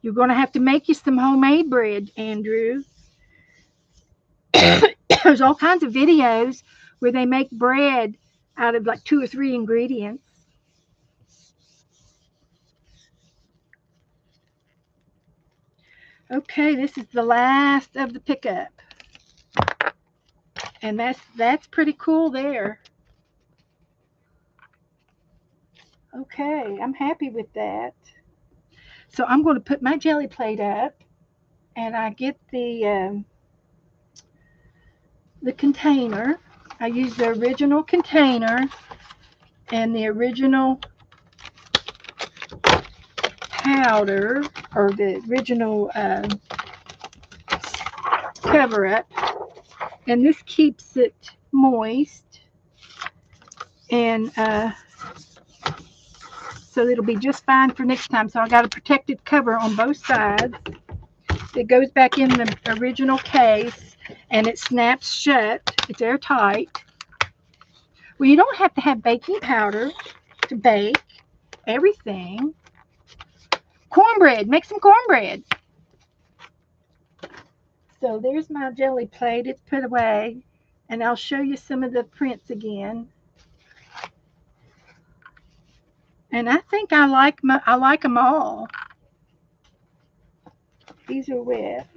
You're going to have to make you some homemade bread, Andrew. There's all kinds of videos where they make bread out of like 2 or 3 ingredients. Okay, this is the last of the pickup. And that's pretty cool there. Okay, I'm happy with that. So I'm going to put my jelly plate up, and I get the container. I use the original container and the original powder, or the original cover up, and this keeps it moist, and so it'll be just fine for next time. So I got a protected cover on both sides. It goes back in the original case and it snaps shut. It's airtight. Well, you don't have to have baking powder to bake everything. Cornbread. Make some cornbread. So there's my jelly plate. It's put away. And I'll show you some of the prints again. And I think I like them all. These are wet.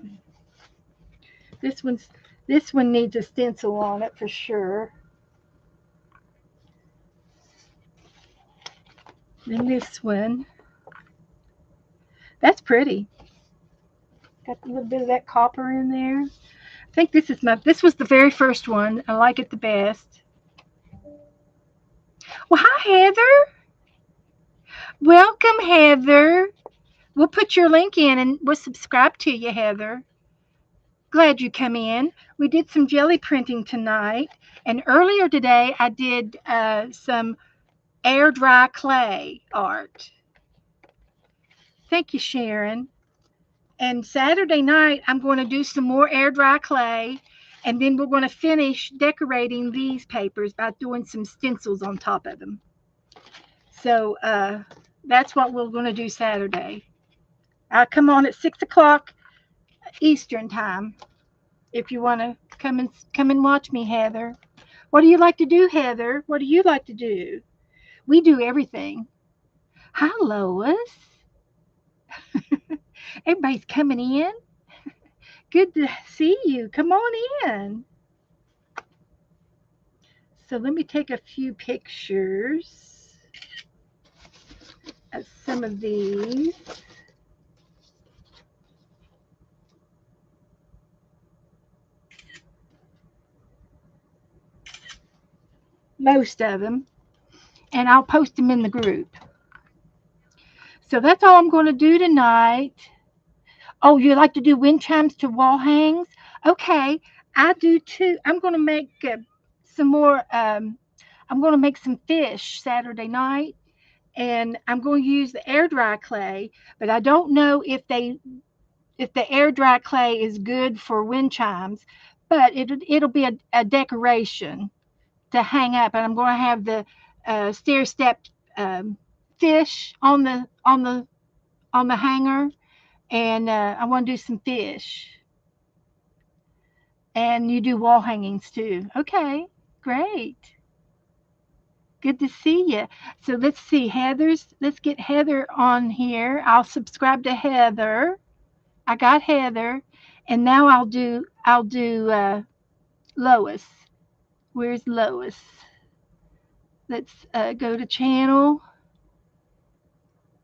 This one needs a stencil on it for sure. Then this one. That's pretty. Got a little bit of that copper in there. I think this was the very first one. I like it the best. Well, hi, Heather. Welcome, Heather. We'll put your link in and we'll subscribe to you, Heather. Glad you come in. We did some jelly printing tonight. And earlier today, I did some air dry clay art. Thank you, Sharon. And Saturday night, I'm going to do some more air dry clay. And then we're going to finish decorating these papers by doing some stencils on top of them. So that's what we're going to do Saturday. I'll come on at 6 o'clock Eastern time if you want to come and watch me, Heather. What do you like to do, Heather? What do you like to do? We do everything. Hi, Lois. Everybody's coming in. Good to see you. Come on in. So let me take a few pictures of some of these. Most of them. And I'll post them in the group. So that's all I'm going to do tonight. Oh, you like to do wind chimes to wall hangs? Okay, I do too. I'm going to make some more. I'm going to make some fish Saturday night, and I'm going to use the air dry clay. But I don't know if the air dry clay is good for wind chimes. But it'll be a decoration to hang up, and I'm going to have the stair step fish on the hanger. And I want to do some fish. And you do wall hangings too. Okay, great. Good to see you. So let's see, let's get Heather on here. I'll subscribe to Heather. I got Heather. And now I'll do Lois. Where's Lois? Let's go to channel.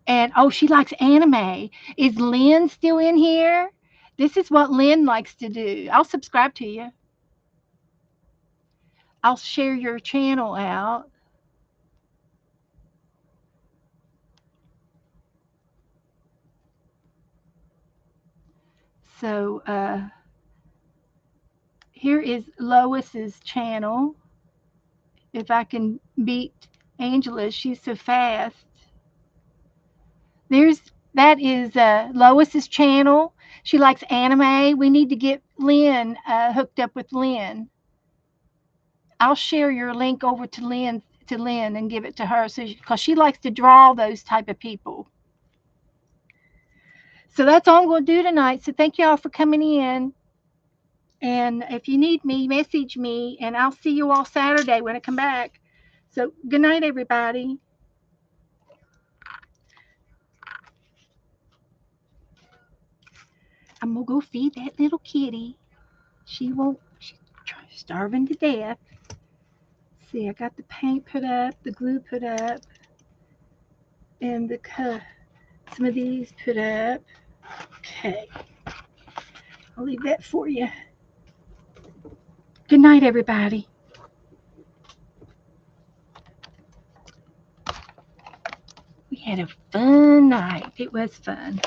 And oh, she likes anime. Is Lynn still in here? This is what Lynn likes to do. I'll subscribe to you. I'll share your channel out. So here is Lois's channel. If I can beat Angela, she's so fast. That is Lois's channel. She likes anime. We need to get Lynn hooked up with Lynn. I'll share your link over to Lynn and give it to her because she likes to draw those type of people. So that's all I'm going to do tonight. So thank you all for coming in. And if you need me, message me, and I'll see you all Saturday when I come back. So good night, everybody. I'm going to go feed that little kitty. She's starving to death. See, I got the paint put up, the glue put up, and some of these put up. Okay. I'll leave that for you. Good night, everybody. We had a fun night. It was fun.